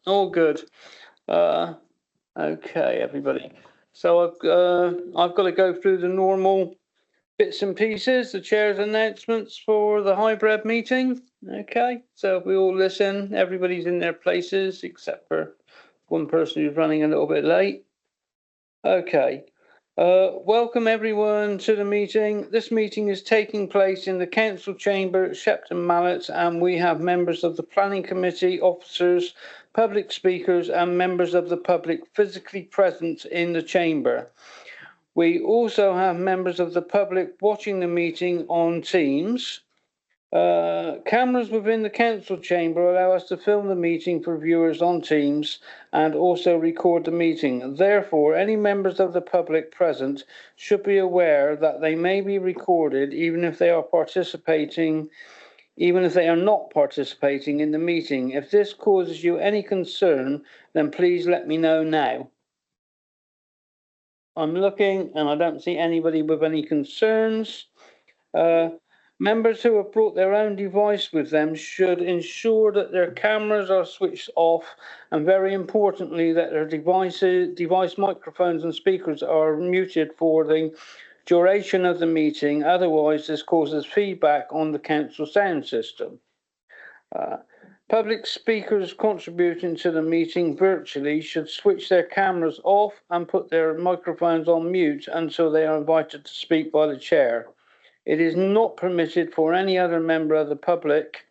All good. Okay, everybody. So I've got to go through the normal bits and pieces, the chair's announcements for the hybrid meeting. Okay, so if we all listen, everybody's in their places except for one person who's running a little bit late. Okay. Welcome everyone to the meeting. This meeting is taking place in the council chamber at Shepton Mallet, and we have members of the planning committee, officers, public speakers, and members of the public physically present in the chamber. We also have members of the public watching the meeting on Teams. Cameras within the council chamber allow us to film the meeting for viewers on Teams and also record the meeting. Therefore, any members of the public present should be aware that they may be recorded even if they are not participating in the meeting. If this causes you any concern, then please let me know now. I'm looking and I don't see anybody with any concerns. Members who have brought their own device with them should ensure that their cameras are switched off, and very importantly that their device microphones and speakers are muted for the duration of the meeting. Otherwise, this causes feedback on the council sound system. Public speakers contributing to the meeting virtually should switch their cameras off and put their microphones on mute until they are invited to speak by the chair. It is not permitted for any other member of the public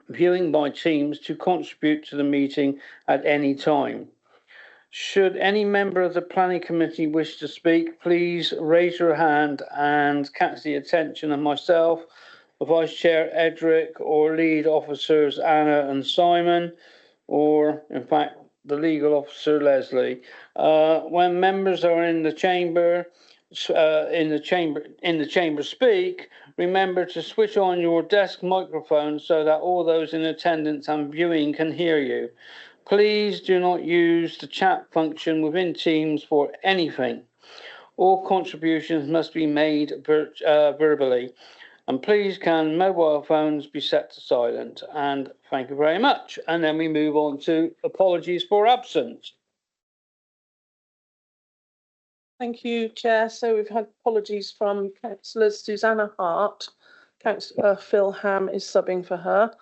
viewing by Teams to contribute to the meeting at any time. Should any member of the planning committee wish to speak, please raise your hand and catch the attention of myself, Vice Chair Edric, or lead officers Anna and Simon, or in fact the legal officer Leslie. When members are in the chamber, speak, remember to switch on your desk microphone so that all those in attendance and viewing can hear you. Please do not use the chat function within Teams for anything. All contributions must be made verbally. And please can mobile phones be set to silent? And thank you very much. And then we move on to apologies for absence. Thank you, Chair. So we've had apologies from Councillors Susanna Hart. Councillor Phil Ham is subbing for her.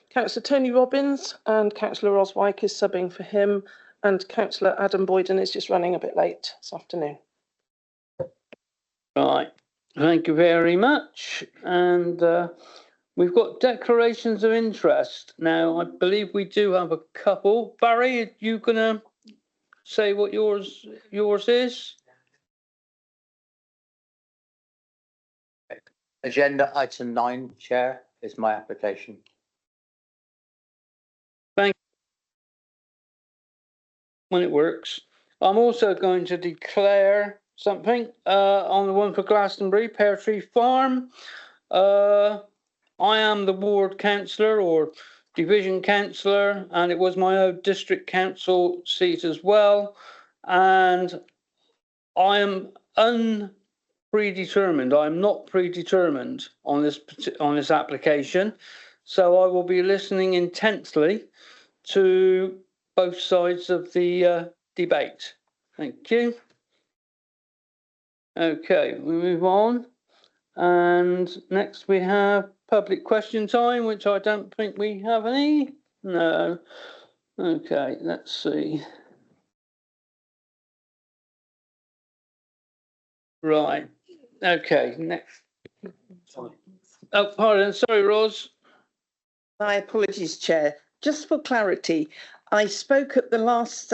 Councillor Tony Robbins and Councillor Roswyk is subbing for him. And Councillor Adam Boyden is just running a bit late this afternoon. Right. Thank you very much. And we've got declarations of interest. Now, I believe we do have a couple. Barry, are you going to say what yours is? Agenda item 9, Chair, is my application. Thank you. When it works. I'm also going to declare something on the one for Glastonbury, Pear Tree Farm. I am the ward councillor or division councillor, and it was my own district council seat as well. And I am predetermined. I'm not predetermined on this application, so I will be listening intensely to both sides of the debate. Thank you. Okay, we move on, and next we have public question time, which I don't think we have any. No. Okay, let's see. Right. Okay, next. Oh, pardon. Sorry, Ros. My apologies, Chair. Just for clarity, I spoke at the last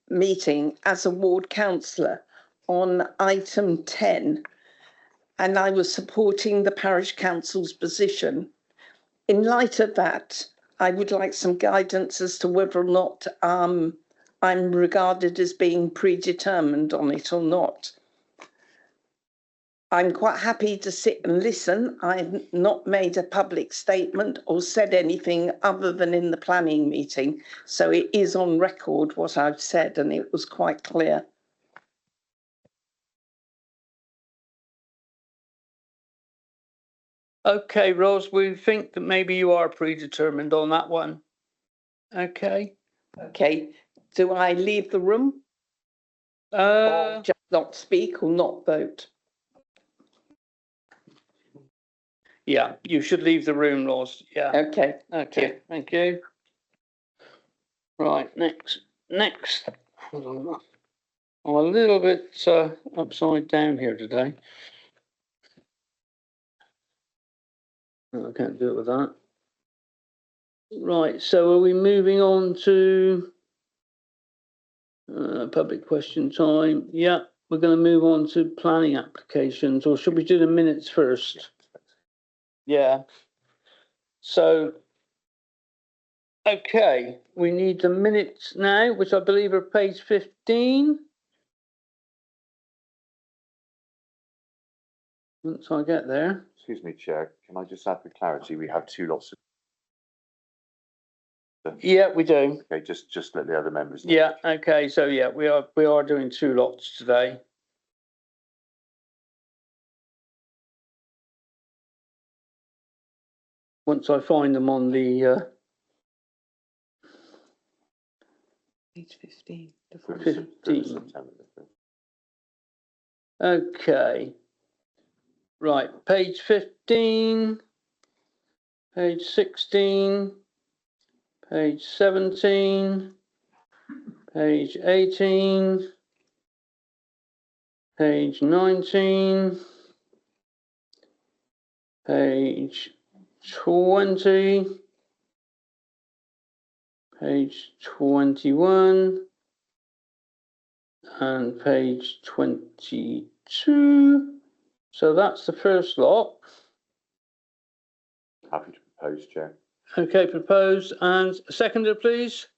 meeting as a ward councillor on item 10, and I was supporting the parish council's position. In light of that, I would like some guidance as to whether or not I'm regarded as being predetermined on it or not. I'm quite happy to sit and listen. I've not made a public statement or said anything other than in the planning meeting. So it is on record what I've said, and it was quite clear. Okay, Ros, we think that maybe you are predetermined on that one. Okay. Okay, do I leave the room or just not speak or not vote? Yeah, you should leave the room, Ross. Yeah. Okay, Okay, thank you. Right, next. Hold on. I'm a little bit upside down here today. I can't do it with that. Right, so are we moving on to public question time? Yeah, we're going to move on to planning applications, or should we do the minutes first? Yeah. So, okay, we need the minutes now, which I believe are page 15. Once I get there. Excuse me, Chair, can I just add for clarity, we have two lots of. Yeah, we do. Okay, just let the other members know. Yeah, okay, so yeah, we are doing two lots today. Once I find them on the page 15. 15. Okay. Right, page 15, page 16, page 17, page 18, page 19, page 20, page 21, and page 22. So that's the first lot. Happy to propose, Chair. Okay, proposed and seconded, please.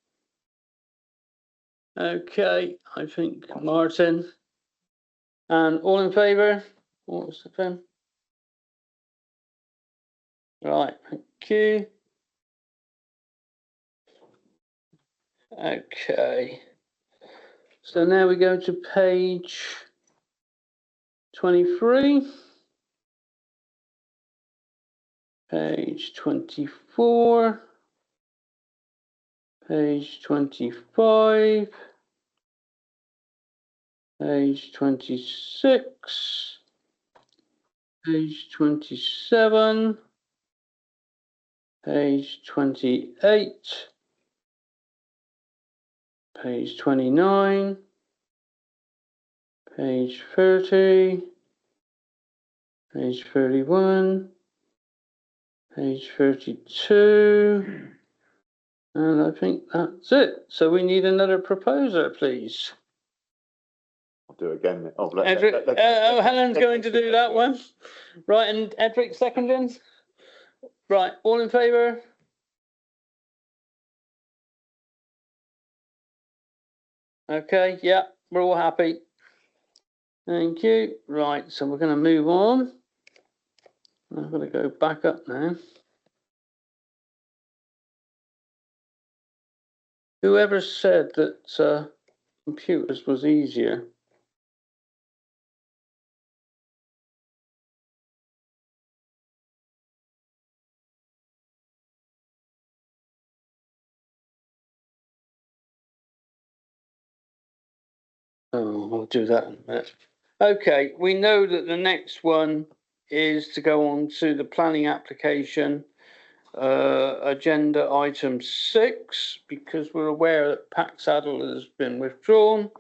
Okay, I think Martin. And all in favour? What was the pen? Right, thank you. Okay. So now we go to page 23. Page 24. Page 25. Page 26. Page 27. Page 28. Page 29. Page 30. Page 31. Page 32. And I think that's it. So we need another proposer, please. I'll do it again. Oh, Edric, Helen's going to do that one. Right, and Edric seconding. Right, all in favour? Okay, yeah, we're all happy. Thank you. Right, so we're going to move on. I'm going to go back up now. Whoever said that computers was easier? Oh, I'll do that in a minute. Okay, we know that the next one is to go on to the planning application, agenda item 6, because we're aware that Pack Saddle has been withdrawn.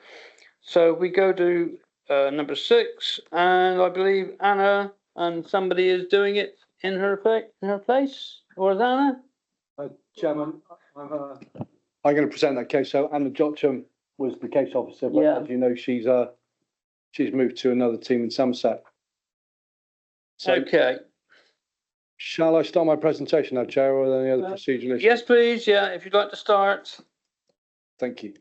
So we go to number 6, and I believe Anna and somebody is doing it in her place, or is Anna? Chairman, I'm going to present that case. So Anna Jocham was the case officer, but Yeah. as you know, she's moved to another team in Somerset. So Okay. shall I start my presentation now, Chair, or are there any other procedural issues? Yes, please. Yeah, if you'd like to start. Thank you.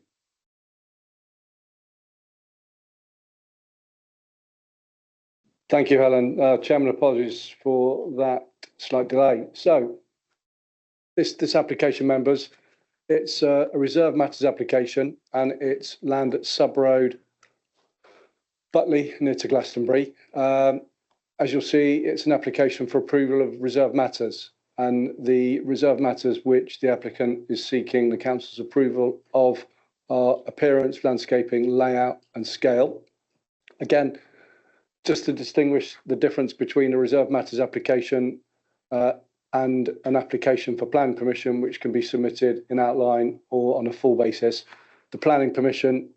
Thank you, Helen. Chairman, apologies for that slight delay. So this application, members, it's a reserve matters application, and it's land at Sub Road, Butley, near to Glastonbury. As you'll see, it's an application for approval of reserve matters. and the reserve matters which the applicant is seeking the council's approval of are appearance, landscaping, layout and scale. Again, just to distinguish the difference between a reserve matters application and an application for planning permission, which can be submitted in outline or on a full basis. The planning permission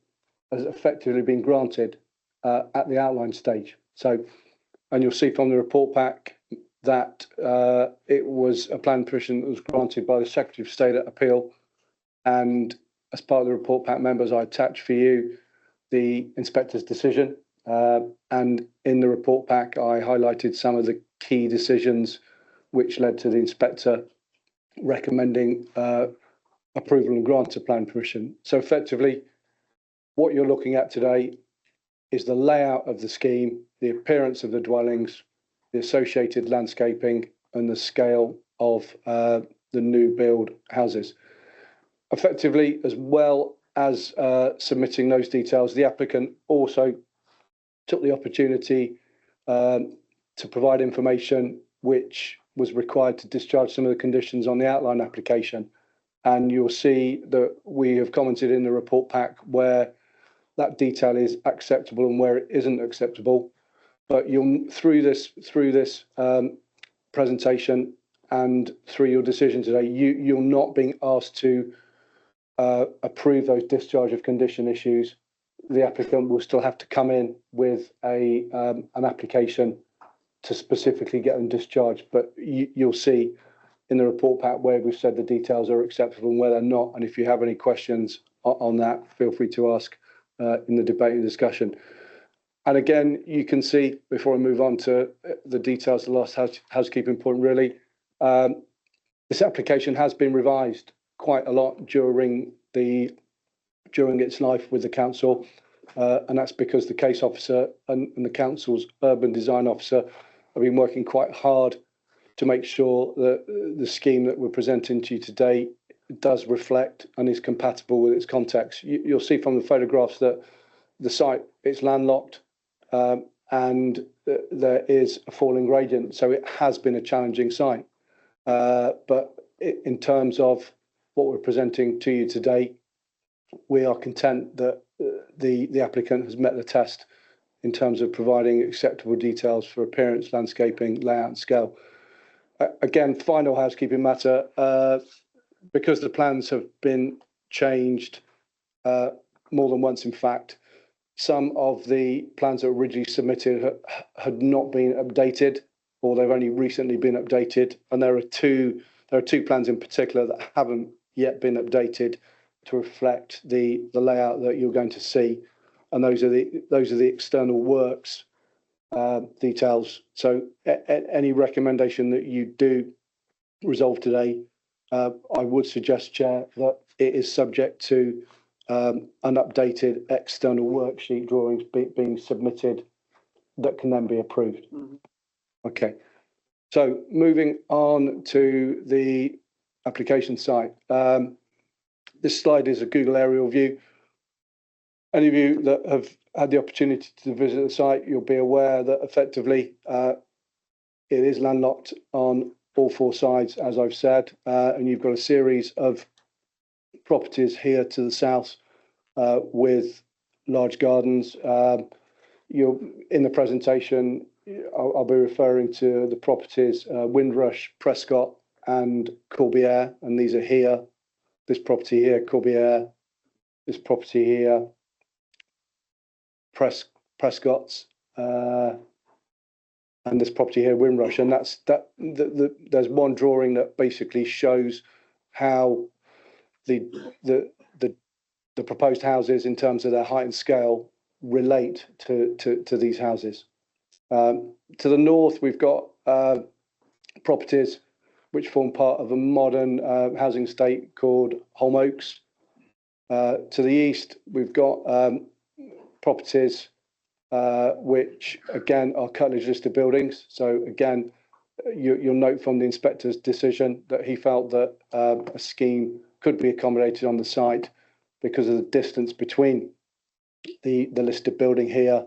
has effectively been granted at the outline stage. So, and you'll see from the report pack that it was a planning permission that was granted by the Secretary of State at appeal. And as part of the report pack, members, I attach for you the inspector's decision. And in the report pack, I highlighted some of the key decisions which led to the inspector recommending approval and grant of planning permission. So effectively, what you're looking at today is the layout of the scheme, the appearance of the dwellings, the associated landscaping and the scale of the new build houses. Effectively, as well as submitting those details, the applicant also took the opportunity to provide information which was required to discharge some of the conditions on the outline application. And you'll see that we have commented in the report pack where that detail is acceptable and where it isn't acceptable. But you'll through this presentation and through your decision today, you're not being asked to approve those discharge of condition issues. The applicant will still have to come in with an application to specifically get them discharged. But you'll see in the report pack where we've said the details are acceptable and where they're not. And if you have any questions on that, feel free to ask in the debate and discussion. And again, you can see, before I move on to the details, the last housekeeping point really, this application has been revised quite a lot during its life with the council. And that's because the case officer and the council's urban design officer have been working quite hard to make sure that the scheme that we're presenting to you today does reflect and is compatible with its context. You'll see from the photographs that the site is landlocked and there is a falling gradient, so it has been a challenging site. But in terms of what we're presenting to you today, we are content that the applicant has met the test in terms of providing acceptable details for appearance, landscaping, layout and scale. Again, final housekeeping matter, because the plans have been changed more than once, in fact, some of the plans that were originally submitted had not been updated, or they've only recently been updated. And there are two plans in particular that haven't yet been updated to reflect the layout that you're going to see. And those are the external works details. So any recommendation that you do resolve today, I would suggest, Chair, that it is subject to an updated external worksheet drawings being submitted that can then be approved. Mm-hmm. Okay. So moving on to the application site. This slide is a Google aerial view. Any of you that have had the opportunity to visit the site, you'll be aware that effectively it is landlocked on all four sides, as I've said, and you've got a series of properties here to the south with large gardens. You're in the presentation, I'll be referring to the properties Windrush, Prescott and Corbière, and these are here. This property here, Corbière, this property here, Prescott's, and this property here, Windrush. And there's one drawing that basically shows how the proposed houses in terms of their height and scale relate to these houses. To the north, we've got properties which form part of a modern housing estate called Holm Oaks. To the east, we've got properties which, again, are Cutledge listed buildings. So, again, you'll note from the inspector's decision that he felt that a scheme could be accommodated on the site because of the distance between the listed building here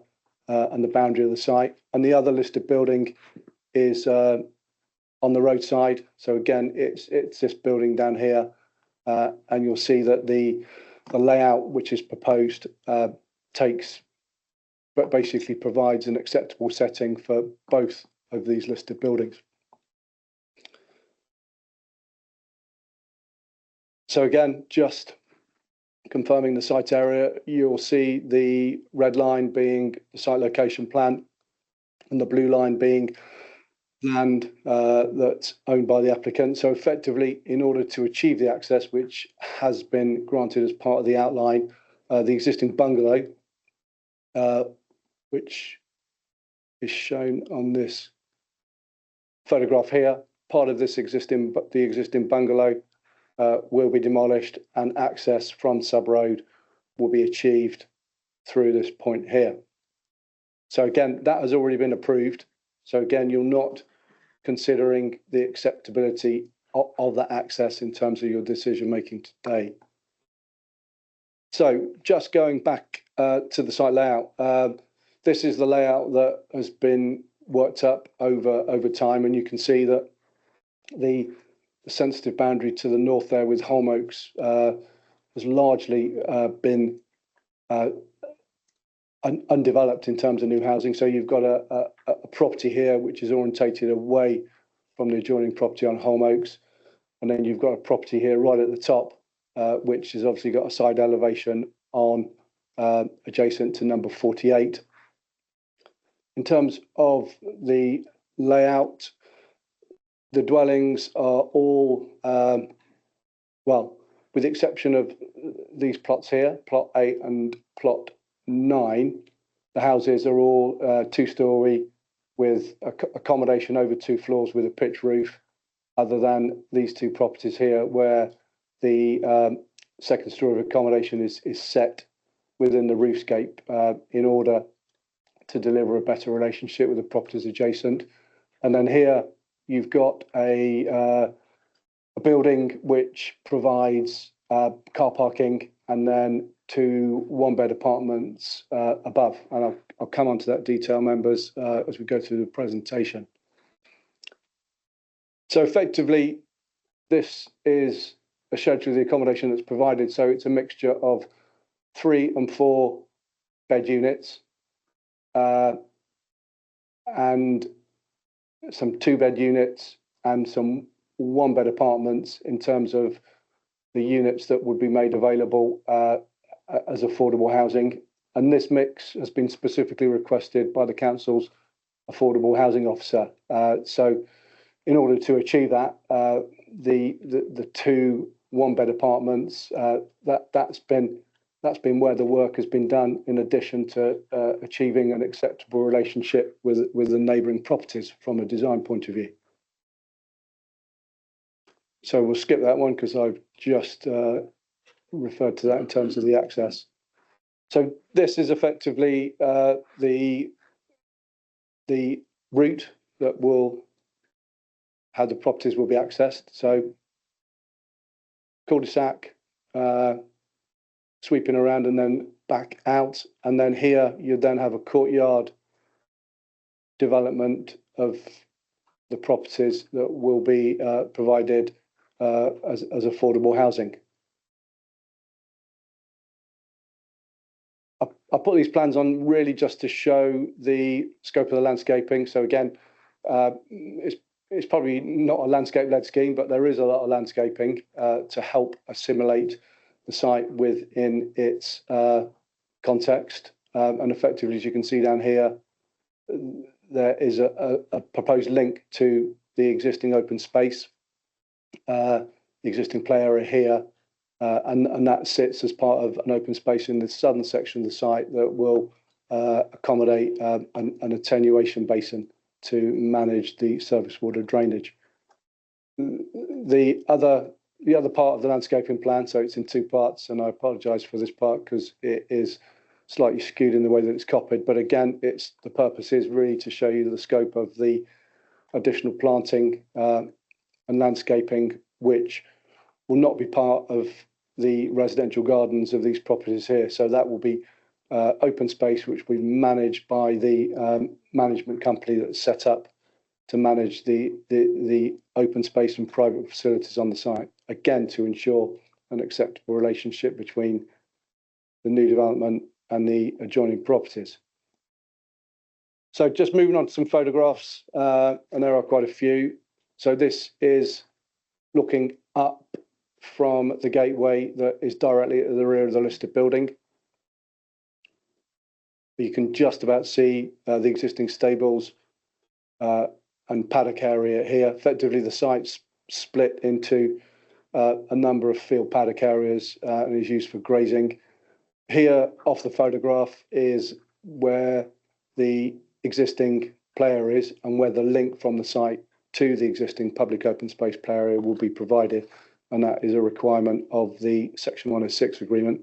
and the boundary of the site. And the other listed building is on the roadside. So again, it's this building down here, and you'll see that the layout which is proposed but basically provides an acceptable setting for both of these listed buildings. So again, just confirming the site area, you'll see the red line being the site location plan and the blue line being land that's owned by the applicant. So effectively, in order to achieve the access, which has been granted as part of the outline, the existing bungalow, which is shown on this photograph here, part of this existing bungalow will be demolished and access from Sub Road will be achieved through this point here. So again, that has already been approved. So again, you're not considering the acceptability of that access in terms of your decision making today. So just going back to the site layout, this is the layout that has been worked up over time, and you can see that the sensitive boundary to the north there with Holm Oaks has largely been undeveloped in terms of new housing. So you've got a property here which is orientated away from the adjoining property on Holm Oaks, and then you've got a property here right at the top, which has obviously got a side elevation on adjacent to number 48. In terms of the layout, the dwellings are all, well, with the exception of these plots here, plot 8 and plot 9, the houses are all two-storey with accommodation over 2 floors with a pitch roof, other than these 2 properties here where the second story of accommodation is set within the roofscape in order to deliver a better relationship with the properties adjacent. And then here you've got a building which provides car parking and then 2 one-bed apartments above. And I'll come on to that detail, members, as we go through the presentation. So effectively, this is a schedule of the accommodation that's provided. So it's a mixture of 3 and 4 bed units and some 2-bed units and some 1-bed apartments in terms of the units that would be made available as affordable housing. And this mix has been specifically requested by the council's affordable housing officer. So in order to achieve that, the 2 1-bed apartments, that's been where the work has been done, in addition to achieving an acceptable relationship with the neighbouring properties from a design point of view. So we'll skip that one because I've just referred to that in terms of the access. So this is effectively the route that how the properties will be accessed. So cul-de-sac, sweeping around and then back out. And then here you then have a courtyard development of the properties that will be provided as affordable housing. I put these plans on really just to show the scope of the landscaping. So again, it's probably not a landscape-led scheme, but there is a lot of landscaping to help assimilate the site within its context. And effectively, as you can see down here, there is a proposed link to the existing open space, the existing play area here, and that sits as part of an open space in the southern section of the site that will accommodate an attenuation basin to manage the surface water drainage. The other part of the landscaping plan, so it's in 2 parts, and I apologise for this part because it is slightly skewed in the way that it's copied. But again, the purpose is really to show you the scope of the additional planting and landscaping, which will not be part of the residential gardens of these properties here. So that will be open space, which will be managed by the management company that's set up to manage the open space and private facilities on the site, again, to ensure an acceptable relationship between the new development and the adjoining properties. So just moving on to some photographs, and there are quite a few. So this is looking up from the gateway that is directly at the rear of the listed building. You can just about see the existing stables and paddock area here. Effectively, the site's split into a number of field paddock areas and is used for grazing. Here, off the photograph, is where the existing play area is and where the link from the site to the existing public open space play area will be provided, and that is a requirement of the Section 106 agreement.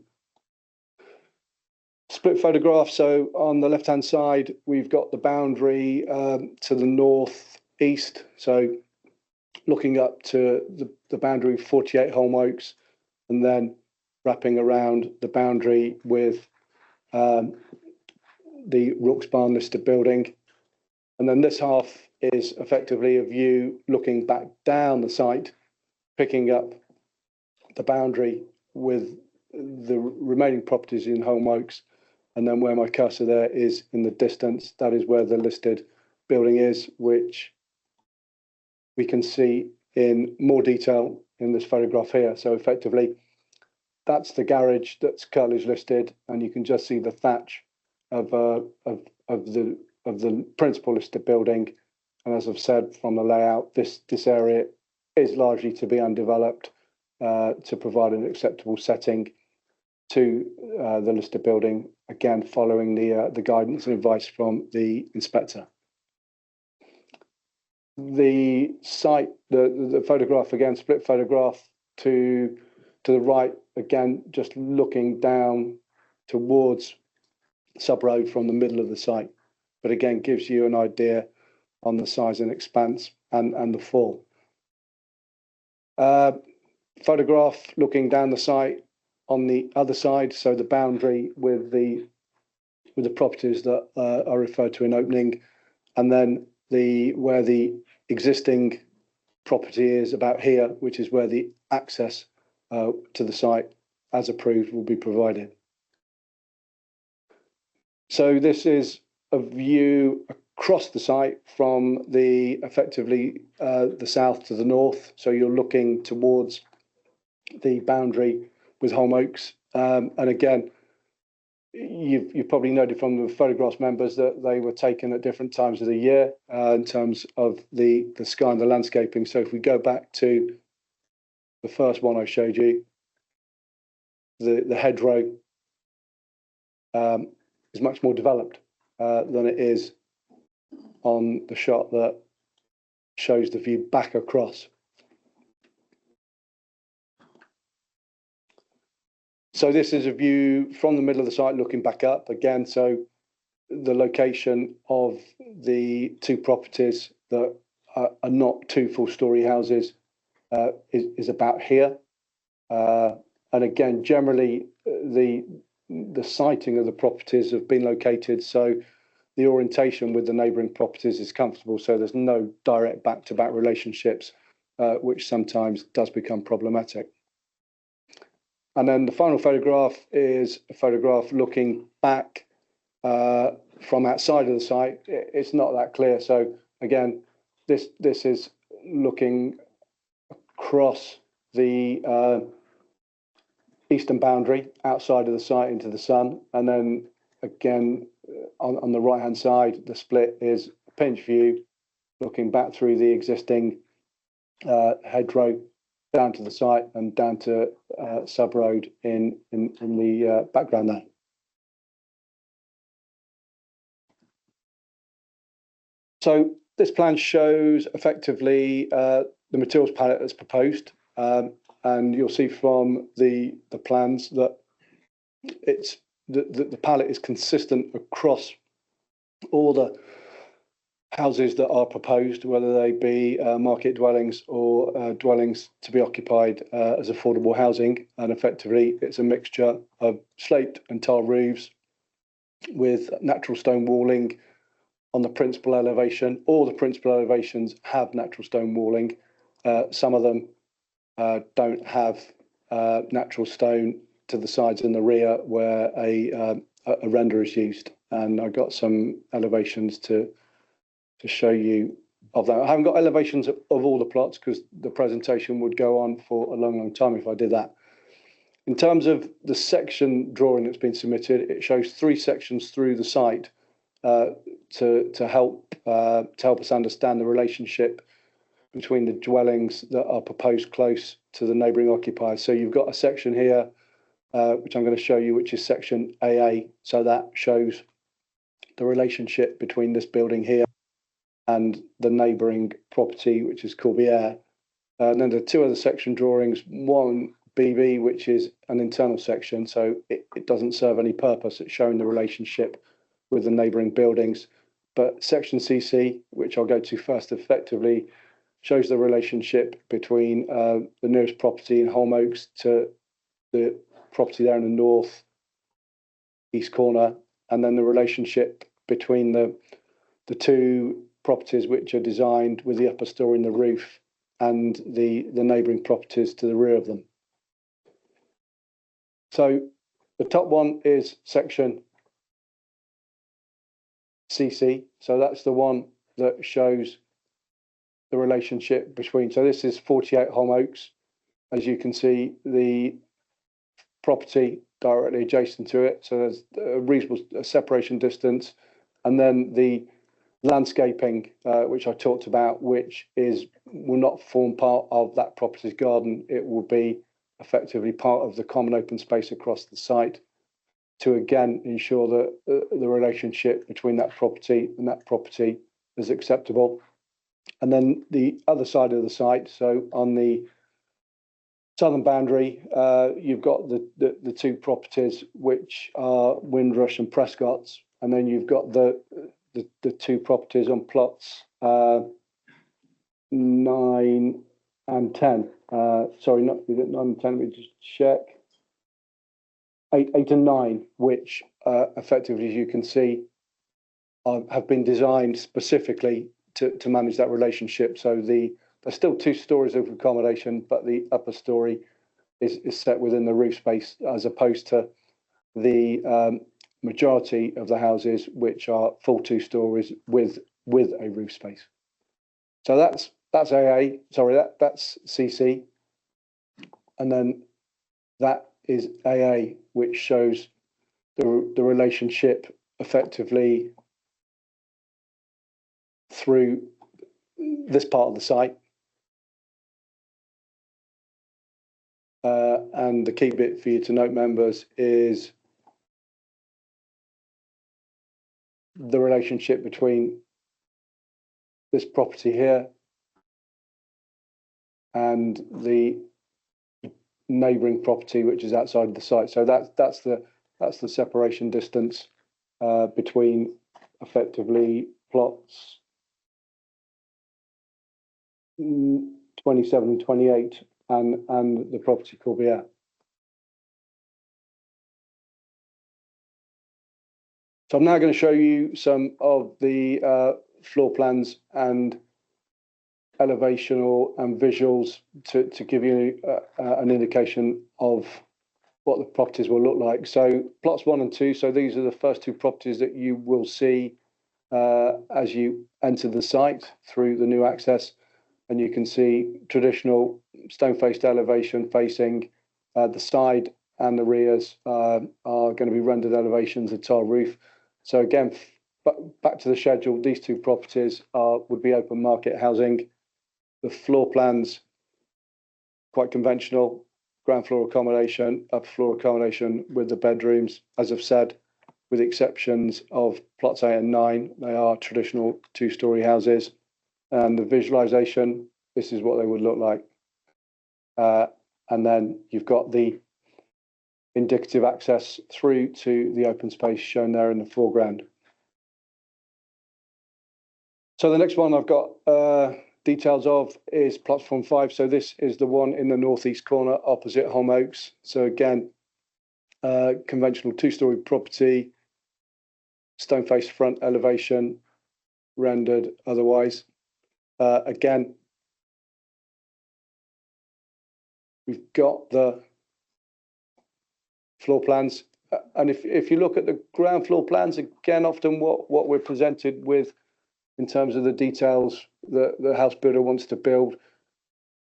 Split photograph, so on the left-hand side, we've got the boundary to the north-east, so looking up to the boundary 48 Holm Oaks, and then wrapping around the boundary with the Rooks Barn listed building. And then this half is effectively a view looking back down the site, picking up the boundary with the remaining properties in Holm Oaks. And then where my cursor there is in the distance, that is where the listed building is, which we can see in more detail in this photograph here. So effectively, that's the garage that's currently listed, and you can just see the thatch of the principal listed building. And as I've said from the layout, this area is largely to be undeveloped to provide an acceptable setting to the listed building, again following the guidance and advice from the inspector. The site, the photograph again, split photograph to the right, again just looking down towards Sub Road from the middle of the site, but again gives you an idea on the size and expanse and the fall. Photograph looking down the site on the other side, so the boundary with the properties that are referred to in opening, and then where the existing property is about here, which is where the access to the site, as approved, will be provided. So this is a view across the site from effectively the south to the north. So you're looking towards the boundary with Holm Oaks, and again, you've probably noted from the photographs, members, that they were taken at different times of the year in terms of the sky and the landscaping. So if we go back to the first one I showed you, the hedgerow is much more developed than it is on the shot that shows the view back across. So this is a view from the middle of the site looking back up again. So the location of the two properties that are not two full-story houses is about here. And again, generally, the siting of the properties have been located so the orientation with the neighbouring properties is comfortable. So there's no direct back-to-back relationships, which sometimes does become problematic. And then the final photograph is a photograph looking back from outside of the site. It's not that clear. So again, this is looking across the eastern boundary outside of the site into the sun. And then again, on the right-hand side, the split is a pinch view looking back through the existing hedgerow down to the site and down to Sub Road in the background there. So this plan shows effectively the materials palette that's proposed, and you'll see from the plans that it's the palette is consistent across all the houses that are proposed, whether they be market dwellings or dwellings to be occupied as affordable housing. And effectively, it's a mixture of slate and tile roofs with natural stone walling, on the principal elevation. All the principal elevations have natural stone walling. Some of them don't have natural stone to the sides and the rear where a render is used. And I've got some elevations to show you of that. I haven't got elevations of all the plots because the presentation would go on for a long, long time if I did that. In terms of the section drawing that's been submitted, it shows 3 sections through the site to help us understand the relationship between the dwellings that are proposed close to the neighbouring occupiers. So you've got a section here, which I'm going to show you, which is section AA. So that shows the relationship between this building here and the neighbouring property, which is Corbière. And then there are 2 other section drawings, one BB, which is an internal section, so it doesn't serve any purpose. It's showing the relationship with the neighbouring buildings. But section CC, which I'll go to first, effectively shows the relationship between the nearest property in Holm Oaks to the property there in the north east corner, and then the relationship between the 2 properties which are designed with the upper story and the roof and the neighbouring properties to the rear of them. So the top one is section CC. So that's the one that shows the relationship between. So this is 48 Holm Oaks. As you can see, the property directly adjacent to it. So there's a reasonable separation distance. And then the landscaping, which I talked about, which will not form part of that property's garden. It will be effectively part of the common open space across the site to again ensure that the relationship between that property and that property is acceptable. And then the other side of the site, so on the southern boundary, you've got the 2 properties which are Windrush and Prescott's, and then you've got the 2 properties on plots 9 and 10. Sorry, not 9 and 10. Let me just check. 8 and 9, which effectively, as you can see, have been designed specifically to manage that relationship. So there's still 2 stories of accommodation, but the upper story is set within the roof space, as opposed to the majority of the houses, which are full 2 stories with a roof space. So that's AA. Sorry, that's CC, and then that is AA, which shows the relationship effectively through this part of the site. And the key bit for you to note, members, is the relationship between this property here and the neighbouring property, which is outside of the site. So that's the separation distance between effectively plots 27 and 28 and the property Corbière. So I'm now going to show you some of the floor plans and elevational and visuals to give you an indication of what the properties will look like. So plots 1 and 2, so these are the first 2 properties that you will see as you enter the site through the new access. And you can see traditional stone-faced elevation facing the side, and the rears are going to be rendered elevations, a tile roof. So again, back to the schedule, these 2 properties would be open market housing. The floor plans, quite conventional, ground floor accommodation, upper floor accommodation with the bedrooms. As I've said, with the exceptions of plots 8 and 9, they are traditional 2-story houses. And the visualization, this is what they would look like. And then you've got the indicative access through to the open space shown there in the foreground. So the next one I've got details of is plots 4 and 5. So this is the one in the northeast corner opposite Holm Oaks. So again, conventional 2-story property, stone-faced front elevation, rendered otherwise. Again, we've got the floor plans. And if you look at the ground floor plans, again, often what we're presented with in terms of the details that the house builder wants to build,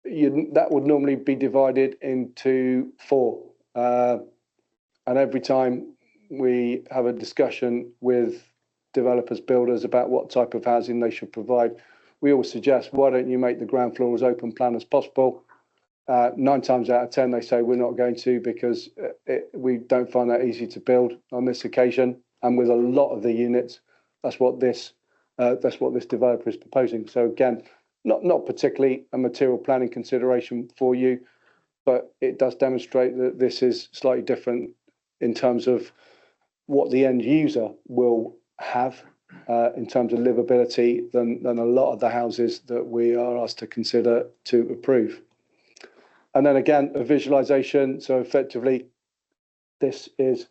that would normally be divided into 4. And every time we have a discussion with developers, builders about what type of housing they should provide, we always suggest, why don't you make the ground floor as open plan as possible? 9 times out of 10, they say we're not going to, because we don't find that easy to build on this occasion. And with a lot of the units, that's what this developer is proposing. So again, not particularly a material planning consideration for you, but it does demonstrate that this is slightly different in terms of what the end user will have in terms of livability than a lot of the houses that we are asked to consider to approve. And then again, a visualization. So effectively, this is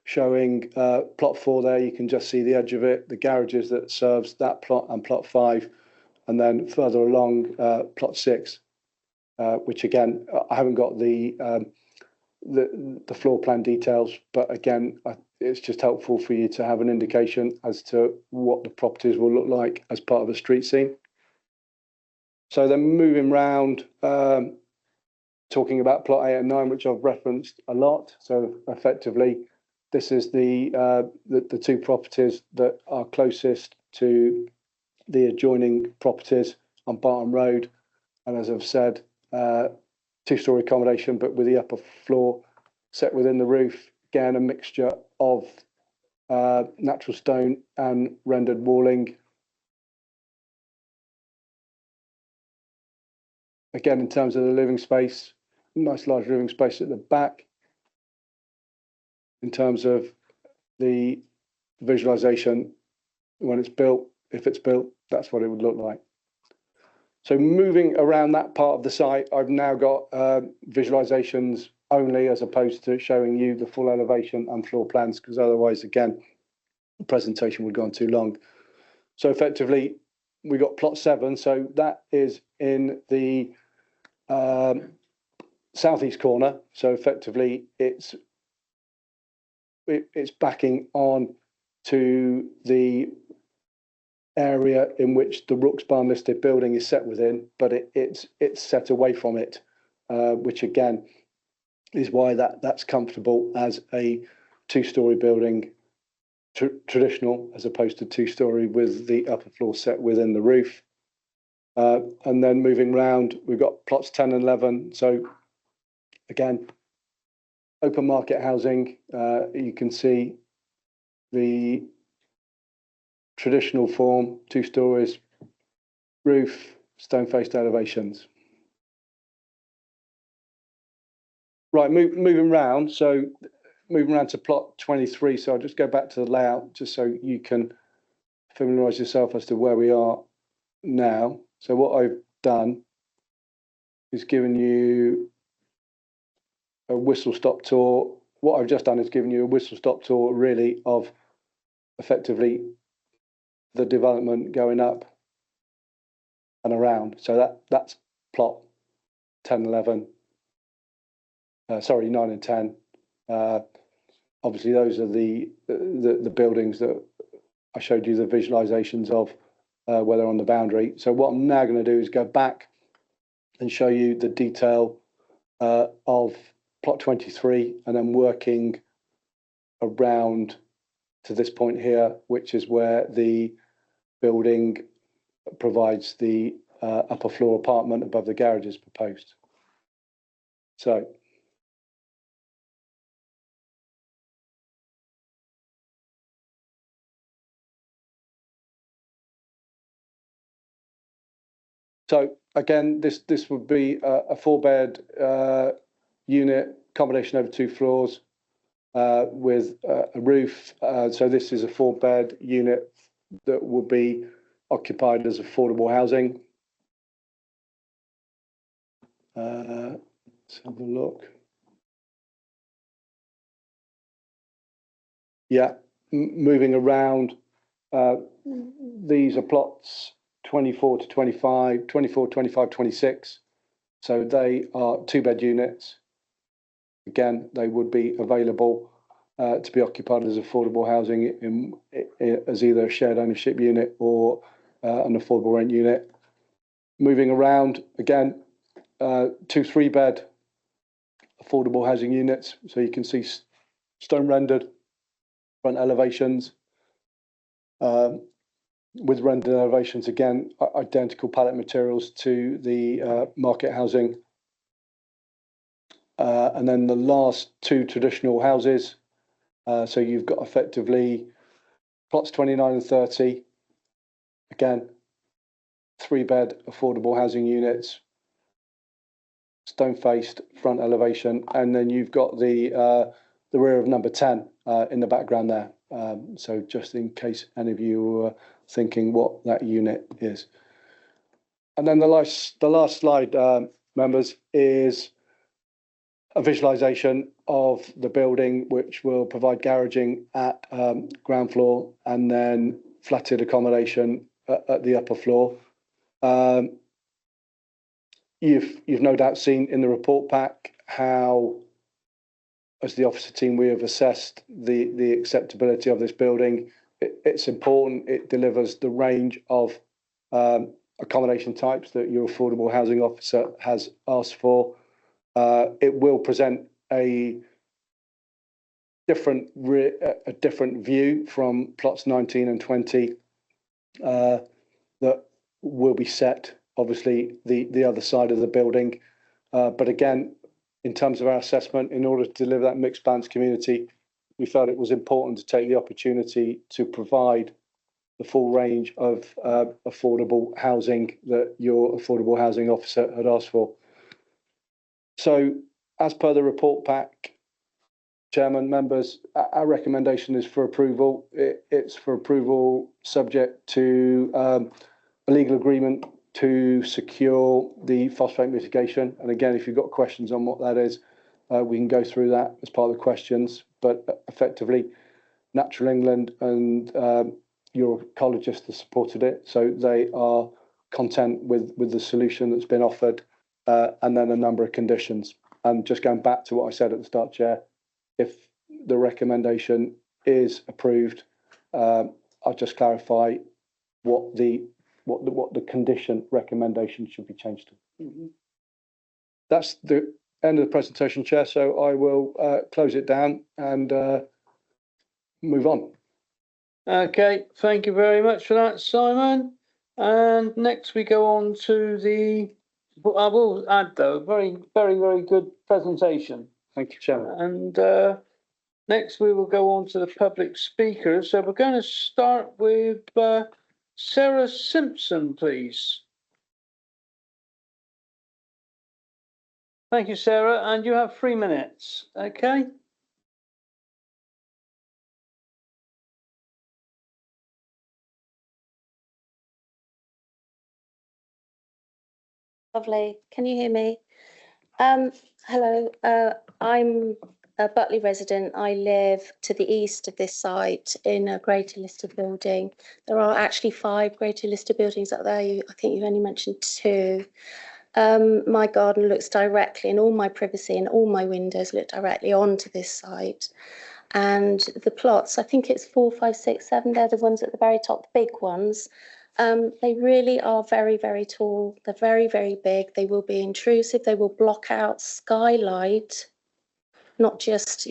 showing plot 4 there. You can just see the edge of it, the garages that serves that plot and plot 5, and then further along plot 6, which again, I haven't got the floor plan details, but again, it's just helpful for you to have an indication as to what the properties will look like as part of a street scene. So then moving round, talking about plot 8 and 9, which I've referenced a lot. So effectively, this is the 2 properties that are closest to the adjoining properties on Barton Road. And as I've said, 2-story accommodation, but with the upper floor set within the roof. Again, a mixture of natural stone and rendered walling. Again, in terms of the living space, nice large living space at the back. In terms of the visualization, when it's built, if it's built, that's what it would look like. So moving around that part of the site, I've now got visualizations only, as opposed to showing you the full elevation and floor plans, because otherwise, again, the presentation would go on too long. So effectively, we got plot 7. So that is in the southeast corner. So effectively, it's backing on to the area in which the Rooksbarn listed building is set within, but it's set away from it, which again is why that's comfortable as a 2-story building, traditional, as opposed to 2-story with the upper floor set within the roof. And then moving round, we've got plots 10 and 11. So again, open market housing. You can see the traditional form, 2 stories, roof, stone-faced elevations. Right, moving round. So moving around to plot 23. So I'll just go back to the layout just so you can familiarise yourself as to where we are now. So what I've done is given you a whistle-stop tour. What I've just done is given you a whistle-stop tour, really, of effectively the development going up and around. So that's plot 10, 11. Sorry, 9 and 10. Obviously, those are the buildings that I showed you the visualizations of where they're on the boundary. So what I'm now going to do is go back and show you the detail of plot 23, and then working around to this point here, which is where the building provides the upper floor apartment above the garages proposed. So again, this would be a 4-bed unit, accommodation over 2 floors with a roof. So this is a 4-bed unit that will be occupied as affordable housing. Let's have a look. Yeah, moving around These are plots 24 to 25, 24, 25, 26. So they are 2-bed units. Again, they would be available to be occupied as affordable housing as either a shared ownership unit or an affordable rent unit. Moving around, again, 2 3-bed affordable housing units. So you can see stone rendered front elevations. With rendered elevations, again, identical pallet materials to the market housing. And then the last 2 traditional houses. So you've got effectively plots 29 and 30. Again, 3-bed affordable housing units, stone faced front elevation, and then you've got the rear of number 10 in the background there. So just in case any of you were thinking what that unit is. And then the last slide, members, is a visualization of the building, which will provide garaging at ground floor and then flatted accommodation at the upper floor. You've no doubt seen in the report pack how, as the officer team, we have assessed the acceptability of this building. It's important. It delivers the range of accommodation types that your affordable housing officer has asked for. It will present a different view from plots 19 and 20 that will be set, obviously, the other side of the building. But again, in terms of our assessment, in order to deliver that mixed balance community, we felt it was important to take the opportunity to provide the full range of affordable housing that your affordable housing officer had asked for. So, as per the report pack, Chairman, members, our recommendation is for approval. It's for approval subject to a legal agreement to secure the phosphate mitigation. And again, if you've got questions on what that is, we can go through that as part of the questions. But effectively, Natural England and your ecologists have supported it. So they are content with the solution that's been offered, and then a number of conditions. And just going back to what I said at the start, Chair, if the recommendation is approved, I'll just clarify what the condition recommendation should be changed to. That's the end of the presentation, Chair. So I will close it down and move on. Okay, thank you very much for that, Simon. And next we go on to I will add though, very, very, very good presentation. Thank you, Chairman. And next we will go on to the public speakers. So we're going to start with Sarah Simpson, please. Thank you, Sarah. And you have 3 minutes. Okay. Lovely. Can you hear me? Hello, I'm a Butley resident. I live to the east of this site in a Greater Lister building. There are actually 5 Greater Lister buildings up there. I think you've only mentioned 2. My garden looks directly, and all my privacy and all my windows look directly onto this site. And the plots, I think it's 4, 5, 6, 7. They're the ones at the very top, the big ones. They really are very, very tall. They're very, very big. They will be intrusive. They will block out skylight, not just,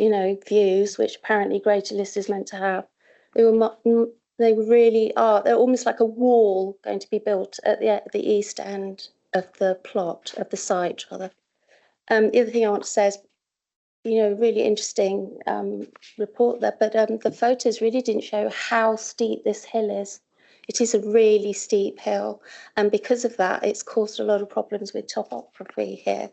views, which apparently Greater Lister is meant to have. They really are. They're almost like a wall going to be built at the east end of the plot, of the site, rather. The other thing I want to say is, really interesting report there, but the photos really didn't show how steep this hill is. It is a really steep hill, and because of that, it's caused a lot of problems with topography here.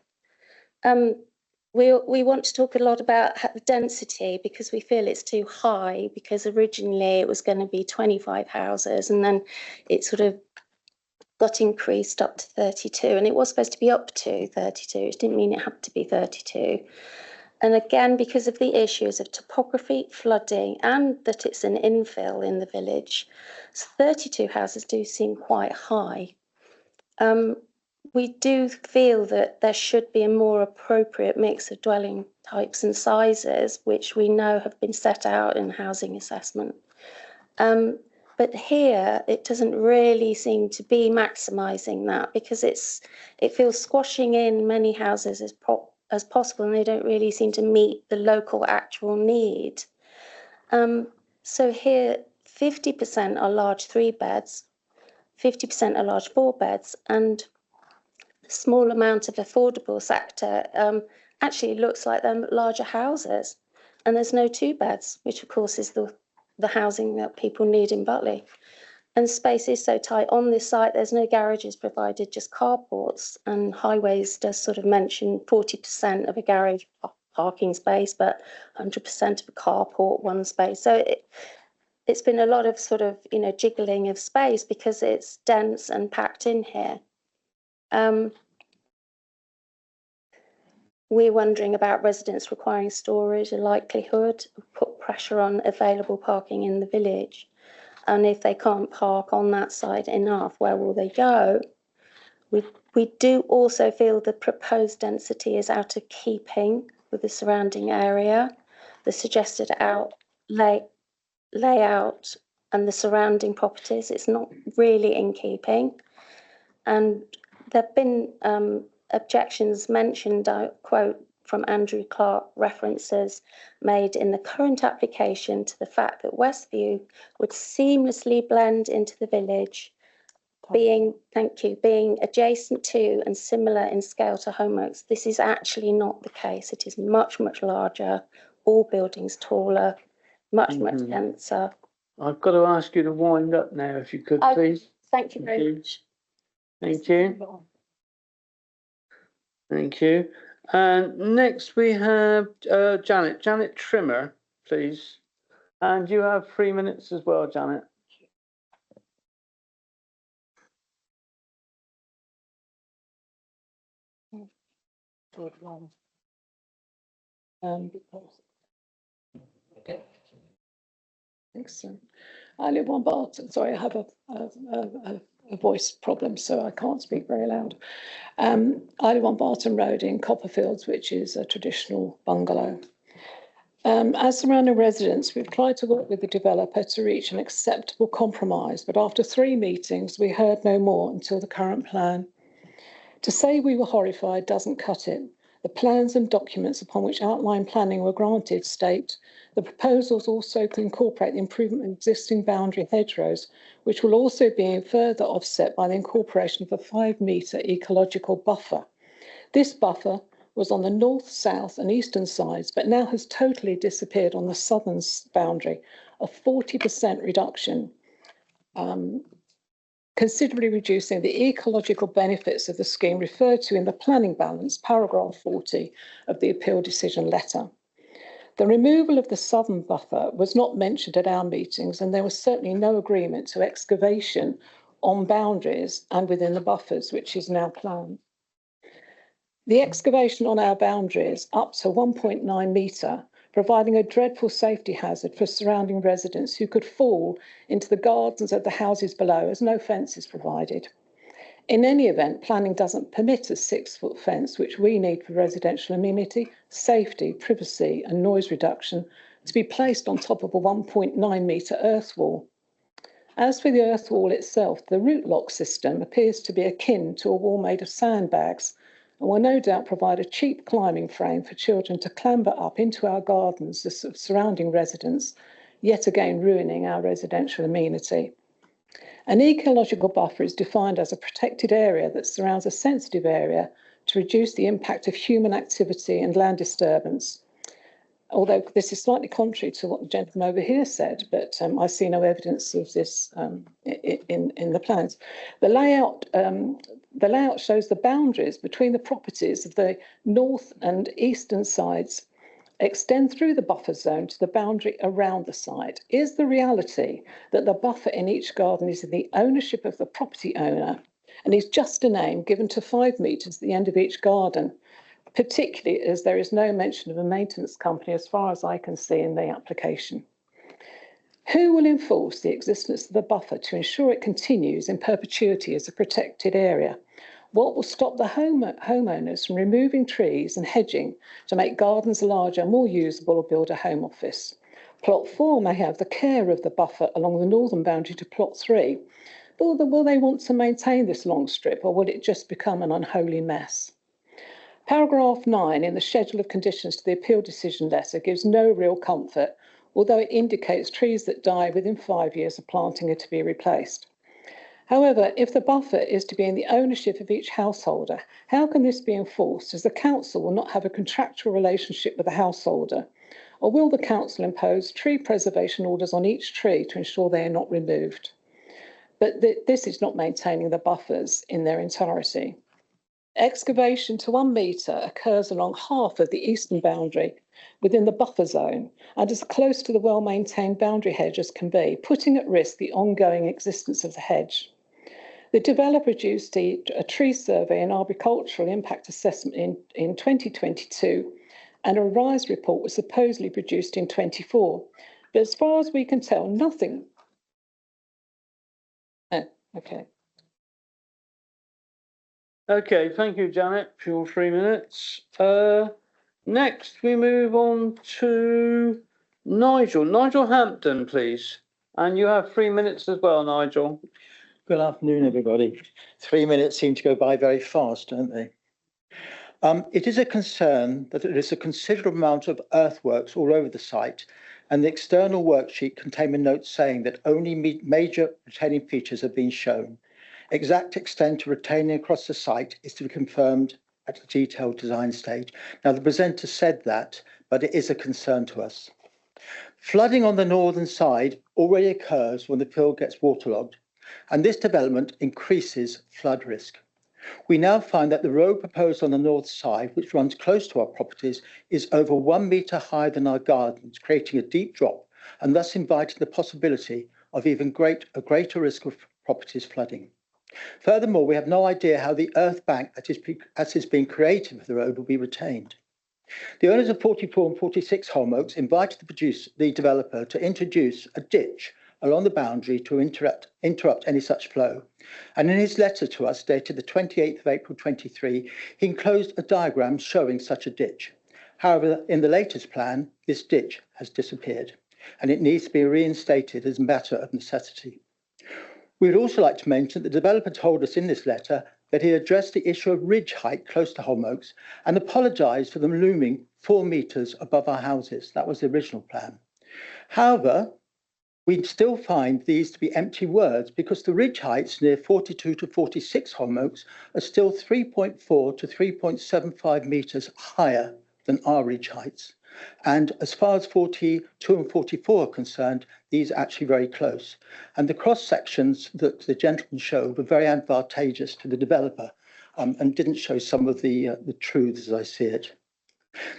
We want to talk a lot about density because we feel it's too high, because originally it was going to be 25 houses, and then it sort of got increased up to 32, and it was supposed to be up to 32. It didn't mean it had to be 32. And again, because of the issues of topography, flooding, and that it's an infill in the village, 32 houses do seem quite high. We do feel that there should be a more appropriate mix of dwelling types and sizes, which we know have been set out in housing assessment. But here it doesn't really seem to be maximising that, because it feels squashing in many houses as possible, and they don't really seem to meet the local actual need. So here 50% are large 3 beds, 50% are large 4 beds, and the small amount of affordable sector actually looks like they're larger houses, and there's no 2 beds, which of course is the housing that people need in Butley. And space is so tight on this site, there's no garages provided, just carports, and highways does sort of mention 40% of a garage parking space, but 100% of a carport, 1 space. So it's been a lot of sort of, jiggling of space because it's dense and packed in here. We're wondering about residents requiring storage, a likelihood, put pressure on available parking in the village. And if they can't park on that side enough, where will they go? We do also feel the proposed density is out of keeping with the surrounding area. The suggested layout and the surrounding properties, it's not really in keeping. And there have been objections mentioned, I quote from Andrew Clark, references made in the current application to the fact that Westview would seamlessly blend into the village, being adjacent to and similar in scale to Homeworks. This is actually not the case. It is much, much larger, all buildings taller, much, much denser. I've got to ask you to wind up now, if you could, please. Thank you very much. Thank you. Thank you. And next we have Janet Trimmer, please. And you have 3 minutes as well, Janet. Thanks. I live on Barton. Sorry, I have a voice problem, so I can't speak very loud. I live on Barton Road in Copperfields, which is a traditional bungalow. As surrounding residents, we've tried to work with the developer to reach an acceptable compromise, but after 3 meetings, we heard no more until the current plan. To say we were horrified doesn't cut it. The plans and documents upon which outline planning were granted state the proposals also incorporate the improvement of existing boundary hedgerows, which will also be further offset by the incorporation of a 5-metre ecological buffer. This buffer was on the north, south and eastern sides, but now has totally disappeared on the southern boundary, a 40% reduction, considerably reducing the ecological benefits of the scheme referred to in the planning balance, paragraph 40 of the appeal decision letter. The removal of the southern buffer was not mentioned at our meetings, and there was certainly no agreement to excavation on boundaries and within the buffers, which is now planned. The excavation on our boundaries up to 1.9 metre, providing a dreadful safety hazard for surrounding residents who could fall into the gardens of the houses below, as no fence is provided. In any event, planning doesn't permit a 6-foot fence, which we need for residential amenity, safety, privacy and noise reduction, to be placed on top of a 1.9 metre earth wall. As for the earth wall itself, the root lock system appears to be akin to a wall made of sandbags, and will no doubt provide a cheap climbing frame for children to clamber up into our gardens of surrounding residents, yet again ruining our residential amenity. An ecological buffer is defined as a protected area that surrounds a sensitive area to reduce the impact of human activity and land disturbance. Although this is slightly contrary to what the gentleman over here said, but I see no evidence of this in the plans. The layout shows the boundaries between the properties of the north and eastern sides extend through the buffer zone to the boundary around the site. Is the reality that the buffer in each garden is in the ownership of the property owner and is just a name given to 5 metres at the end of each garden? particularly as there is no mention of a maintenance company as far as I can see in the application. Who will enforce the existence of the buffer to ensure it continues in perpetuity as a protected area? What will stop the homeowners from removing trees and hedging to make gardens larger, more usable, or build a home office? Plot 4 may have the care of the buffer along the northern boundary to Plot 3, but will they want to maintain this long strip, or will it just become an unholy mess? Paragraph 9 in the schedule of conditions to the appeal decision letter gives no real comfort, although it indicates trees that die within 5 years of planting are to be replaced. However, if the buffer is to be in the ownership of each householder, how can this be enforced, as the council will not have a contractual relationship with the householder? Or will the council impose tree preservation orders on each tree to ensure they are not removed? But this is not maintaining the buffers in their entirety. Excavation to 1 metre occurs along half of the eastern boundary within the buffer zone and as close to the well-maintained boundary hedge as can be, putting at risk the ongoing existence of the hedge. The developer produced a tree survey and arboricultural impact assessment in 2022, and a RISE report was supposedly produced in 24. But as far as we can tell, nothing. Oh, okay. Okay, thank you, Janet, for your 3 minutes. Next, we move on to Nigel. Nigel Hampton, please. And you have 3 minutes as well, Nigel. Good afternoon, everybody. 3 minutes seem to go by very fast, don't they? It is a concern that there is a considerable amount of earthworks all over the site, and the external worksheet contained a note saying that only major retaining features have been shown. Exact extent of retaining across the site is to be confirmed at the detailed design stage. Now, the presenter said that, but it is a concern to us. Flooding on the northern side already occurs when the field gets waterlogged, and this development increases flood risk. We now find that the road proposed on the north side, which runs close to our properties, is over 1 metre higher than our gardens, creating a deep drop and thus inviting the possibility of even a greater risk of properties flooding. Furthermore, we have no idea how the earth bank that is being created for the road will be retained. The owners of 44 and 46 Holm Oaks invited the developer to introduce a ditch along the boundary to interrupt any such flow. And in his letter to us, dated the 28th of April 23, he enclosed a diagram showing such a ditch. However, in the latest plan, this ditch has disappeared, and it needs to be reinstated as a matter of necessity. We would also like to mention that the developer told us in this letter that he addressed the issue of ridge height close to Holm Oaks and apologised for them looming 4 metres above our houses. That was the original plan. However, we still find these to be empty words because the ridge heights near 42 to 46 Holm Oaks are still 3.4 to 3.75 metres higher than our ridge heights. And as far as 42 and 44 are concerned, these are actually very close. And the cross sections that the gentleman showed were very advantageous to the developer and didn't show some of the truths as I see it.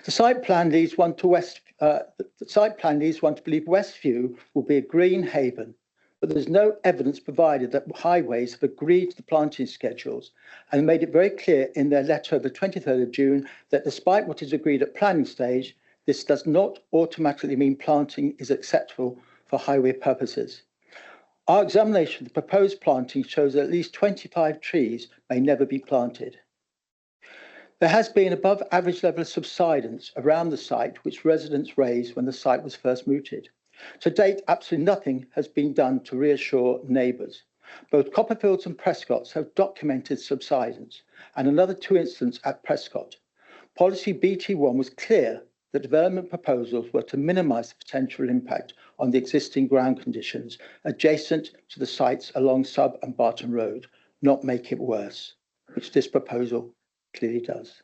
The site plan leads one to believe Westview will be a green haven, but there's no evidence provided that highways have agreed to the planting schedules and made it very clear in their letter of the 23rd of June that despite what is agreed at planning stage, this does not automatically mean planting is acceptable for highway purposes. Our examination of the proposed planting shows that at least 25 trees may never be planted. There has been above average level of subsidence around the site, which residents raised when the site was first mooted. To date, absolutely nothing has been done to reassure neighbours. Both Copperfields and Prescotts have documented subsidence, and another 2 incidents at Prescott. Policy BT1 was clear that development proposals were to minimise the potential impact on the existing ground conditions adjacent to the sites along Sub and Barton Road, not make it worse, which this proposal clearly does.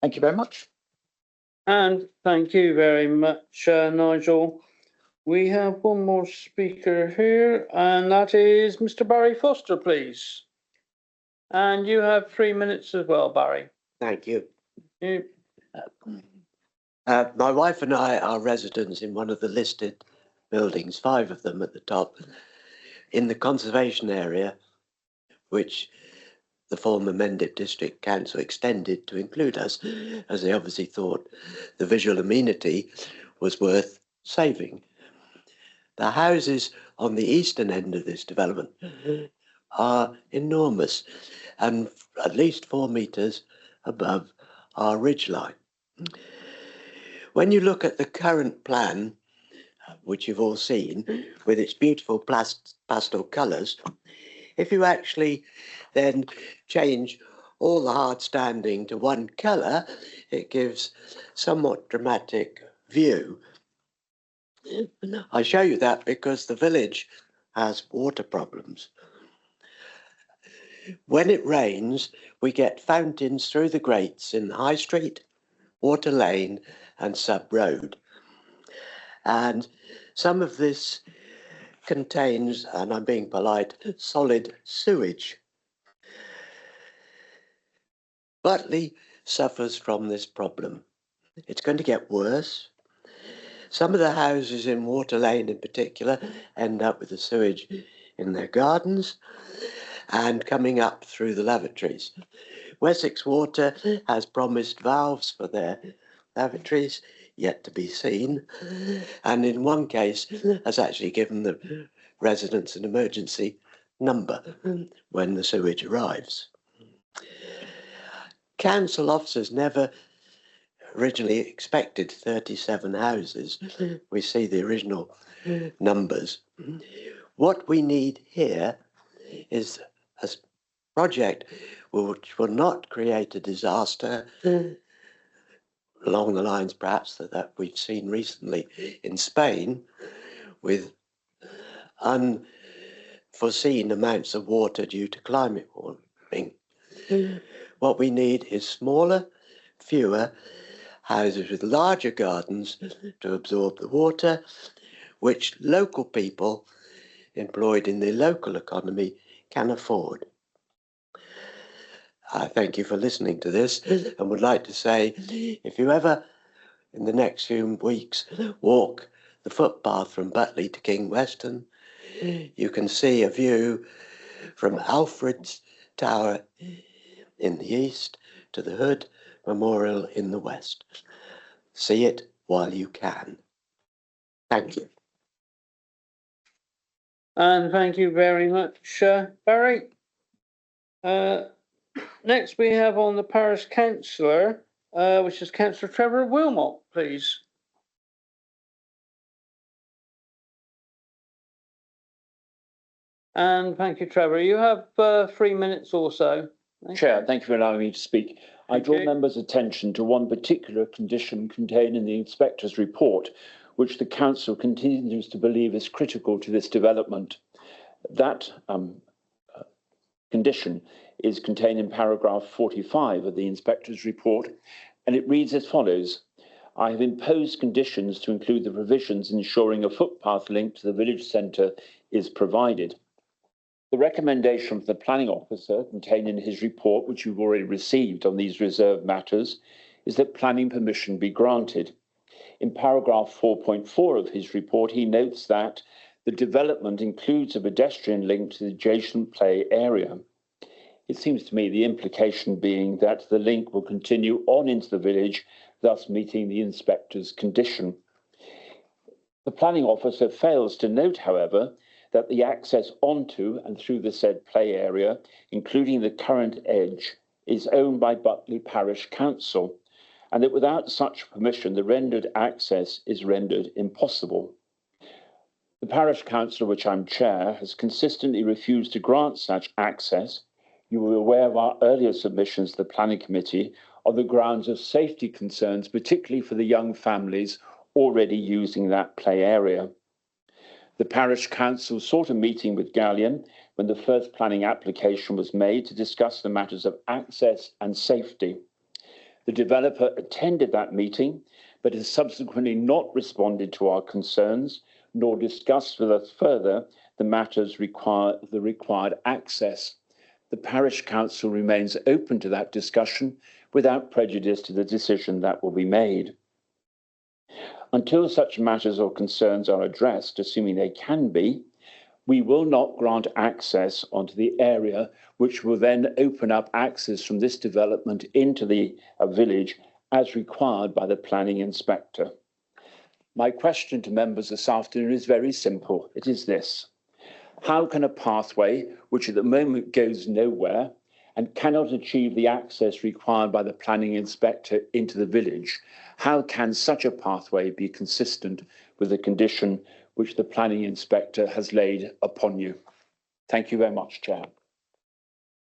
Thank you very much. And thank you very much, Nigel. We have one more speaker here, and that is Mr. Barry Foster, please. And you have 3 minutes as well, Barry. Thank you. My wife and I are residents in one of the listed buildings, 5 of them at the top, in the conservation area, which the former Mendip District Council extended to include us, as they obviously thought the visual amenity was worth saving. The houses on the eastern end of this development are enormous and at least 4 metres above our ridgeline. When you look at the current plan, which you've all seen, with its beautiful pastel colours, if you actually then change all the hard standing to one colour, it gives somewhat dramatic view. I show you that because the village has water problems. When it rains, we get fountains through the grates in High Street, Water Lane and Sub Road. And some of this contains, and I'm being polite, solid sewage. Butley suffers from this problem. It's going to get worse. Some of the houses in Water Lane in particular end up with the sewage in their gardens and coming up through the lavatories. Wessex Water has promised valves for their lavatories, yet to be seen, and in one case has actually given the residents an emergency number when the sewage arrives. Council officers never originally expected 37 houses. We see the original numbers. What we need here is a project which will not create a disaster along the lines perhaps that we've seen recently in Spain with unforeseen amounts of water due to climate warming. What we need is smaller, fewer houses with larger gardens to absorb the water, which local people employed in the local economy can afford. I thank you for listening to this and would like to say, if you ever, in the next few weeks, walk the footpath from Butley to King Weston, you can see a view from Alfred's Tower in the east to the Hood Memorial in the west. See it while you can. Thank you. And thank you very much, Barry. Next we have on the parish councillor, which is Councillor Trevor Wilmot, please. And thank you, Trevor. You have 3 minutes or so. Chair, thank you for allowing me to speak. I draw members' attention to one particular condition contained in the inspector's report, which the council continues to believe is critical to this development. That condition is contained in paragraph 45 of the inspector's report, and it reads as follows. I have imposed conditions to include the provisions ensuring a footpath link to the village centre is provided. The recommendation from the planning officer contained in his report, which you've already received on these reserved matters, is that planning permission be granted. In paragraph 4.4 of his report, he notes that the development includes a pedestrian link to the adjacent play area. It seems to me the implication being that the link will continue on into the village, thus meeting the inspector's condition. The planning officer fails to note, however, that the access onto and through the said play area, including the current edge, is owned by Butley Parish Council, and that without such permission, the rendered access is rendered impossible. The Parish Council, which I'm chair, has consistently refused to grant such access. You were aware of our earlier submissions to the Planning Committee on the grounds of safety concerns, particularly for the young families already using that play area. The Parish Council sought a meeting with Galleon when the first planning application was made to discuss the matters of access and safety. The developer attended that meeting, but has subsequently not responded to our concerns, nor discussed with us further the matters the required access. The Parish Council remains open to that discussion without prejudice to the decision that will be made. Until such matters or concerns are addressed, assuming they can be, We will not grant access onto the area, which will then open up access from this development into the village as required by the planning inspector. My question to members this afternoon is very simple. It is this: how can a pathway, which at the moment goes nowhere and cannot achieve the access required by the planning inspector into the village, how can such a pathway be consistent with the condition which the planning inspector has laid upon you? Thank you very much, Chair.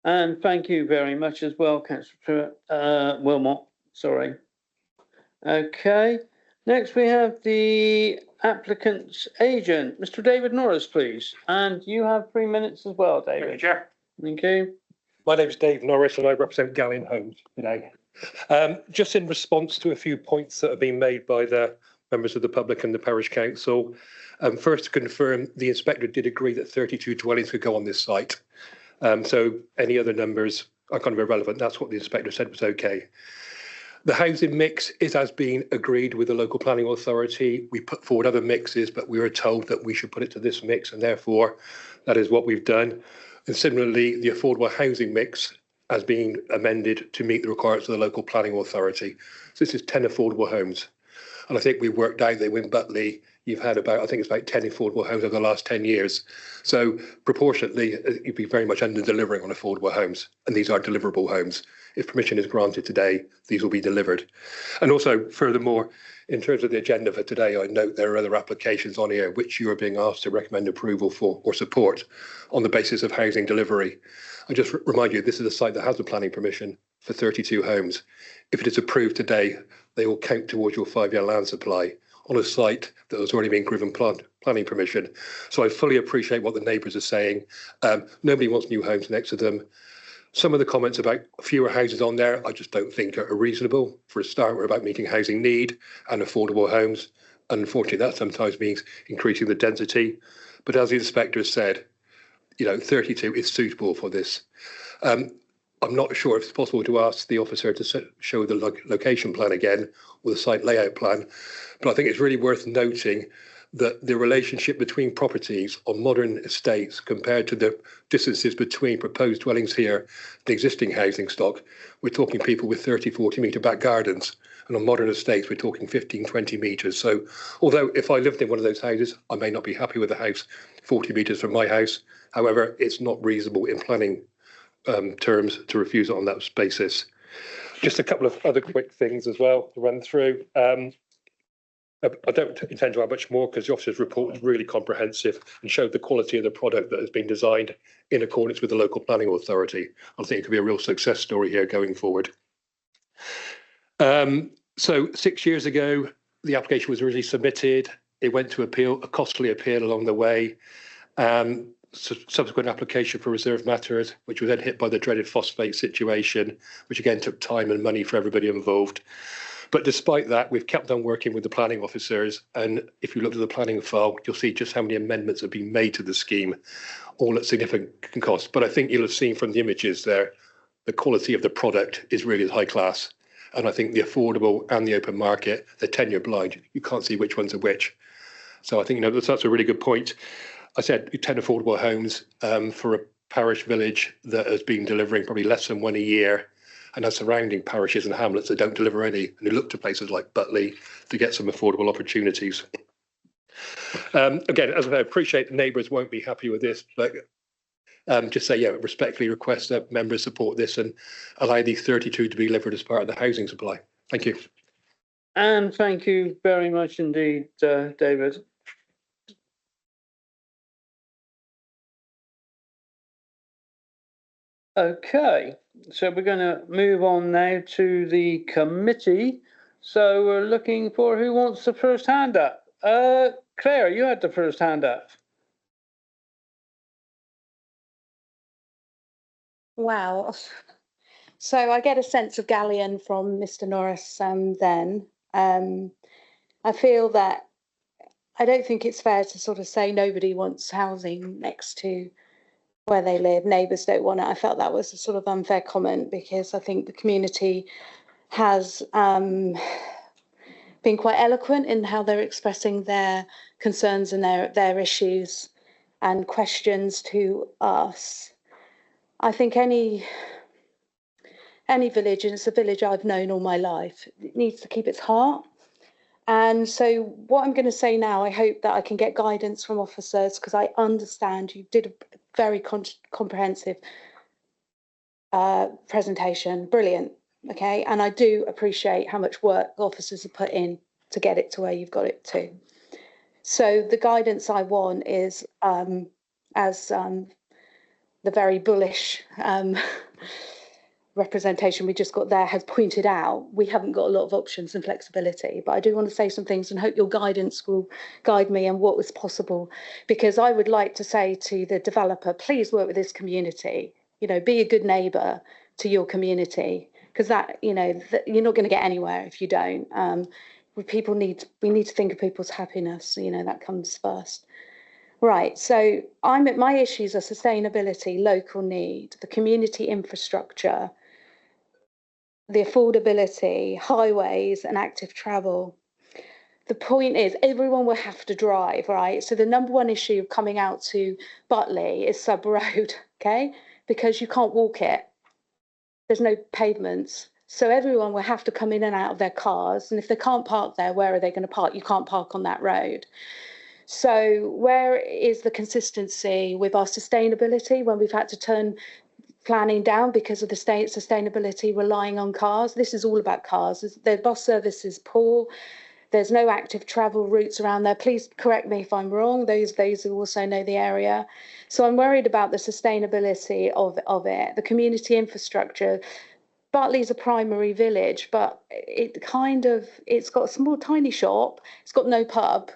And thank you very much as well, Councillor Wilmot. Sorry. Okay. Next, we have the applicant's agent, Mr. David Norris, please. And you have 3 minutes as well, David. Thank you, Chair. Thank you. My name is Dave Norris and I represent Gallion Homes today. Just in response to a few points that have been made by the members of the public and the parish council. First, to confirm, the inspector did agree that 32 dwellings could go on this site. So any other numbers are kind of irrelevant. That's what the inspector said was okay. The housing mix is as being agreed with the local planning authority. We put forward other mixes, but we were told that we should put it to this mix, and therefore that is what we've done. And similarly, the affordable housing mix has been amended to meet the requirements of the local planning authority. So this is 10 affordable homes. And I think we worked out that in Butley, you've had about, I think it's about 10 affordable homes over the last 10 years. So proportionately, you'd be very much under delivering on affordable homes. And these are deliverable homes. If permission is granted today, these will be delivered. And also, furthermore, in terms of the agenda for today, I note there are other applications on here which you are being asked to recommend approval for or support on the basis of housing delivery. I just remind you, this is a site that has a planning permission for 32 homes. If it is approved today, they will count towards your 5-year land supply on a site that has already been given planning permission. So I fully appreciate what the neighbours are saying. Nobody wants new homes next to them. Some of the comments about fewer houses on there, I just don't think are reasonable. For a start, we're about meeting housing need and affordable homes. Unfortunately, that sometimes means increasing the density. But as the inspector said, 32 is suitable for this. I'm not sure if it's possible to ask the officer to show the location plan again or the site layout plan, but I think it's really worth noting that the relationship between properties on modern estates compared to the distances between proposed dwellings here, the existing housing stock, we're talking people with 30, 40 metre back gardens. And on modern estates, we're talking 15, 20 metres. So although if I lived in one of those houses, I may not be happy with the house 40 metres from my house. However, it's not reasonable in planning terms to refuse it on that basis. Just a couple of other quick things as well to run through. I don't intend to add much more because the officer's report was really comprehensive and showed the quality of the product that has been designed in accordance with the local planning authority. I think it could be a real success story here going forward. So 6 years ago, the application was originally submitted. It went to appeal, a costly appeal along the way. Subsequent application for reserved matters, which was then hit by the dreaded phosphate situation, which again took time and money for everybody involved. But despite that, we've kept on working with the planning officers. And if you look at the planning file, you'll see just how many amendments have been made to the scheme, all at significant cost. But I think you'll have seen from the images there, the quality of the product is really high class. And I think the affordable and the open market, they're tenure blind. You can't see which ones are which. So I think, that's a really good point. I said 10 affordable homes for a parish village that has been delivering probably less than one a year, and has surrounding parishes and hamlets that don't deliver any, and who look to places like Butley to get some affordable opportunities. Again, as I appreciate the neighbours won't be happy with this, but just say, respectfully request that members support this and allow these 32 to be delivered as part of the housing supply. Thank you. And thank you very much indeed, David. Okay, so we're going to move on now to the committee. So we're looking for who wants the first hand up. Claire, you had the first hand up. Wow. So I get a sense of Gallion from Mr. Norris then. I feel that I don't think it's fair to sort of say nobody wants housing next to where they live, neighbours don't want it. I felt that was a sort of unfair comment because I think the community has been quite eloquent in how they're expressing their concerns and their issues. and questions to us. I think any village, and it's a village I've known all my life, it needs to keep its heart. And so what I'm going to say now, I hope that I can get guidance from officers, because I understand you did a very comprehensive presentation. Brilliant. Okay. And I do appreciate how much work officers have put in to get it to where you've got it to. So the guidance I want is, as the very bullish representation we just got there has pointed out, we haven't got a lot of options and flexibility. But I do want to say some things and hope your guidance will guide me in what was possible, because I would like to say to the developer, please work with this community, you know, be a good neighbour to your community, because that, you know, you're not going to get anywhere if you don't. We need to think of people's happiness, you know, that comes first. Right, so my issues are sustainability, local need, the community infrastructure, the affordability, highways and active travel. The point is, everyone will have to drive, right? So the number one issue coming out to Butley is Sub Road, okay? Because you can't walk it. There's no pavements. So everyone will have to come in and out of their cars. And if they can't park there, where are they going to park? You can't park on that road. So where is the consistency with our sustainability when we've had to turn planning down because of the state sustainability relying on cars? This is all about cars. The bus service is poor. There's no active travel routes around there. Please correct me if I'm wrong, those who also know the area. So I'm worried about the sustainability of it, the community infrastructure. Butley's a primary village, but it's got a small tiny shop. It's got no pub.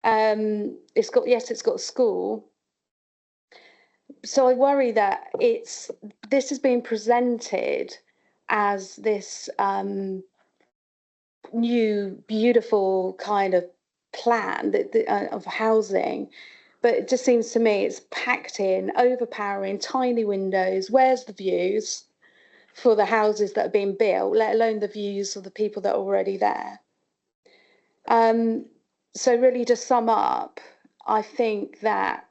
It's got a school. So I worry that this is being presented as this new beautiful kind of plan of housing, but it just seems to me it's packed in, overpowering, tiny windows. Where's the views for the houses that are being built, let alone the views of the people that are already there? So really, to sum up, I think that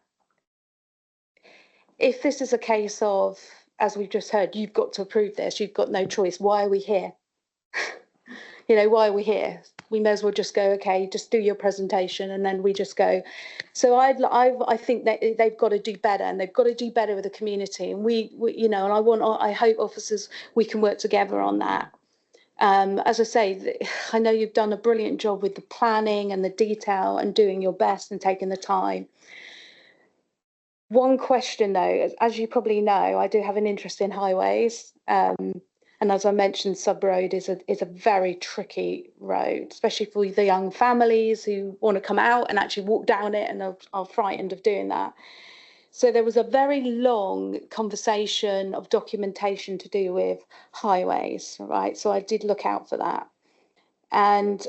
if this is a case of, as we've just heard, you've got to approve this, you've got no choice. Why are we here? You know, why are we here? We may as well just go, okay, just do your presentation and then we just go. So I think that they've got to do better, and they've got to do better with the community. And we you know, and I hope officers, we can work together on that. As I say, I know you've done a brilliant job with the planning and the detail and doing your best and taking the time. One question though, as you probably know, I do have an interest in highways. And as I mentioned, Sub Road is a very tricky road, especially for the young families who want to come out and actually walk down it and are frightened of doing that. So there was a very long conversation of documentation to do with highways, right? So I did look out for that. And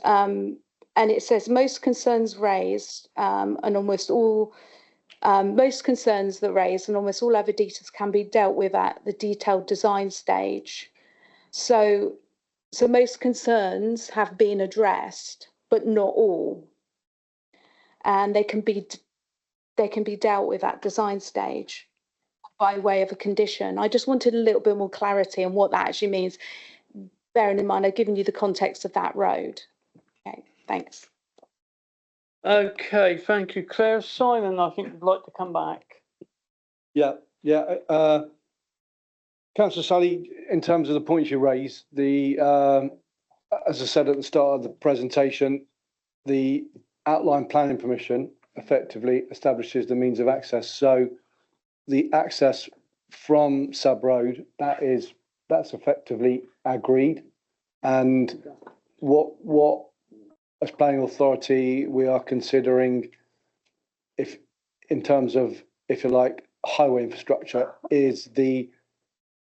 it says most concerns raised and almost all most concerns that raised and almost all other details can be dealt with at the detailed design stage. So most concerns have been addressed, but not all. And they can be dealt with at design stage by way of a condition. I just wanted a little bit more clarity on what that actually means, bearing in mind I've given you the context of that road. Okay, thanks. Okay, thank you, Claire. Simon, I think would like to come back. Yeah. Councillor Sully, in terms of the points you raised, as I said at the start of the presentation, the outline planning permission effectively establishes the means of access. So the access from Sub Road, that's effectively agreed. And what as planning authority we are considering, if in terms of, if you like, highway infrastructure, is the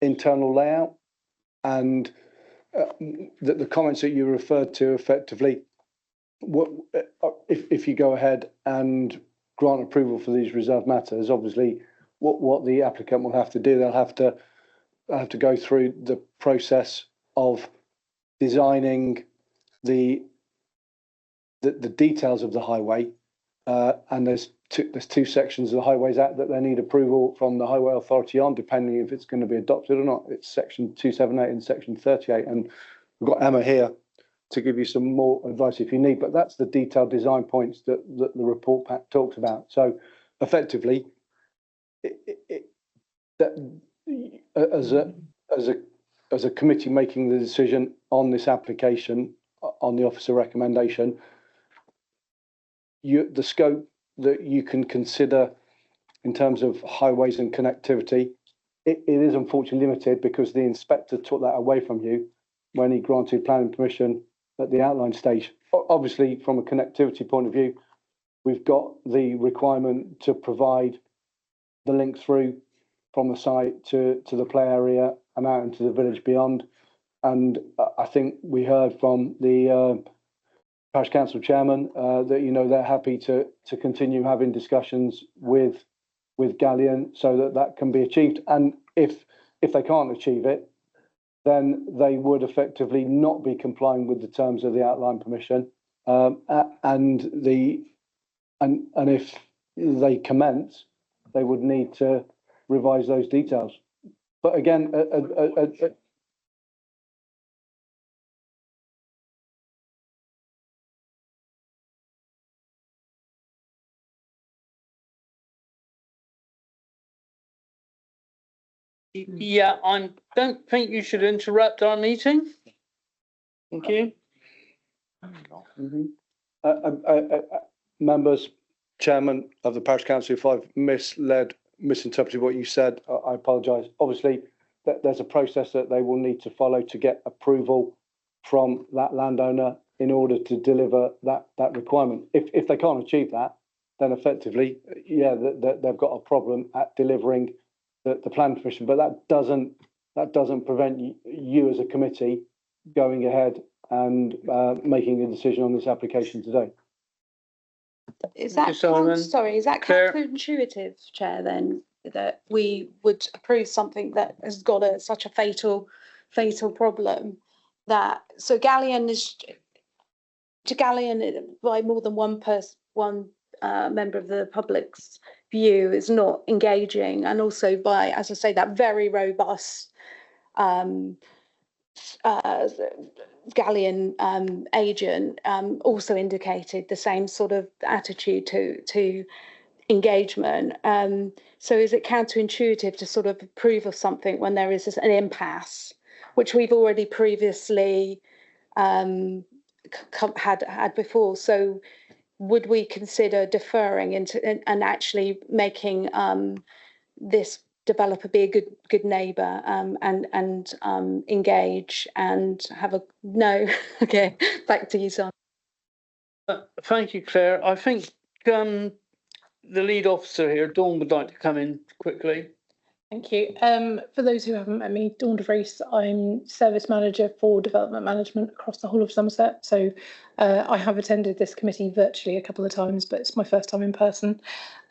internal layout. And the comments that you referred to effectively, if you go ahead and grant approval for these reserved matters, obviously what the applicant will have to do, they'll have to go through the process of designing the details of the highway, and there's there's two sections of the Highways Act that they need approval from the Highway Authority on, depending if it's going to be adopted or not. It's section 278 and section 38. And we've got Emma here to give you some more advice if you need, but that's the detailed design points that the report pack talks about. So effectively, as a committee making the decision on this application, on the officer recommendation, the scope that you can consider in terms of highways and connectivity, it is unfortunately limited because the inspector took that away from you when he granted planning permission at the outline stage. Obviously, from a connectivity point of view, we've got the requirement to provide the link through from the site to the play area and out into the village beyond. And I think we heard from the Parish Council Chairman that they're happy to continue having discussions with Galleon so that can be achieved. And if they can't achieve it, then they would effectively not be complying with the terms of the outline permission. And if they commence, they would need to revise those details. But again, Yeah, I don't think you should interrupt our meeting. Thank you. Members, Chairman of the Parish Council, if I've misinterpreted what you said, I apologise. Obviously, there's a process that they will need to follow to get approval from that landowner in order to deliver that requirement. If they can't achieve that, then effectively, yeah, they've got a problem at delivering the plan permission. But that doesn't prevent you as a committee going ahead and making a decision on this application today. Is that counterintuitive, Chair, then, that we would approve something that has got such a fatal problem? So Galleon by more than one member of the public's view is not engaging, and also by, as I say, that very robust Galleon agent also indicated the same sort of attitude to engagement. So is it counterintuitive to sort of approve of something when there is an impasse, which we've already previously had before? So would we consider deferring and actually making this developer be a good neighbour and engage and have a no? Okay, back to you, Simon. Thank you, Claire. I think the lead officer here, Dawn, would like to come in quickly. Thank you. For those who haven't met me, Dawn de Vries, I'm Service Manager for Development Management across the whole of Somerset. So I have attended this committee virtually a couple of times, but it's my first time in person.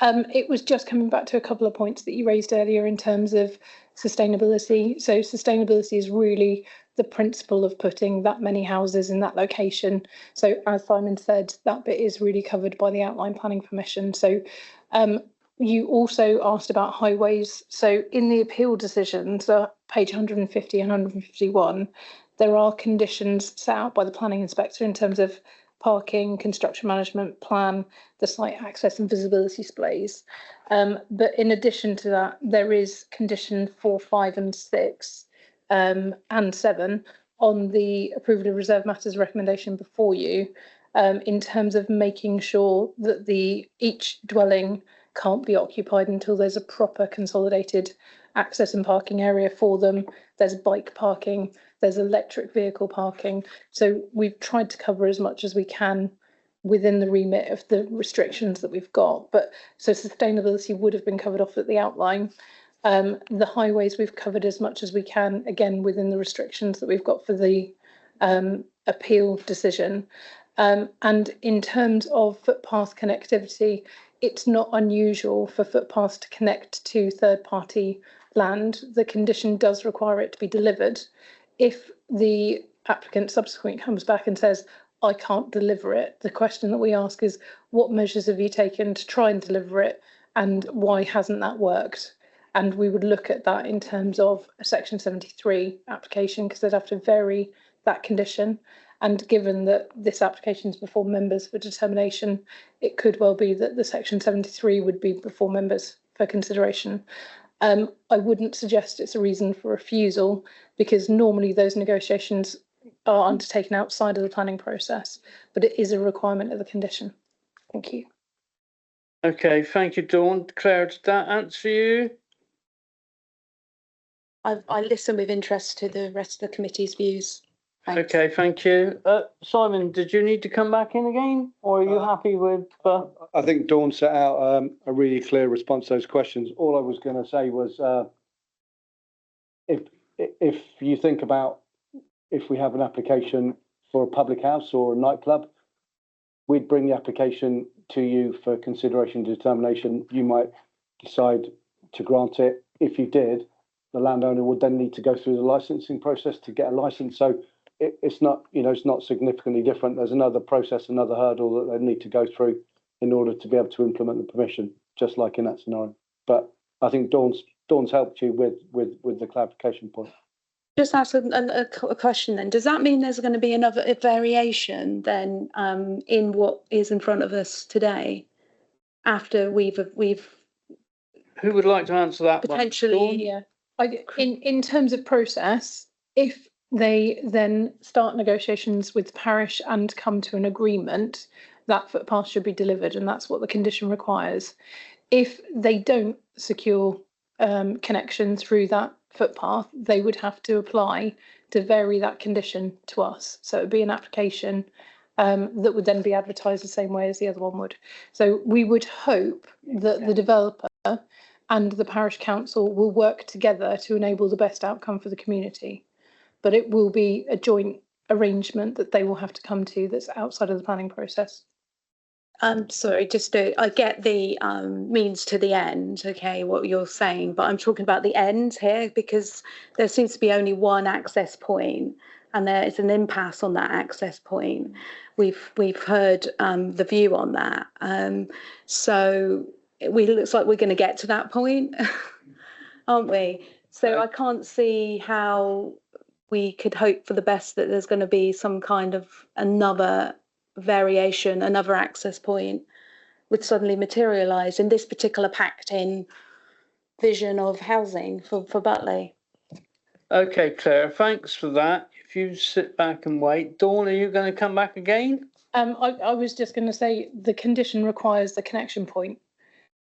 It was just coming back to a couple of points that you raised earlier in terms of sustainability. So sustainability is really the principle of putting that many houses in that location. So as Simon said, that bit is really covered by the outline planning permission. So you also asked about highways. So in the appeal decisions, page 150 and 151, there are conditions set out by the planning inspector in terms of parking, construction management plan, the site access and visibility displays. But in addition to that, there is condition 4, 5 and 6 and 7 on the approval of reserve matters recommendation before you, in terms of making sure that each dwelling can't be occupied until there's a proper consolidated access and parking area for them. There's bike parking, there's electric vehicle parking. So we've tried to cover as much as we can within the remit of the restrictions that we've got. But so sustainability would have been covered off at the outline. The highways we've covered as much as we can, again, within the restrictions that we've got for the appeal decision. And in terms of footpath connectivity, it's not unusual for footpaths to connect to third-party land. The condition does require it to be delivered. If the applicant subsequently comes back and says, I can't deliver it. The question that we ask is, what measures have you taken to try and deliver it, and why hasn't that worked? And we would look at that in terms of a Section 73 application, because they'd have to vary that condition. And given that this application is before members for determination, it could well be that the Section 73 would be before members for consideration. I wouldn't suggest it's a reason for refusal, because normally those negotiations are undertaken outside of the planning process, but it is a requirement of the condition. Thank you. Okay, thank you, Dawn. Claire, did that answer you? I listen with interest to the rest of the committee's views. Thanks. Okay, thank you. Simon, did you need to come back in again, or are you happy with? I think Dawn set out a really clear response to those questions. All I was going to say was, if you think about if we have an application for a public house or a nightclub, we'd bring the application to you for consideration and determination. You might decide to grant it. If you did, the landowner would then need to go through the licensing process to get a license. So it's not, it's not significantly different. There's another process, another hurdle that they need to go through in order to be able to implement the permission, just like in that scenario. But I think Dawn's helped you with the clarification point. Just ask a question then. Does that mean there's going to be another variation then in what is in front of us today, after we've Who would like to answer that? potentially? Yeah. In terms of process, if they then start negotiations with the parish and come to an agreement, that footpath should be delivered, and that's what the condition requires. If they don't secure connection through that footpath, they would have to apply to vary that condition to us. So it would be an application that would then be advertised the same way as the other one would. So we would hope that the developer and the parish council will work together to enable the best outcome for the community. But it will be a joint arrangement that they will have to come to that's outside of the planning process. Sorry, I get the means to the end, okay, what you're saying, but I'm talking about the end here, because there seems to be only one access point and there is an impasse on that access point. We've heard the view on that. So it looks like we're going to get to that point, aren't we? So I can't see how we could hope for the best that there's going to be some kind of another variation, another access point would suddenly materialise in this particular packed-in vision of housing for Butley. Okay, Claire, thanks for that. If you sit back and wait. Dawn, are you going to come back again? I was just going to say the condition requires the connection point.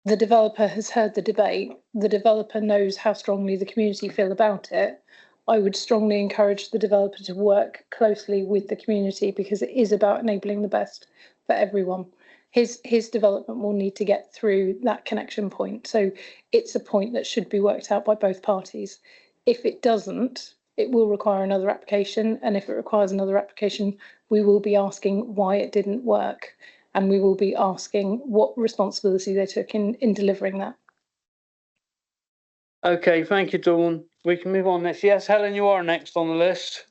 The developer has heard the debate. The developer knows how strongly the community feel about it. I would strongly encourage the developer to work closely with the community, because it is about enabling the best for everyone. His development will need to get through that connection point. So it's a point that should be worked out by both parties. If it doesn't, it will require another application. And if it requires another application, we will be asking why it didn't work. And we will be asking what responsibility they took in delivering that. Okay, thank you, Dawn. We can move on next. Yes, Helen, you are next on the list.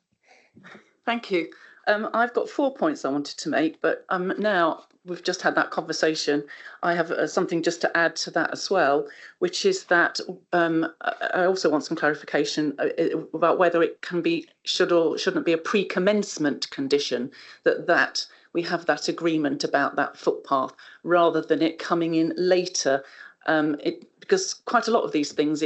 Thank you. I've got 4 points I wanted to make, but now we've just had that conversation. I have something just to add to that as well, which is that I also want some clarification about whether it can be, should or shouldn't be a pre-commencement condition, that we have that agreement about that footpath rather than it coming in later. Because quite a lot of these things,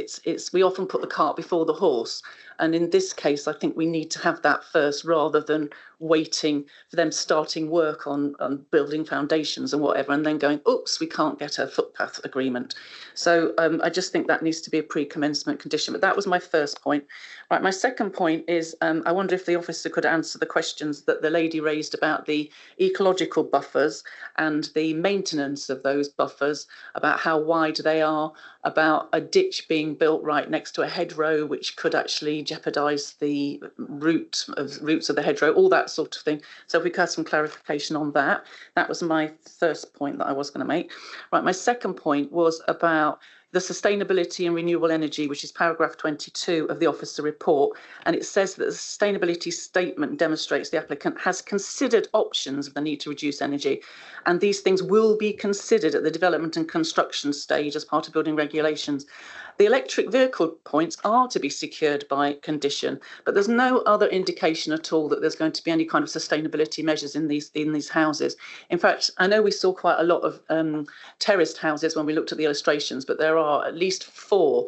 we often put the cart before the horse. And in this case, I think we need to have that first rather than waiting for them starting work on building foundations and whatever, and then going, oops, we can't get a footpath agreement. So I just think that needs to be a pre-commencement condition. But that was my first point. Right, my second point is I wonder if the officer could answer the questions that the lady raised about the ecological buffers and the maintenance of those buffers, about how wide they are, about a ditch being built right next to a hedgerow, which could actually jeopardise the roots of the hedgerow, all that sort of thing. So if we could have some clarification on that. That was my first point that I was going to make. Right, my second point was about the sustainability and renewable energy, which is paragraph 22 of the officer report. And it says that the sustainability statement demonstrates the applicant has considered options of the need to reduce energy. And these things will be considered at the development and construction stage as part of building regulations. The electric vehicle points are to be secured by condition, but there's no other indication at all that there's going to be any kind of sustainability measures in these houses. In fact, I know we saw quite a lot of terraced houses when we looked at the illustrations, but there are at least 4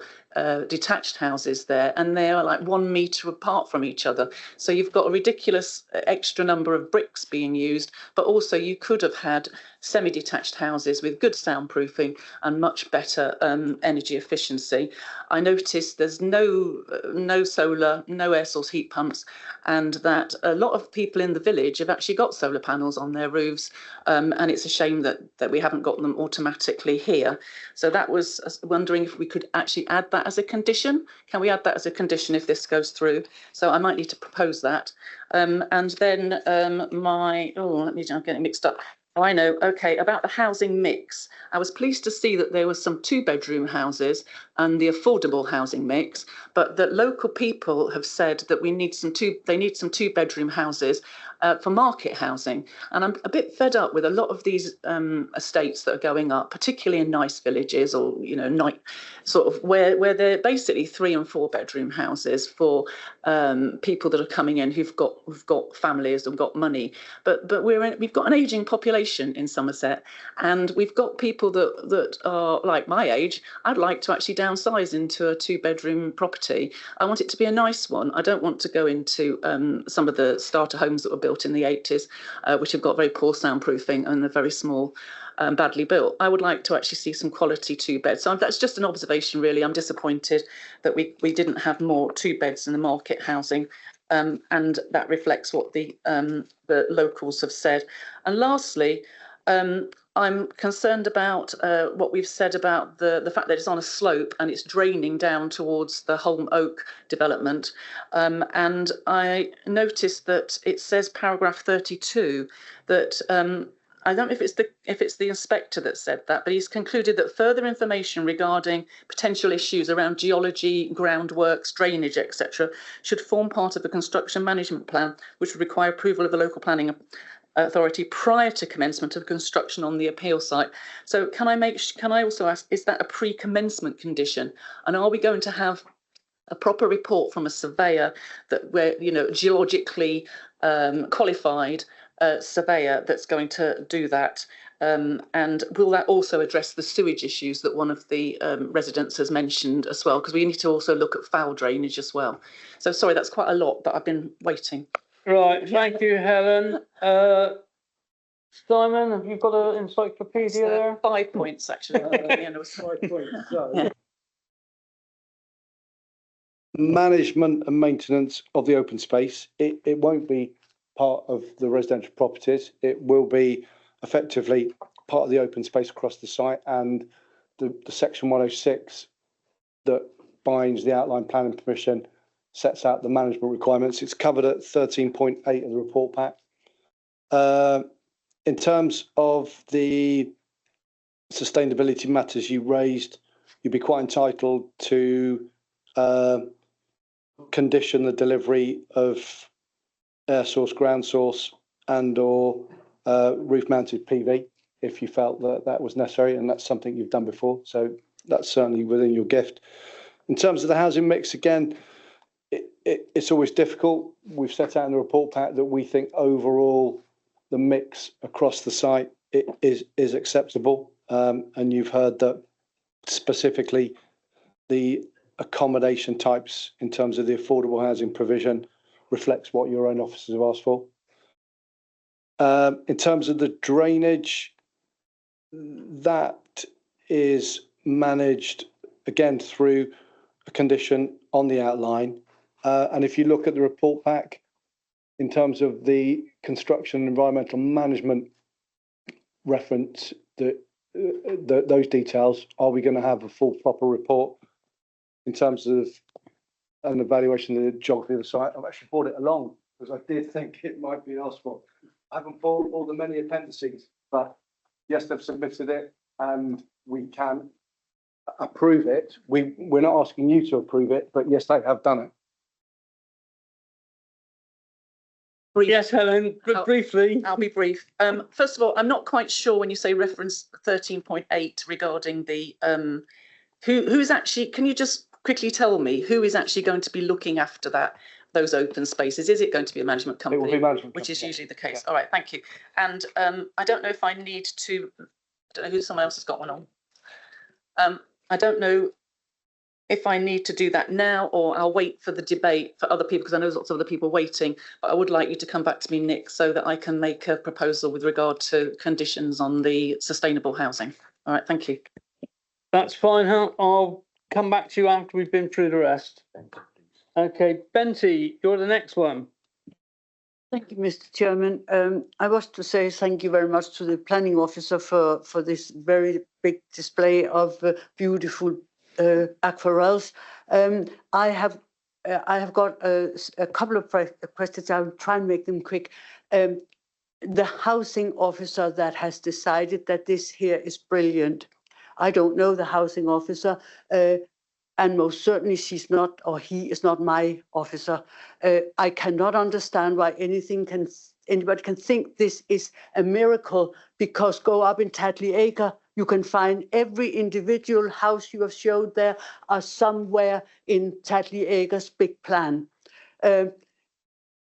detached houses there, and they are like 1 metre apart from each other. So you've got a ridiculous extra number of bricks being used, but also you could have had semi-detached houses with good soundproofing and much better energy efficiency. I noticed there's no solar, no air source heat pumps, and that a lot of people in the village have actually got solar panels on their roofs, and it's a shame that we haven't got them automatically here. So that was wondering if we could actually add that as a condition. Can we add that as a condition if this goes through? So I might need to propose that. And then I'm getting mixed up. Oh, I know. Okay, about the housing mix. I was pleased to see that there were some 2-bedroom houses and the affordable housing mix, but that local people have said that they need some 2-bedroom houses for market housing. And I'm a bit fed up with a lot of these estates that are going up, particularly in nice villages or, sort of where they're basically 3- and 4-bedroom houses for people that are coming in who've got families and got money. But we've got an ageing population in Somerset, and we've got people that are like my age. I'd like to actually downsize into a 2-bedroom property. I want it to be a nice one. I don't want to go into some of the starter homes that were built in the 80s, which have got very poor soundproofing and are very small. Badly built. I would like to actually see some quality 2-beds. So that's just an observation, really. I'm disappointed that we didn't have more 2-beds in the market housing, and that reflects what the locals have said. And lastly, I'm concerned about what we've said about the fact that it's on a slope and it's draining down towards the Holme Oak development. And I noticed that it says paragraph 32 that I don't know if it's the inspector that said that, but he's concluded that further information regarding potential issues around geology, groundworks, drainage, etc., should form part of the construction management plan, which would require approval of the local planning authority prior to commencement of construction on the appeal site. So can I also ask, is that a pre-commencement condition? And are we going to have a proper report from a surveyor geologically qualified surveyor that's going to do that? And will that also address the sewage issues that one of the residents has mentioned as well? Because we need to also look at foul drainage as well. So sorry, that's quite a lot, but I've been waiting. Right, thank you, Helen. Simon, have you got an encyclopedia there? 5 points, actually. 5 points. So, Yeah. management and maintenance of the open space. It won't be part of the residential properties. It will be effectively part of the open space across the site, and the section 106 that binds the outline planning permission sets out the management requirements. It's covered at 13.8 of the report pack. In terms of the sustainability matters you raised, you'd be quite entitled to condition the delivery of air source, ground source, and or roof mounted PV if you felt that was necessary, and that's something you've done before. So that's certainly within your gift. In terms of the housing mix, again, it's always difficult. We've set out in the report pack that we think overall the mix across the site is acceptable, and you've heard that specifically the accommodation types in terms of the affordable housing provision reflects what your own officers have asked for. In terms of the drainage, that is managed again through a condition on the outline. And if you look at the report pack, in terms of the construction and environmental management reference, those details, are we going to have a full proper report in terms of an evaluation of the geography of the site? I've actually brought it along because I did think it might be asked for. I haven't brought all the many appendices, but yes, they've submitted it, and we can approve it. We're not asking you to approve it, but yes, they have done it. Yes, Helen, briefly. I'll be brief. First of all, I'm not quite sure when you say reference 13.8 regarding the who's actually, can you just quickly tell me who is actually going to be looking after those open spaces? Is it going to be a management company? It will be management which company, is usually the case. All right, thank you. And I don't know if I need to, I don't know who, someone else has got one on. I don't know if I need to do that now or I'll wait for the debate for other people, because I know there's lots of other people waiting, but I would like you to come back to me, Nick, so that I can make a proposal with regard to conditions on the sustainable housing. All right, thank you. That's fine. I'll come back to you after we've been through the rest. Okay, Benty, you're the next one. Thank you, Mr. Chairman. I was to say thank you very much to the planning officer for this very big display of beautiful aquarels. I have got a couple of questions. I'll try and make them quick. The housing officer that has decided that this here is brilliant. I don't know the housing officer, and most certainly she's not, or he is not my officer. I cannot understand why anybody can think this is a miracle, because go up in Tatley Acre, you can find every individual house you have showed there are somewhere in Tatley Acre's big plan.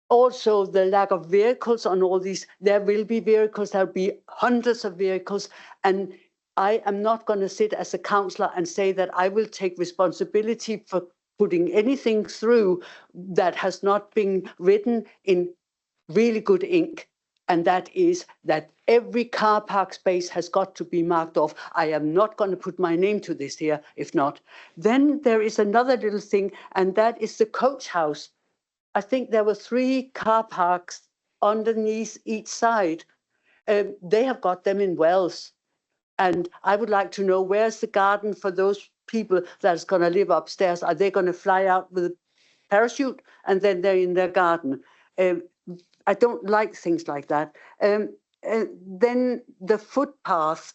Also, the lack of vehicles on all these, there will be vehicles, there'll be hundreds of vehicles, and I am not going to sit as a councillor and say that I will take responsibility for putting anything through that has not been written in really good ink. And that is that every car park space has got to be marked off. I am not going to put my name to this here, if not. Then there is another little thing, and that is the coach house. I think there were 3 car parks underneath each side. They have got them in Wells. And I would like to know, where's the garden for those people that's going to live upstairs? Are they going to fly out with a parachute and then they're in their garden? I don't like things like that. Then the footpath.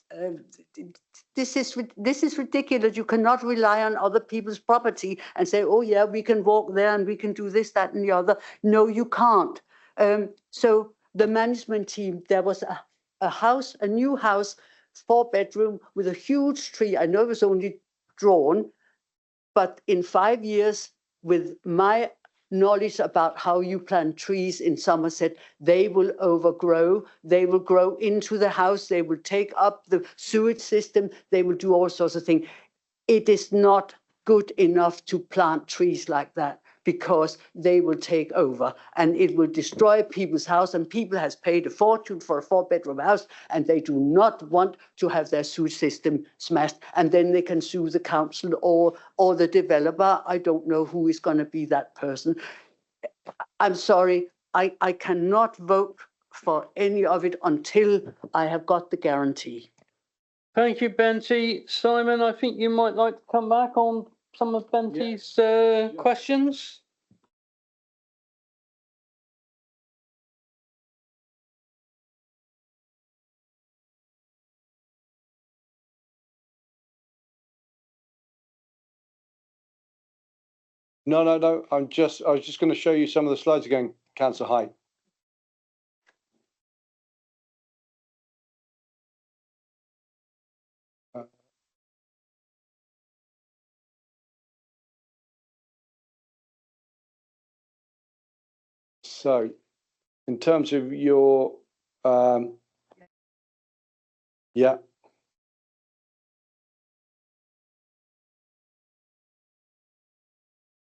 This is ridiculous. You cannot rely on other people's property and say, oh yeah, we can walk there and we can do this, that and the other. No, you can't. So the management team, there was a house, a new house, 4-bedroom with a huge tree. I know it was only drawn, but in 5 years, with my knowledge about how you plant trees in Somerset, they will overgrow, they will grow into the house, they will take up the sewage system, they will do all sorts of things. It is not good enough to plant trees like that, because they will take over and it will destroy people's house, and people has paid a fortune for a 4-bedroom house and they do not want to have their sewage system smashed, and then they can sue the council or the developer. I don't know who is going to be that person. I'm sorry, I cannot vote for any of it until I have got the guarantee. Thank you, Benty. Simon, I think you might like to come back on some of Benty's questions. No. I was just going to show you some of the slides again, Councillor Hyde. So, in terms of your, yeah.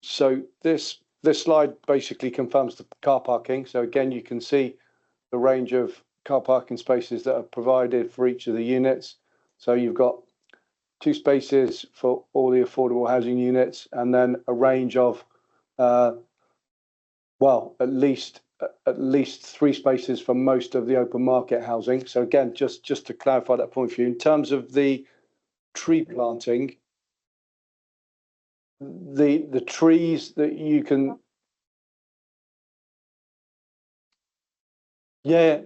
So this slide basically confirms the car parking. So again, you can see the range of car parking spaces that are provided for each of the units. So you've got 2 spaces for all the affordable housing units, and then a range of, well, at least 3 spaces for most of the open market housing. So again, just to clarify that point for you, in terms of the tree planting, the trees that you can, yeah.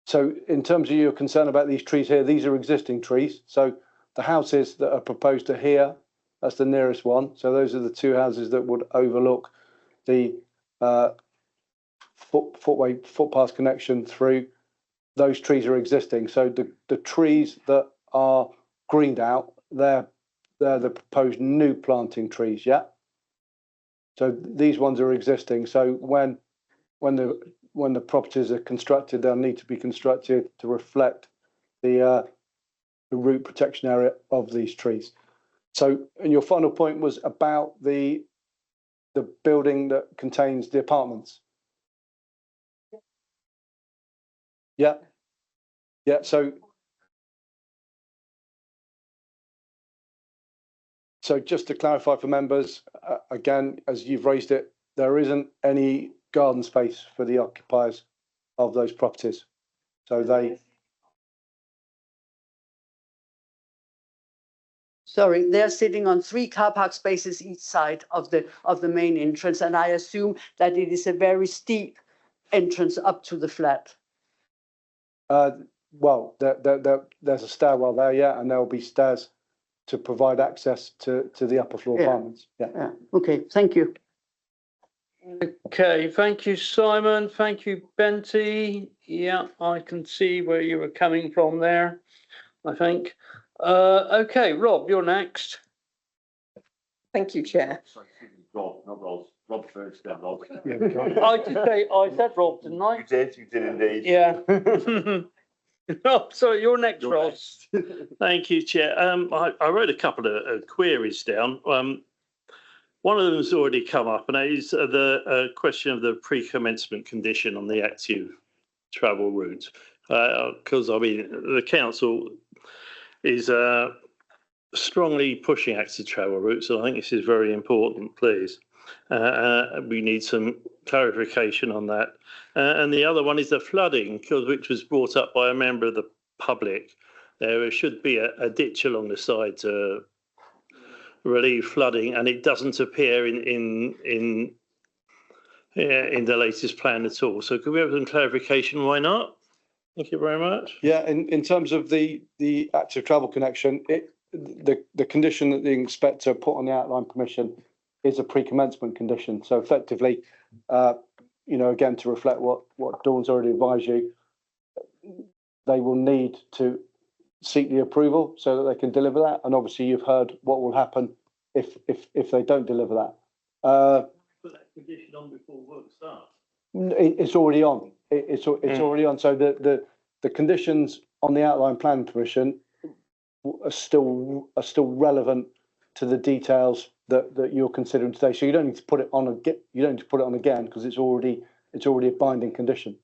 So in terms of your concern about these trees here, these are existing trees. So the houses that are proposed to here, that's the nearest one. So those are the two houses that would overlook the footpath connection through. Those trees are existing. So the trees that are greened out, they're the proposed new planting trees, yeah? So these ones are existing. So when the properties are constructed, they'll need to be constructed to reflect the root protection area of these trees. So, and your final point was about the building that contains the apartments. Yeah. Yeah. So just to clarify for members, again, as you've raised it, there isn't any garden space for the occupiers of those properties. So Sorry, they're sitting on 3 car park spaces each side of the main entrance, and I assume that it is a very steep entrance up to the flat. Well, there's a stairwell there, yeah, and there will be stairs to provide access to the upper floor apartments. Yeah. Okay, thank you. Okay, thank you, Simon. Thank you, Benty. Yeah, I can see where you were coming from there, I think. Okay, Rob, you're next. Thank you, Chair. Rob, not Rob. Rob first, then Rob. I said Rob, didn't I? You did indeed. Yeah. Oh, sorry, you're next, Rob. Thank you, Chair. I wrote a couple of queries down. One of them has already come up, and that is the question of the pre-commencement condition on the active travel route. Because, I mean, the council is strongly pushing active travel routes, and I think this is very important, please. We need some clarification on that. And the other one is the flooding, which was brought up by a member of the public. There should be a ditch along the side to relieve flooding, and it doesn't appear in the latest plan at all. So could we have some clarification? Why not? Thank you very much. Yeah, in terms of the active travel connection, the condition that the inspector put on the outline permission is a pre-commencement condition. So effectively, again, to reflect what Dawn's already advised you, they will need to seek the approval so that they can deliver that. And obviously, you've heard what will happen if they don't deliver that. Put that condition on before work starts. It's already on. It's already on. So the conditions on the outline plan permission are still relevant to the details that you're considering today. So you don't need to put it on again because it's already a binding condition.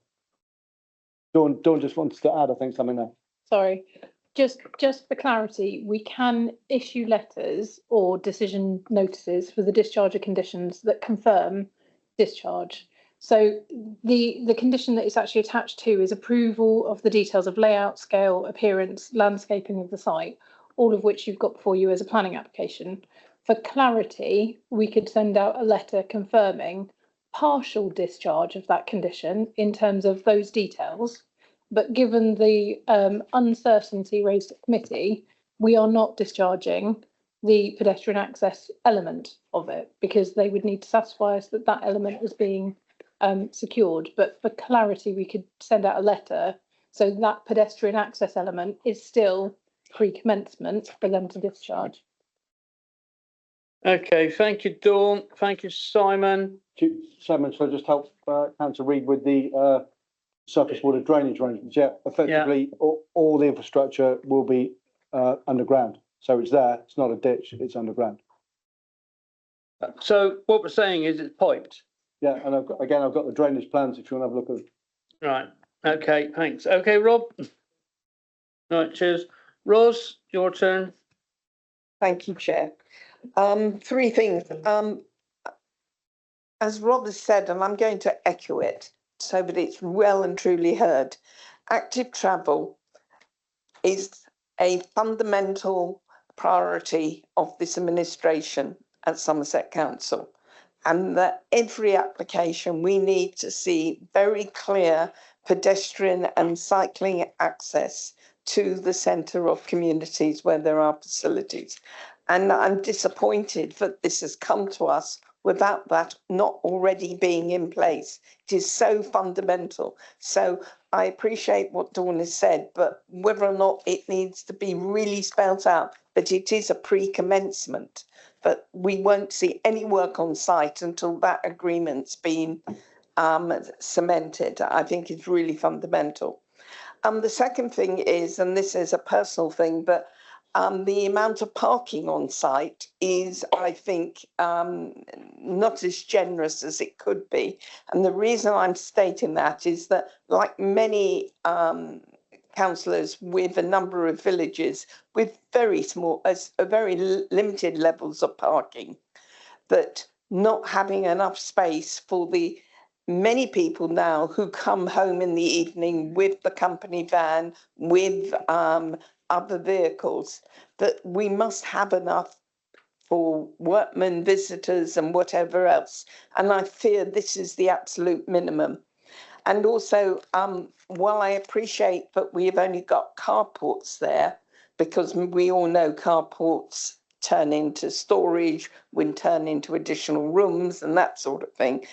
Dawn just wants to add, I think, something there. Sorry, just for clarity, we can issue letters or decision notices for the discharge of conditions that confirm discharge. So the condition that it's actually attached to is approval of the details of layout, scale, appearance, landscaping of the site, all of which you've got before you as a planning application. For clarity, we could send out a letter confirming partial discharge of that condition in terms of those details. But given the uncertainty raised at committee, we are not discharging the pedestrian access element of it because they would need to satisfy us that that element was being secured. But for clarity, we could send out a letter so that pedestrian access element is still pre-commencement for them to discharge. Okay, thank you, Dawn. Thank you, Simon. Simon, shall I just help Councillor Reid with the surface water drainage arrangements? Yeah, effectively, all the infrastructure will be underground. So it's there. It's not a ditch. It's underground. So what we're saying is it's piped. Yeah, and I've got the drainage plans if you want to have a look at them. Right. Okay, thanks. Okay, Rob. All right, cheers. Ros, your turn. Thank you, Chair. 3 things. As Rob has said, and I'm going to echo it so that it's well and truly heard, active travel is a fundamental priority of this administration at Somerset Council. And that every application we need to see very clear pedestrian and cycling access to the centre of communities where there are facilities. And I'm disappointed that this has come to us without that not already being in place. It is so fundamental. So I appreciate what Dawn has said, but whether or not it needs to be really spelt out, but it is a pre-commencement, but we won't see any work on site until that agreement's been cemented. I think it's really fundamental. The second thing is, and this is a personal thing, but the amount of parking on site is, I think, not as generous as it could be. And the reason I'm stating that is that, like many councillors with a number of villages with very limited levels of parking, that not having enough space for the many people now who come home in the evening with the company van, with other vehicles, that we must have enough for workmen, visitors and whatever else. And I fear this is the absolute minimum. And also, while I appreciate that we have only got carports there, because we all know carports turn into storage, will turn into additional rooms and that sort of thing.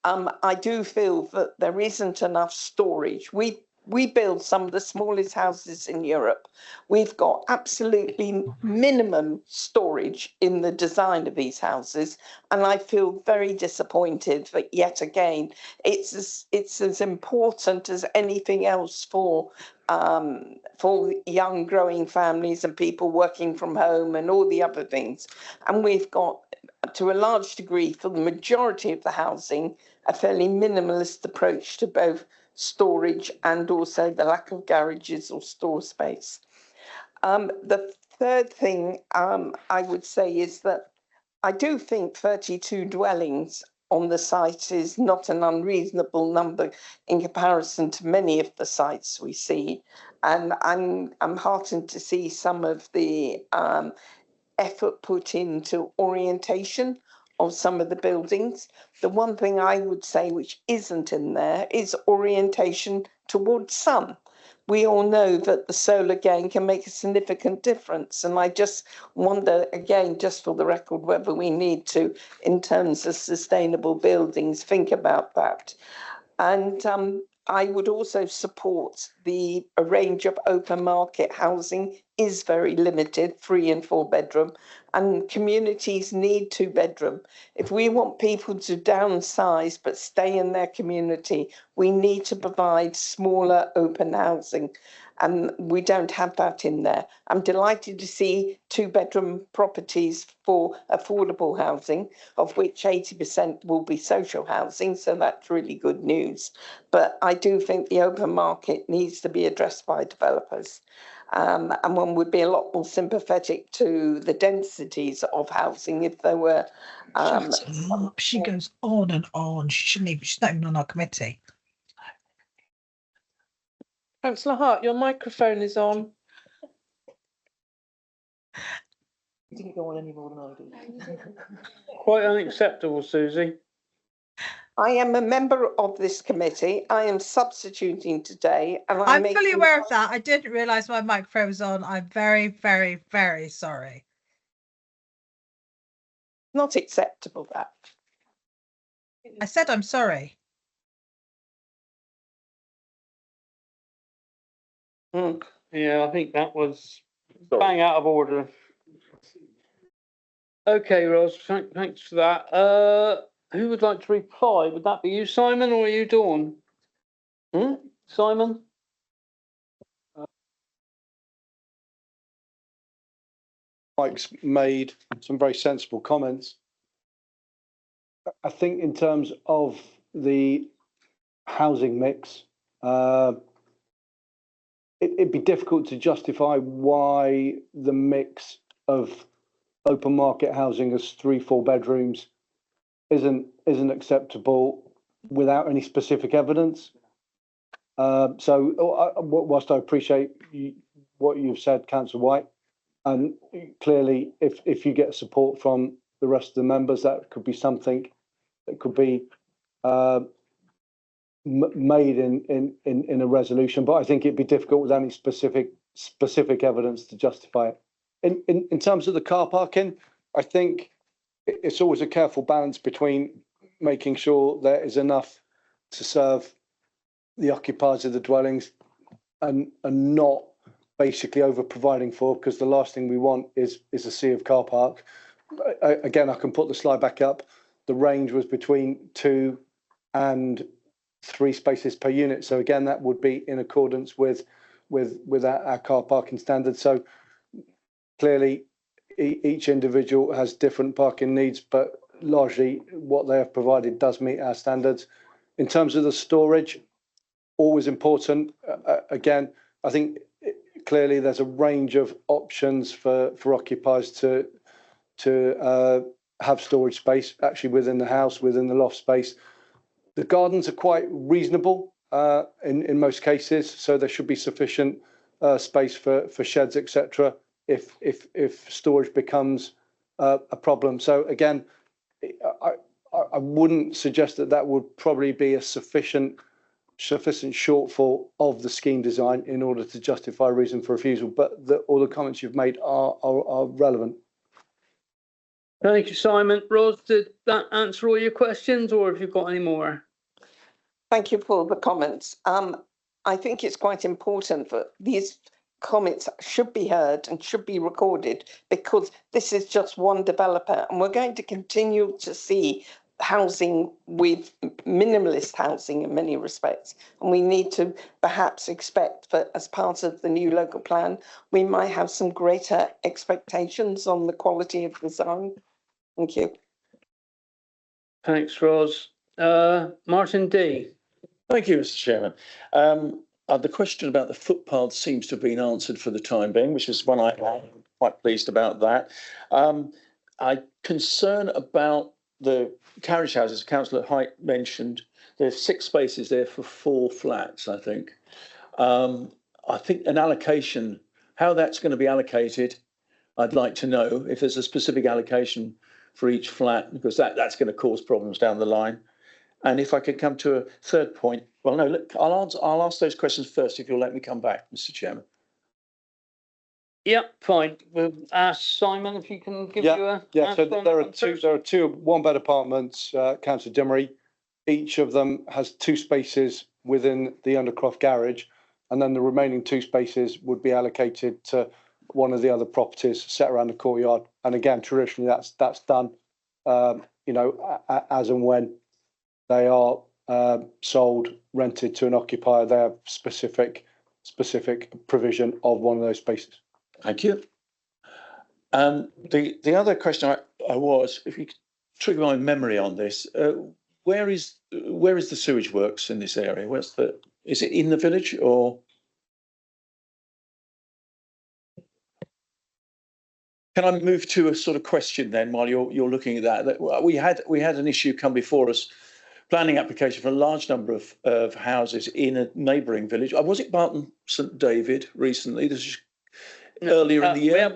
I do feel that there isn't enough storage. We build some of the smallest houses in Europe. We've got absolutely minimum storage in the design of these houses. And I feel very disappointed that yet again, it's as important as anything else for young growing families and people working from home and all the other things. And we've got, to a large degree, for the majority of the housing, a fairly minimalist approach to both storage and also the lack of garages or store space. The third thing I would say is that I do think 32 dwellings on the site is not an unreasonable number in comparison to many of the sites we see. And I'm heartened to see some of the effort put into orientation of some of the buildings. The one thing I would say which isn't in there is orientation towards sun. We all know that the solar gain can make a significant difference. And I just wonder, again, just for the record, whether we need to, in terms of sustainable buildings, think about that. And I would also support a range of open market housing is very limited, 3 and 4 bedroom, and communities need 2 bedroom. If we want people to downsize but stay in their community, we need to provide smaller open housing. And we don't have that in there. I'm delighted to see 2 bedroom properties for affordable housing, of which 80% will be social housing. So that's really good news. But I do think the open market needs to be addressed by developers. And one would be a lot more sympathetic to the densities of housing if there were. Shut up. She goes on and on. She's not even on our committee. Councillor Hart, your microphone is on. You didn't go on any more than I did. Quite unacceptable, Susie. I am a member of this committee. I am substituting today. And I'm fully aware of that. I didn't realise my microphone was on. I'm very, very, very sorry. Not acceptable, that. I said I'm sorry. Yeah, I think that was bang out of order. Okay, Ros, thanks for that. Who would like to reply? Would that be you, Simon, or are you, Dawn? Simon? Mike's made some very sensible comments. I think in terms of the housing mix, it'd be difficult to justify why the mix of open market housing as 3-4 bedrooms isn't acceptable without any specific evidence. So whilst I appreciate what you've said, Councillor White, and clearly if you get support from the rest of the members, that could be something that could be made in a resolution, but I think it'd be difficult with any specific evidence to justify it. In terms of the car parking, I think it's always a careful balance between making sure there is enough to serve the occupiers of the dwellings and not basically over providing for, because the last thing we want is a sea of car park. Again, I can put the slide back up. The range was between 2 and 3 spaces per unit. So again, that would be in accordance with our car parking standards. So clearly each individual has different parking needs, but largely what they have provided does meet our standards. In terms of the storage, always important. Again, I think clearly there's a range of options for occupiers to have storage space actually within the house, within the loft space. The gardens are quite reasonable in most cases, so there should be sufficient space for sheds, etc. If storage becomes a problem. So again, I wouldn't suggest that would probably be a sufficient shortfall of the scheme design in order to justify a reason for refusal. But all the comments you've made are relevant. Thank you, Simon. Ros, did that answer all your questions, or have you got any more? Thank you for the comments. I think it's quite important that these comments should be heard and should be recorded, because this is just one developer, and we're going to continue to see housing with minimalist housing in many respects, and we need to perhaps expect that as part of the new local plan we might have some greater expectations on the quality of design. Thank you. Thanks, Ros. Martin D. Thank you, Mr. Chairman. The question about the footpath seems to have been answered for the time being, which is one I'm quite pleased about that. I concern about the carriage houses. Councillor Height mentioned there's 6 spaces there for 4 flats, I think. I think an allocation, how that's going to be allocated, I'd like to know if there's a specific allocation for each flat, because that's going to cause problems down the line. And if I could come to a third point, well, no, look, I'll ask those questions first if you'll let me come back, Mr. Chairman. Yep, fine. We'll ask Simon if you can give you a. Yeah, so there are two one-bed apartments, Councillor Dimmery. Each of them has 2 spaces within the Undercroft garage, and then the remaining 2 spaces would be allocated to one of the other properties set around the courtyard. And again, traditionally that's done, as and when they are sold, rented to an occupier. They have specific provision of one of those spaces. Thank you. The other question I was, if you could trigger my memory on this, where is the sewage works in this area? Is it in the village or? Can I move to a sort of question then while you're looking at that? We had an issue come before us, planning application for a large number of houses in a neighbouring village. Was it Barton St David recently? This is earlier in the year. We had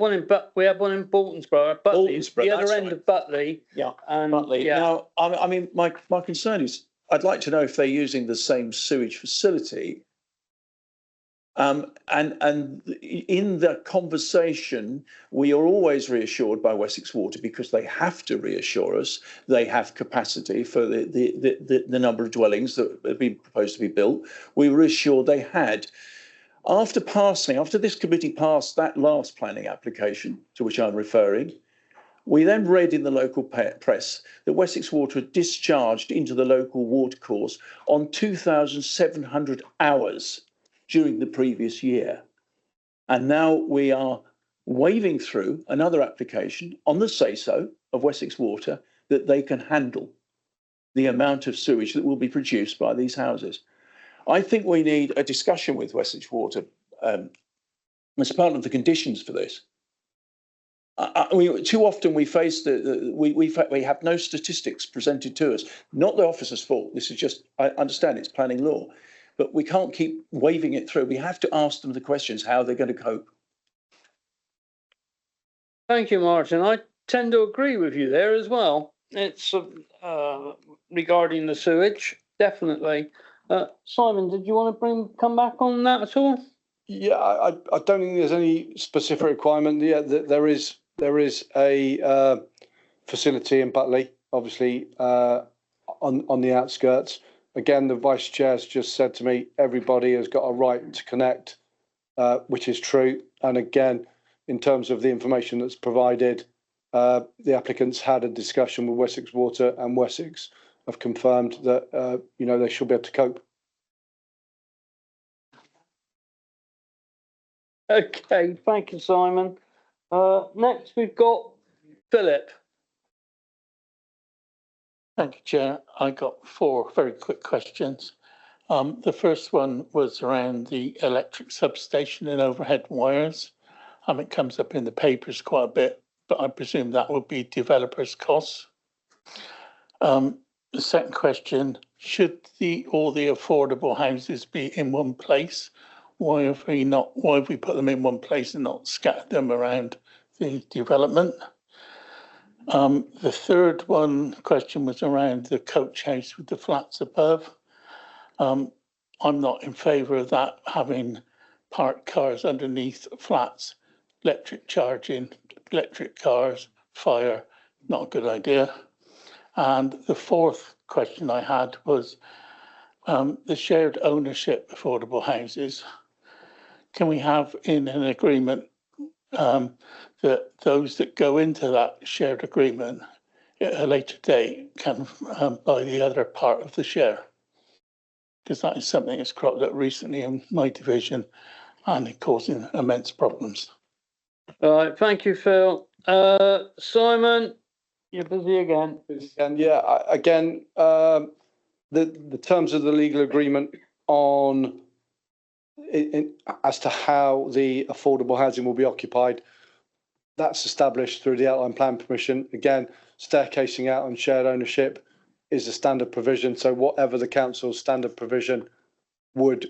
one in Baltonsborough, the other end of Butley. Yeah, and Butley. Yeah. Now, I mean, my concern is I'd like to know if they're using the same sewage facility. And in the conversation, we are always reassured by Wessex Water, because they have to reassure us they have capacity for the number of dwellings that have been proposed to be built. We were assured they had. After this committee passed that last planning application, to which I'm referring, we then read in the local press that Wessex Water had discharged into the local watercourse on 2,700 hours during the previous year. And now we are waving through another application on the say-so of Wessex Water that they can handle the amount of sewage that will be produced by these houses. I think we need a discussion with Wessex Water as part of the conditions for this. Too often we face we have no statistics presented to us. Not the officer's fault. This is just, I understand it's planning law, but we can't keep waving it through. We have to ask them the questions, how they're going to cope. Thank you, Martin. I tend to agree with you there as well. It's regarding the sewage, definitely. Simon, did you want to come back on that at all? Yeah, I don't think there's any specific requirement. Yeah, there is a facility in Butley, obviously on the outskirts. Again, the vice chair's just said to me, everybody has got a right to connect, which is true. And again, in terms of the information that's provided, the applicants had a discussion with Wessex Water, and Wessex have confirmed that they should be able to cope. Okay, thank you, Simon. Next, we've got Philip. Thank you, Chair. I got 4 very quick questions. The first one was around the electric substation and overhead wires. It comes up in the papers quite a bit, but I presume that would be developers' costs. The second question, should all the affordable houses be in one place? Why have we put them in one place and not scattered them around the development? The third question was around the coach house with the flats above. I'm not in favour of that, having parked cars underneath flats, electric charging, electric cars, fire, not a good idea. And the fourth question I had was the shared ownership affordable houses. Can we have in an agreement that those that go into that shared agreement at a later date can buy the other part of the share? Because that is something that's cropped up recently in my division and it causing immense problems. All right, thank you, Phil. Simon, you're busy again. And yeah, again, the terms of the legal agreement on as to how the affordable housing will be occupied, that's established through the outline plan permission. Again, staircasing out and shared ownership is a standard provision. So whatever the council's standard provision would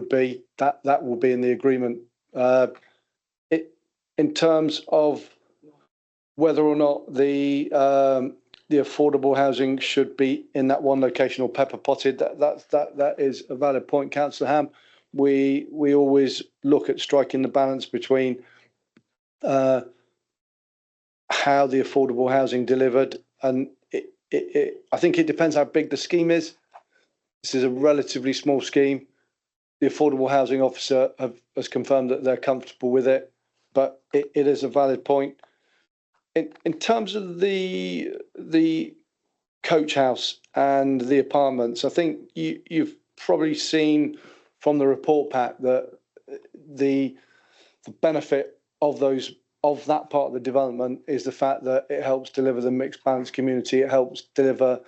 be, that will be in the agreement. In terms of whether or not the affordable housing should be in that one location or pepper potted, that is a valid point, Councillor Ham. We always look at striking the balance between how the affordable housing delivered, and I think it depends how big the scheme is. This is a relatively small scheme. The affordable housing officer has confirmed that they're comfortable with it, but it is a valid point. In terms of the coach house and the apartments, I think you've probably seen from the report pack that the benefit of that part of the development is the fact that it helps deliver the mixed balance community. It helps deliver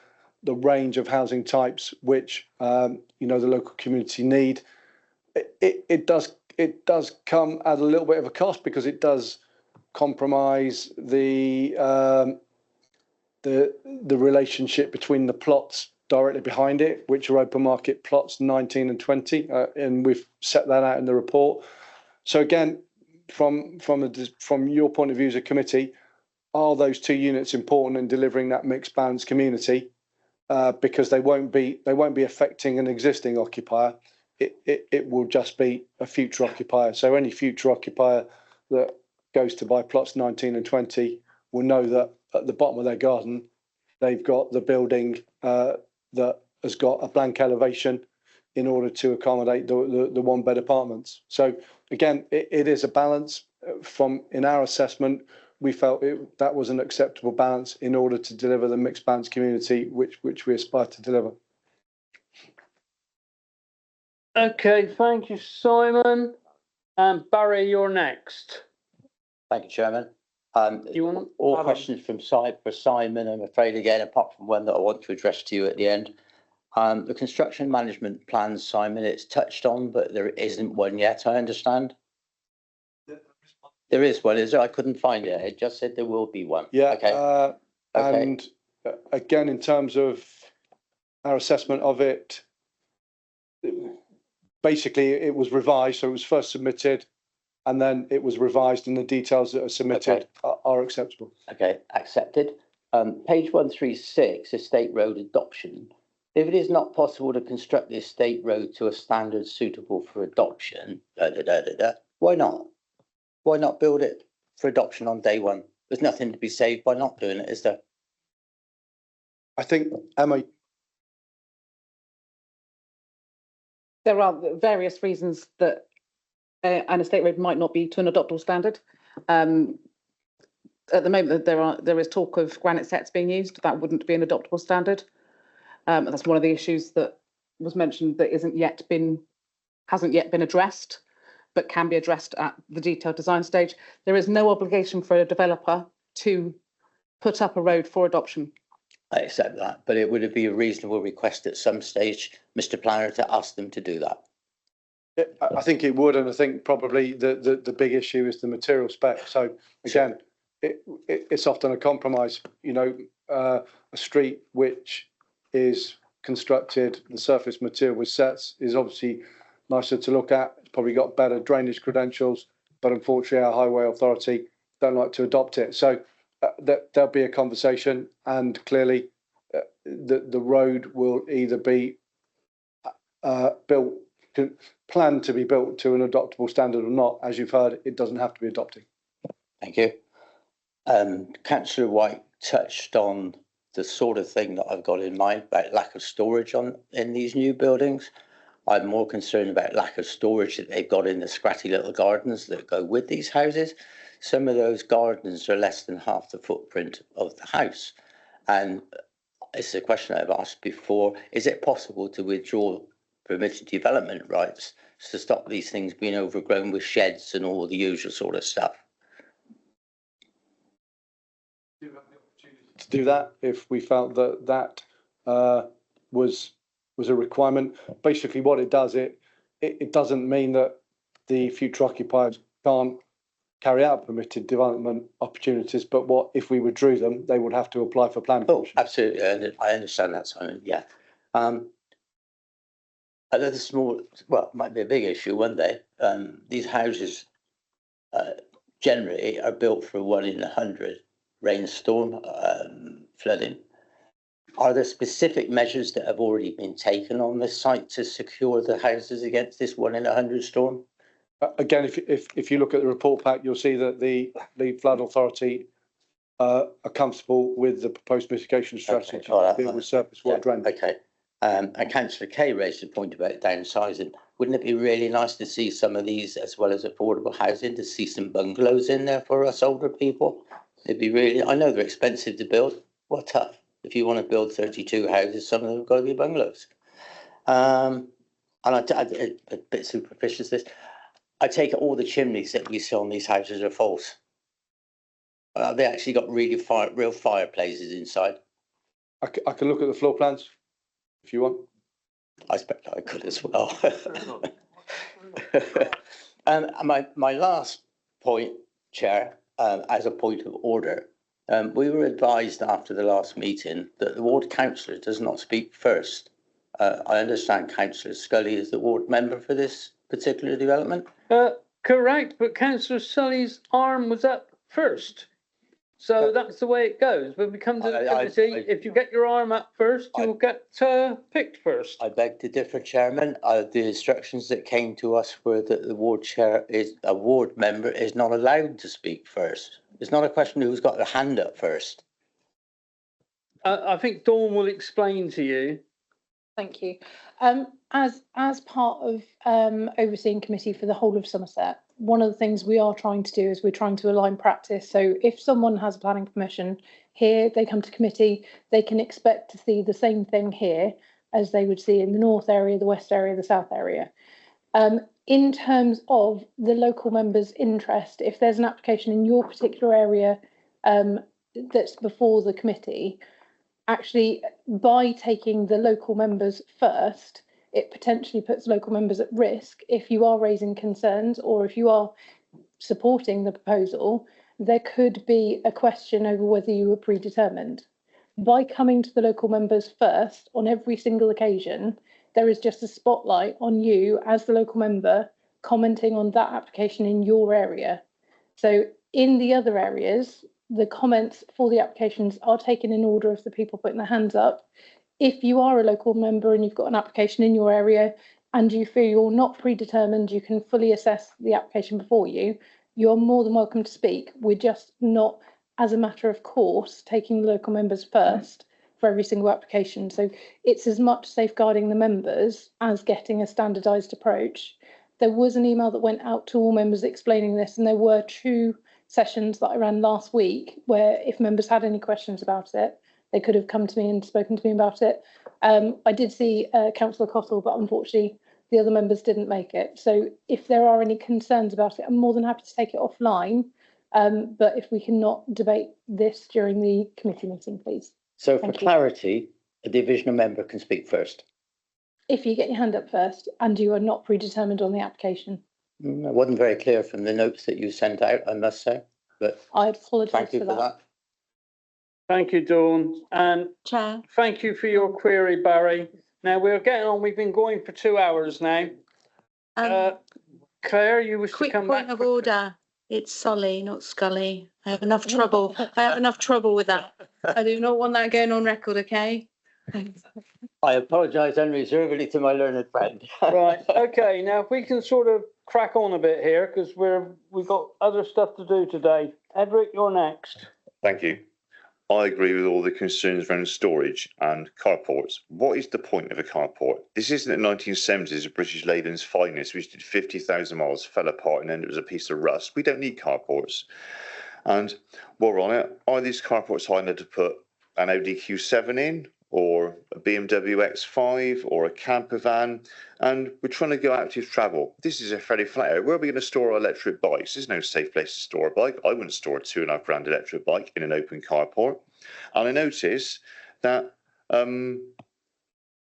the range of housing types which the local community need. It does come at a little bit of a cost because it does compromise the relationship between the plots directly behind it, which are open market plots 19 and 20, and we've set that out in the report. So again, from your point of view as a committee, are those 2 units important in delivering that mixed balance community? Because they won't be affecting an existing occupier. It will just be a future occupier. So any future occupier that goes to buy plots 19 and 20 will know that at the bottom of their garden, they've got the building that has got a blank elevation in order to accommodate the 1-bed apartments. So again, it is a balance. In our assessment, we felt that was an acceptable balance in order to deliver the mixed balance community which we aspire to deliver. Okay, thank you, Simon. And Barry, you're next. Thank you, Chairman. All questions for Simon, I'm afraid, again, apart from one that I want to address to you at the end. The construction management plan, Simon, it's touched on, but there isn't one yet, I understand. There is one, is there? I couldn't find it. It just said there will be one. Yeah. Okay. And again, in terms of our assessment of it, basically it was revised. So it was first submitted and then it was revised, and the details that are submitted are acceptable. Okay, accepted. Page 136, Estate Road Adoption. If it is not possible to construct the estate road to a standard suitable for adoption, why not? Why not build it for adoption on day one? There's nothing to be saved by not doing it, is there? I think, Emma, there are various reasons that an estate road might not be to an adoptable standard. At the moment, there is talk of granite sets being used. That wouldn't be an adoptable standard. That's one of the issues that was mentioned that hasn't yet been addressed, but can be addressed at the detailed design stage. There is no obligation for a developer to put up a road for adoption. I accept that, but it would be a reasonable request at some stage, Mr. Planner, to ask them to do that. I think it would, and I think probably the big issue is the material spec. So again, it's often a compromise. You know, a street which is constructed, the surface material with sets is obviously nicer to look at. It's probably got better drainage credentials, but unfortunately our highway authority don't like to adopt it. So there'll be a conversation, and clearly the road will either be planned to be built to an adoptable standard or not. As you've heard, it doesn't have to be adopted. Thank you. Councillor White touched on the sort of thing that I've got in mind about lack of storage in these new buildings. I'm more concerned about lack of storage that they've got in the scratty little gardens that go with these houses. Some of those gardens are less than half the footprint of the house. And it's a question I've asked before. Is it possible to withdraw permitted development rights to stop these things being overgrown with sheds and all the usual sort of stuff? To do that if we felt that was a requirement. Basically what it does, it doesn't mean that the future occupiers can't carry out permitted development opportunities, but what if we withdrew them, they would have to apply for planning permission. Absolutely, I understand that, Simon. Yeah. Another small, well, it might be a big issue one day. These houses generally are built for 1 in 100 rainstorm flooding. Are there specific measures that have already been taken on this site to secure the houses against this 1 in 100 storm? Again, if you look at the report pack, you'll see that the flood authority are comfortable with the proposed mitigation strategy to deal with surface water drainage. Okay. And Councillor Kay raised a point about downsizing. Wouldn't it be really nice to see some of these, as well as affordable housing, to see some bungalows in there for us older people? It'd be really, I know they're expensive to build. Well, tough. If you want to build 32 houses, some of them have got to be bungalows. And a bit superficial this. I take it all the chimneys that we see on these houses are false. They actually got really real fireplaces inside. I can look at the floor plans if you want. I expect I could as well. My last point, Chair, as a point of order, we were advised after the last meeting that the ward councillor does not speak first. I understand Councillor Scully is the ward member for this particular development. Correct, but Councillor Sully's arm was up first. So that's the way it goes. When we come to the committee, if you get your arm up first, you'll get picked first. I beg to differ, Chairman. The instructions that came to us were that the ward chair is a ward member is not allowed to speak first. It's not a question of who's got their hand up first. I think Dawn will explain to you. Thank you. As part of overseeing committee for the whole of Somerset, one of the things we are trying to do is we're trying to align practice. So if someone has planning permission here, they come to committee, they can expect to see the same thing here as they would see in the north area, the west area, the south area. In terms of the local members' interest, if there's an application in your particular area that's before the committee, actually by taking the local members first, it potentially puts local members at risk. If you are raising concerns or if you are supporting the proposal, there could be a question over whether you were predetermined. By coming to the local members first on every single occasion, there is just a spotlight on you as the local member commenting on that application in your area. So in the other areas, the comments for the applications are taken in order of the people putting their hands up. if you are a local member and you've got an application in your area and you feel you're not predetermined, you can fully assess the application before you, you're more than welcome to speak. We're just not, as a matter of course, taking the local members first for every single application. So it's as much safeguarding the members as getting a standardised approach. There was an email that went out to all members explaining this, and there were 2 sessions that I ran last week where if members had any questions about it, they could have come to me and spoken to me about it. I did see Councillor Cottle, but unfortunately the other members didn't make it. So if there are any concerns about it, I'm more than happy to take it offline. But if we cannot debate this during the committee meeting, please. So for clarity, a divisional member can speak first. If you get your hand up first and you are not predetermined on the application. It wasn't very clear from the notes that you sent out, I must say, but I apologise thank you for for that. Thank you, Dawn. And Chair. Thank you for your query, Barry. Now we're getting on. We've been going for 2 hours now. Claire, you wish to come back? Point of order. It's Solly, not Scully. I have enough trouble. I have enough trouble with that. I do not want that going on record, okay? I apologise unreservedly to my learned friend. Right. Okay. Now, if we can sort of crack on a bit here, because we've got other stuff to do today. Edric, you're next. Thank you. I agree with all the concerns around storage and carports. What is the point of a carport? This isn't the 1970s of British Leyland's finest, which did 50,000 miles, fell apart, and then it was a piece of rust. We don't need carports. And while we're on it, are these carports high enough to put an Audi Q7 in, or a BMW X5, or a camper van? And we're trying to go out to travel. This is a fairly flat area. Where are we going to store our electric bikes? There's no safe place to store a bike. I wouldn't store a £2.5 grand electric bike in an open carport. And I notice that the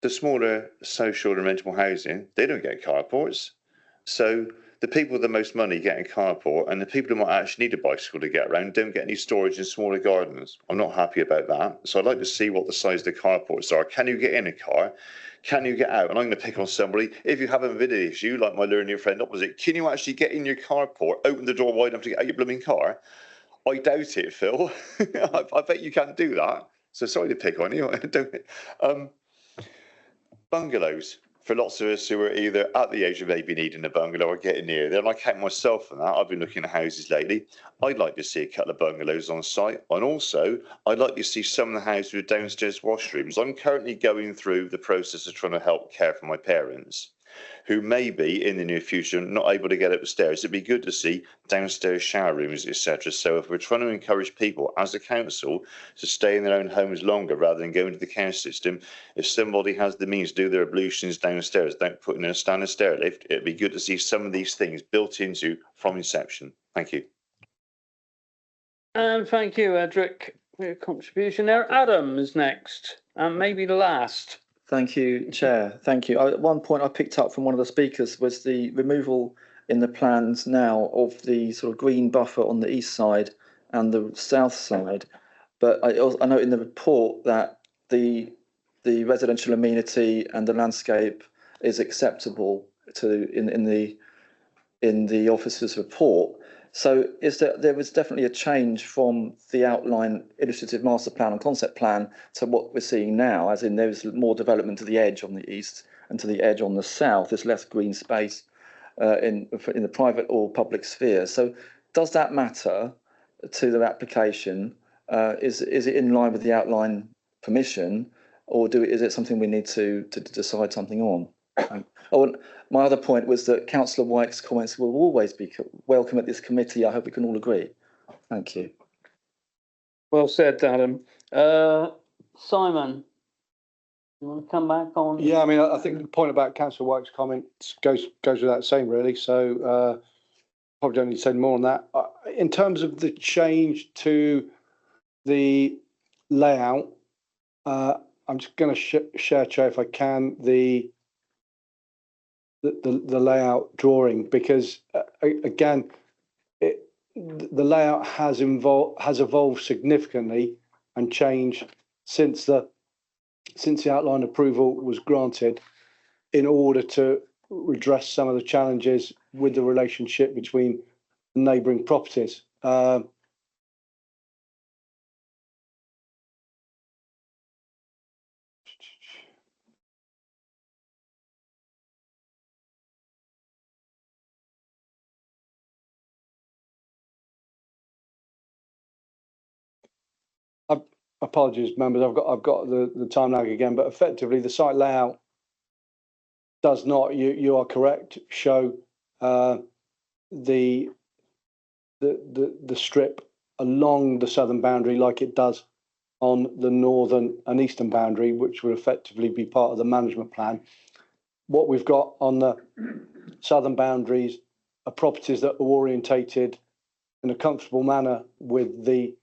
smaller social and rental housing, they don't get carports. So the people with the most money get a carport, and the people who might actually need a bicycle to get around don't get any storage in smaller gardens. I'm not happy about that. So I'd like to see what the size of the carports are. Can you get in a car? Can you get out? And I'm going to pick on somebody. If you have a mobility issue, like my learning friend opposite, can you actually get in your carport, open the door wide enough to get out your blooming car? I doubt it, Phil. I bet you can't do that. So sorry to pick on you. Bungalows. For lots of us who are either at the age of maybe needing a bungalow or getting near there, and I count myself on that. I've been looking at houses lately. I'd like to see a couple of bungalows on site, and also I'd like to see some of the houses with downstairs washrooms. I'm currently going through the process of trying to help care for my parents, who may be in the near future not able to get upstairs. It'd be good to see downstairs shower rooms, etc. So if we're trying to encourage people as a council to stay in their own homes longer rather than going to the care system, if somebody has the means to do their ablutions downstairs, don't put in a standard stair lift, it'd be good to see some of these things built into from inception. Thank you. And thank you, Edric, for your contribution there. Adam is next, and maybe last. Thank you, Chair. Thank you. At one point I picked up from one of the speakers was the removal in the plans now of the sort of green buffer on the east side and the south side. But I note in the report that the residential amenity and the landscape is acceptable to in the officer's report. So there was definitely a change from the outline illustrative master plan and concept plan to what we're seeing now, as in there's more development to the edge on the east and to the edge on the south. There's less green space in the private or public sphere. So does that matter to the application? Is it in line with the outline permission, or is it something we need to decide something on? My other point was that Councillor White's comments will always be welcome at this committee. I hope we can all agree. Thank you. Well said, Adam. Simon, you want to come back on? Yeah, I mean, I think the point about Councillor White's comments goes without saying, really. So probably don't need to say more on that. In terms of the change to the layout, I'm just going to share, Chair, if I can, the layout drawing, because again, the layout has evolved significantly and changed since the outline approval was granted, in order to redress some of the challenges with the relationship between neighbouring properties. apologies, members, I've got the time lag again, but effectively the site layout does not, you are correct, show the strip along the southern boundary like it does on the northern and eastern boundary, which would effectively be part of the management plan. What we've got on the southern boundaries are properties that are orientated in a comfortable manner with the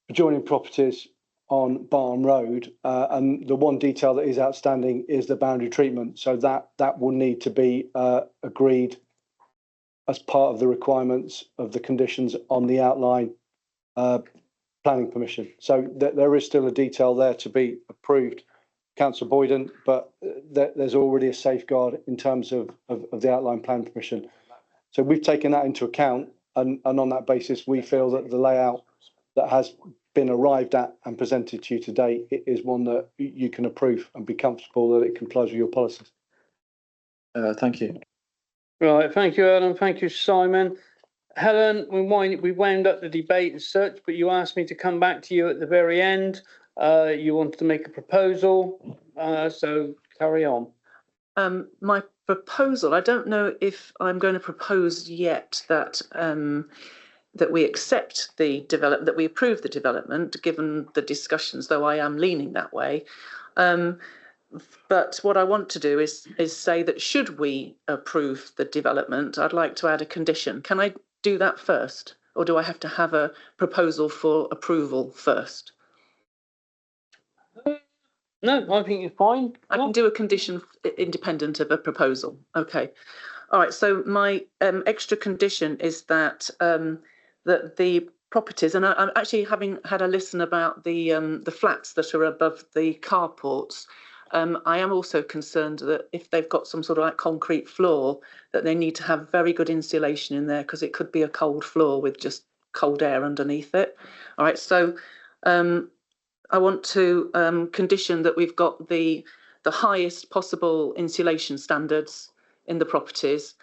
adjoining properties on Barton Road, and the one detail that is outstanding is the boundary treatment. So that will need to be agreed as part of the requirements of the conditions on the outline planning permission. So there is still a detail there to be approved, Councillor Boyden, but there's already a safeguard in terms of the outline plan permission. So we've taken that into account, and on that basis, we feel that the layout that has been arrived at and presented to you today is one that you can approve and be comfortable that it complies with your policies. Thank you. Right, thank you, Alan. Thank you, Simon. Helen, we wound up the debate as such, but you asked me to come back to you at the very end. You wanted to make a proposal, so carry on. My proposal, I don't know if I'm going to propose yet that that we accept the development, that we approve the development, given the discussions, though I am leaning that way. But what I want to do is say that should we approve the development, I'd like to add a condition. Can I do that first, or do I have to have a proposal for approval first? No, I think you're fine. I can do a condition independent of a proposal. Okay. All right. So my extra condition is that that the properties, and I'm actually having had a listen about the flats that are above the carports. I am also concerned that if they've got some sort of like concrete floor, that they need to have very good insulation in there, because it could be a cold floor with just cold air underneath it. All right. So I want to condition that we've got the highest possible insulation standards in the properties.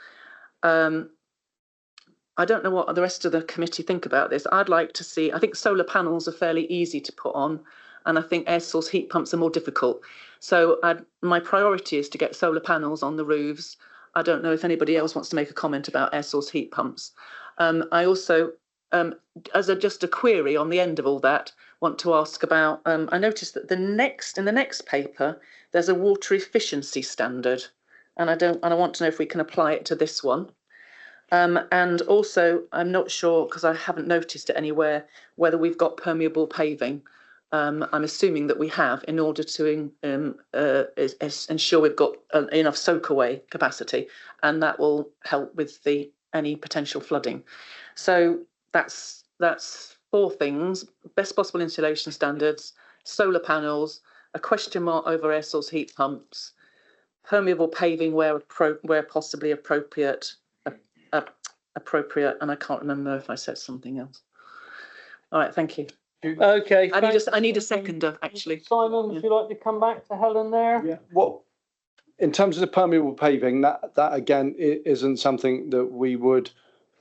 I don't know what the rest of the committee think about this. I'd like to see, I think solar panels are fairly easy to put on, and I think air source heat pumps are more difficult. So my priority is to get solar panels on the roofs. I don't know if anybody else wants to make a comment about air source heat pumps. I also, as just a query on the end of all that, want to ask about, I noticed that in the next paper, there's a water efficiency standard, and I want to know if we can apply it to this one. And also, I'm not sure, because I haven't noticed it anywhere, whether we've got permeable paving. I'm assuming that we have, in order to ensure we've got enough soak-away capacity, and that will help with any potential flooding. So that's 4 things: best possible insulation standards, solar panels, a question mark over air source heat pumps, permeable paving where possibly appropriate, and I can't remember if I said something else. All right, thank you. Okay. I need a seconder, actually. Simon, would you like to come back to Helen there? Yeah. Well, in terms of the permeable paving, that again isn't something that we would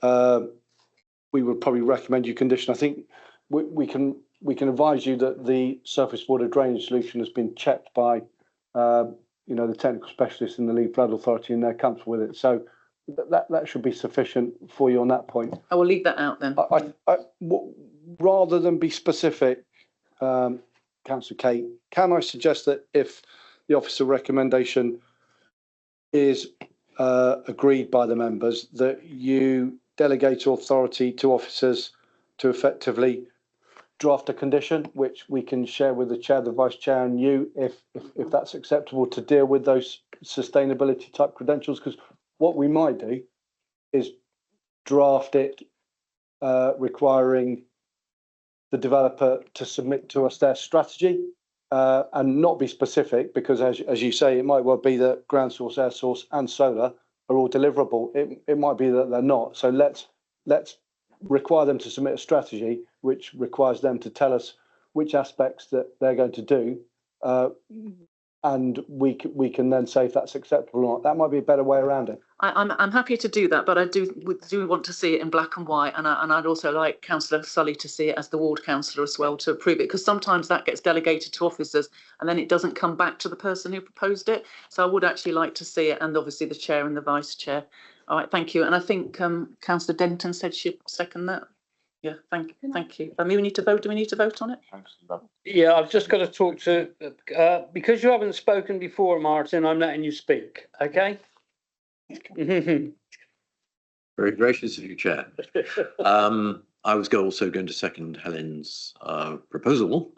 probably recommend you condition. I think we can advise you that the surface water drainage solution has been checked by the technical specialists in the Leeds Flood Authority, and they're comfortable with it. So that should be sufficient for you on that point. I will leave that out then. Rather than be specific, Councillor Kate, can I suggest that if the officer recommendation is agreed by the members, that you delegate authority to officers to effectively draft a condition, which we can share with the chair, the vice chair, and you, if that's acceptable, to deal with those sustainability type credentials? Because what we might do is draft it requiring the developer to submit to us their strategy and not be specific, because as you say, it might well be that ground source, air source and solar are all deliverable. It might be that they're not. So let's require them to submit a strategy which requires them to tell us which aspects that they're going to do, and we can then say if that's acceptable or not. That might be a better way around it. I'm happy to do that, but I do want to see it in black and white, and I'd also like Councillor Sully to see it as the ward councillor as well to approve it, because sometimes that gets delegated to officers and then it doesn't come back to the person who proposed it. So I would actually like to see it, and obviously the chair and the vice chair. All right, thank you. And I think Councillor Denton said she'd second that. Yeah, thank you. I mean, we need to vote. Do we need to vote on it? Yeah, I've just got to talk to, because you haven't spoken before, Martin, I'm letting you speak, okay? Very gracious of you, Chair. I was also going to second Helen's proposal,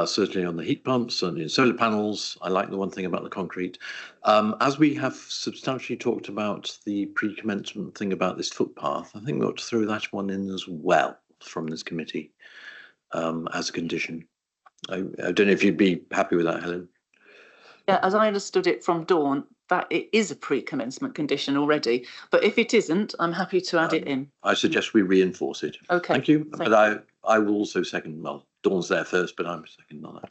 certainly on the heat pumps, certainly in solar panels. I like the one thing about the concrete. As we have substantially talked about the pre-commencement thing about this footpath, I think we ought to throw that one in as well from this committee as a condition. I don't know if you'd be happy with that, Helen. Yeah, as I understood it from Dawn, that it is a pre-commencement condition already, but if it isn't, I'm happy to add it in. I suggest we reinforce it. Okay. Thank you. But I will also second, well, Dawn's there first, but I'm second on that.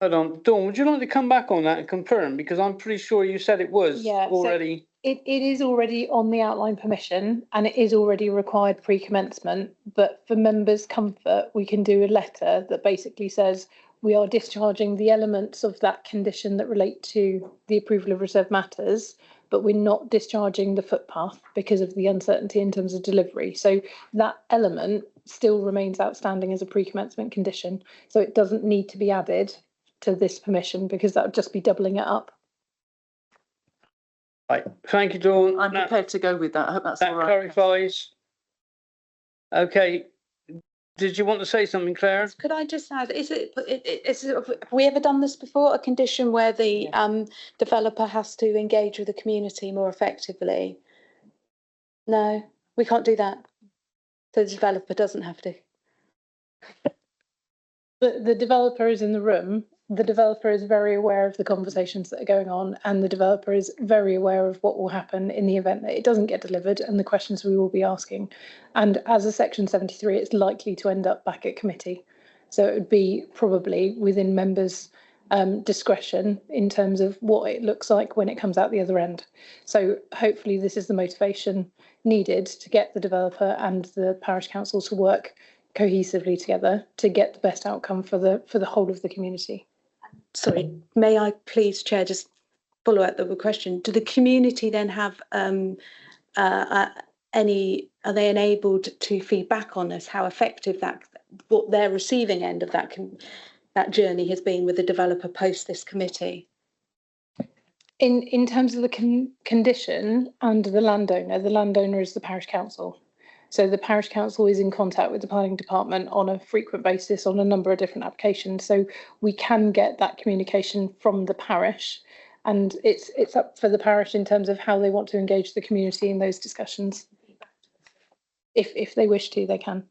Hold on, Dawn, would you like to come back on that and confirm? Because I'm pretty sure you said it was already. It is already on the outline permission and it is already required pre-commencement, but for members' comfort, we can do a letter that basically says we are discharging the elements of that condition that relate to the approval of reserved matters, but we're not discharging the footpath because of the uncertainty in terms of delivery. So that element still remains outstanding as a pre-commencement condition. So it doesn't need to be added to this permission because that would just be doubling it up. Right, thank you, Dawn. I'm prepared to go with that. I hope that's all right. That clarifies. Okay. Did you want to say something, Claire? Could I just add, have we ever done this before? A condition where the developer has to engage with the community more effectively? No, we can't do that. So the developer doesn't have to. The developer is in the room. The developer is very aware of the conversations that are going on, and the developer is very aware of what will happen in the event that it doesn't get delivered and the questions we will be asking. And as a Section 73, it's likely to end up back at committee. So it would be probably within members' discretion in terms of what it looks like when it comes out the other end. So hopefully this is the motivation needed to get the developer and the parish council to work cohesively together to get the best outcome for the whole of the community. Sorry, may I please, Chair, just follow up the question? Do the community then have are they enabled to feed back on us how effective what their receiving end of that journey has been with the developer post this committee? In terms of the condition and the landowner is the parish council. So the parish council is in contact with the planning department on a frequent basis on a number of different applications. So we can get that communication from the parish, and it's up for the parish in terms of how they want to engage the community in those discussions. If they wish to, they can.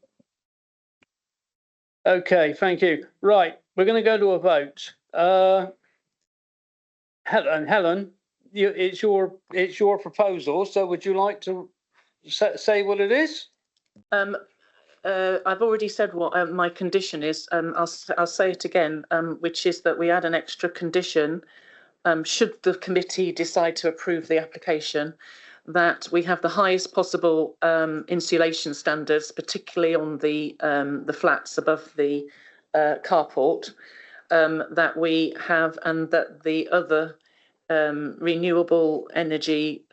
Okay, thank you. Right, we're going to go to a vote. Helen, it's your proposal. So would you like to say what it is? I've already said what my condition is. I'll say it again, which is that we add an extra condition should the committee decide to approve the application, that we have the highest possible insulation standards, particularly on the flats above the carport, that we have, and that the other renewable energy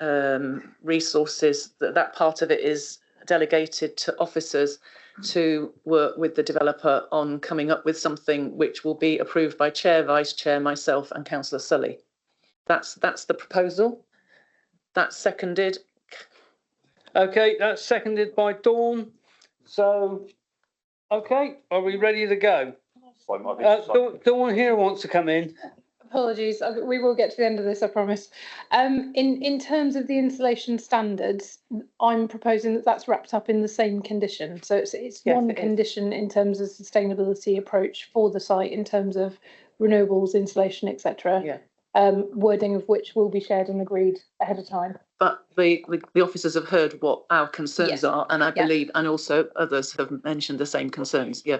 resources, that part of it is delegated to officers to work with the developer on coming up with something which will be approved by Chair, Vice Chair, myself and Councillor Sully. That's the proposal. That's seconded. Okay, that's seconded by Dawn. So, okay, are we ready to go? Dawn here wants to come in. Apologies, we will get to the end of this, I promise. In terms of the installation standards, I'm proposing that that's wrapped up in the same condition. So it's yes, one condition in terms of sustainability approach for the site in terms of renewables, installation, etc. Yeah. Wording of which will be shared and agreed ahead of time. But the officers have heard what our concerns are, and I believe, and also others have mentioned the same concerns. Yeah.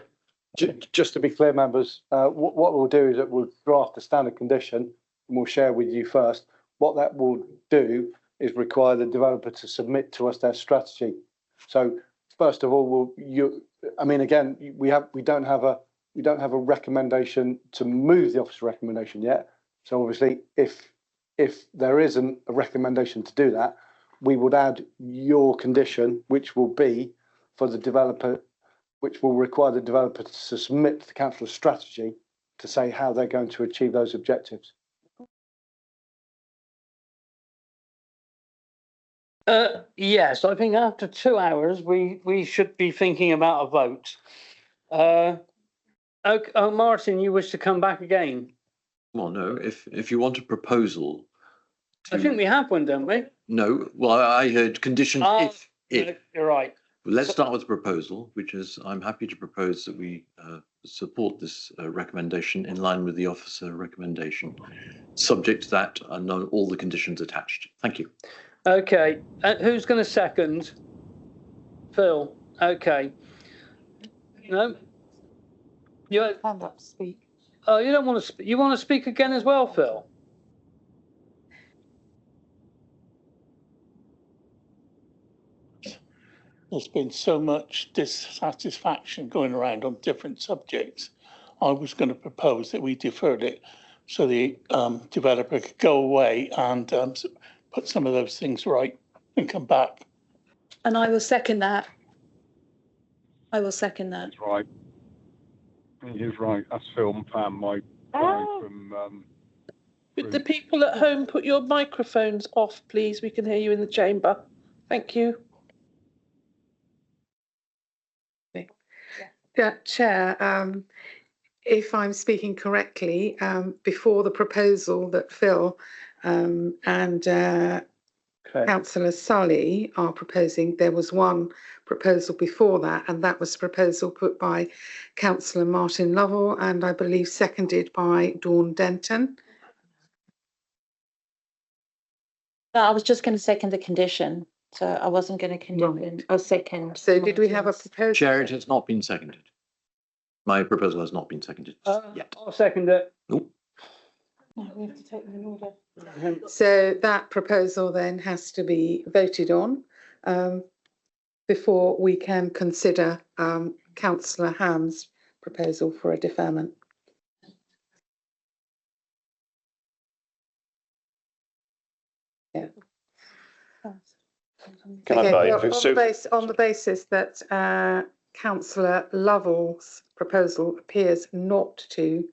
Just to be clear, members, what we'll do is that we'll draft a standard condition and we'll share with you first. What that will do is require the developer to submit to us their strategy. So first of all, again, we don't have a recommendation to move the officer recommendation yet. So obviously, if there isn't a recommendation to do that, we would add your condition, which will be for the developer, which will require the developer to submit to the council a strategy to say how they're going to achieve those objectives. Yes, I think after 2 hours, we should be thinking about a vote. Oh, Martin, you wish to come back again? Well, no, if you want a proposal. I think we have one, don't we? No, well, I heard conditions if. You're right. Let's start with the proposal, which is I'm happy to propose that we support this recommendation in line with the officer recommendation, subject to that and all the conditions attached. Thank you. Okay, who's going to second? Phil. Okay. No. You hand up to speak. Oh, you don't want to speak. You want to speak again as well, Phil? There's been so much dissatisfaction going around on different subjects. I was going to propose that we deferred it so the developer could go away and put some of those things right and come back. And I will second that. I will second that. That's right. He is right. That's Phil Pam, my guy from. Would the people at home put your microphones off, please? We can hear you in the chamber. Thank you. Yeah, Chair, if I'm speaking correctly, before the proposal that Phil and Councillor Sully are proposing, there was one proposal before that, and that was a proposal put by Councillor Martin Lovell and I believe seconded by Dawn Denton. No, I was just going to second the condition. So I wasn't going to condition or second. So did we have a proposal? Chair, it has not been seconded. My proposal has not been seconded yet. I'll second it. Nope. No, we have to take them in order. So that proposal then has to be voted on before we can consider Councillor Ham's proposal for a deferment. Yeah. Can I vote? On the basis that Councillor Lovell's proposal appears not to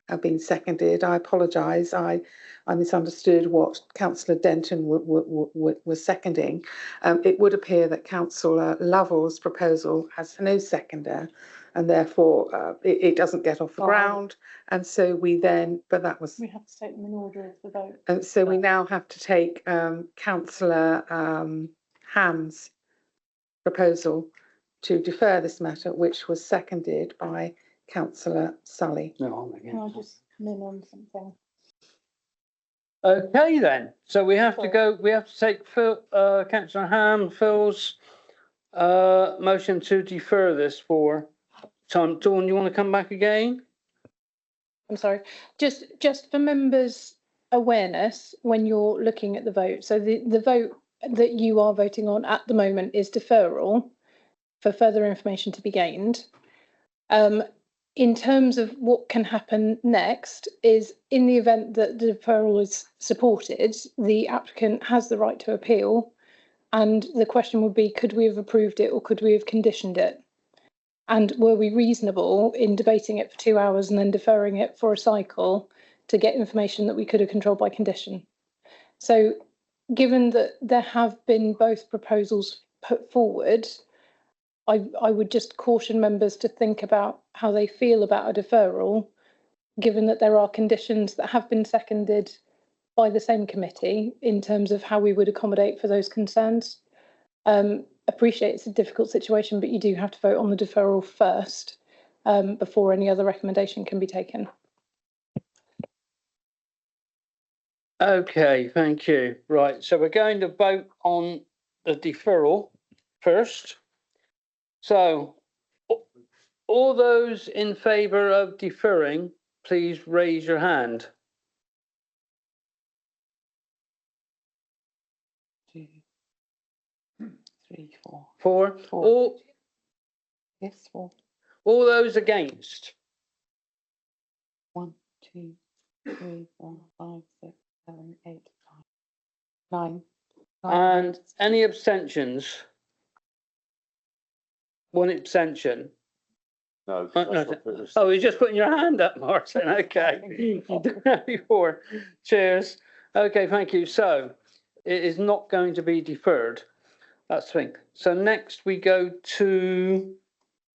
have been seconded, I apologise. I misunderstood what Councillor Denton was seconding. It would appear that Councillor Lovell's proposal has no seconder, and therefore it doesn't get off the ground. And so we then, but that was. We have to take them in order of the vote. And so we now have to take Councillor Ham's proposal to defer this matter, which was seconded by Councillor Sully. No, Can I just come in on something? Okay then. So we have to go. We have to take Phil, Councillor Ham, Phil's motion to defer this for time. Dawn, you want to come back again? I'm sorry. Just for members' awareness when you're looking at the vote. So the vote that you are voting on at the moment is deferral for further information to be gained. In terms of what can happen next is in the event that the deferral is supported, the applicant has the right to appeal. And the question would be, could we have approved it or could we have conditioned it? And were we reasonable in debating it for 2 hours and then deferring it for a cycle to get information that we could have controlled by condition? So given that there have been both proposals put forward, I would just caution members to think about how they feel about a deferral, given that there are conditions that have been seconded by the same committee in terms of how we would accommodate for those concerns. Appreciate it's a difficult situation, but you do have to vote on the deferral first before any other recommendation can be taken. Okay, thank you. Right, so we're going to vote on the deferral first. So all those in favour of deferring, please raise your hand. Two, three, four. Four. Four. Yes, four. All those against? 1, 2, 3, 4, 5, 6, 7, 8, 9. And any abstentions? One abstention. No. Oh, you're just putting your hand up, Martin. Okay. 4 chairs. Okay, thank you. So it is not going to be deferred. That's the thing. So next we go to,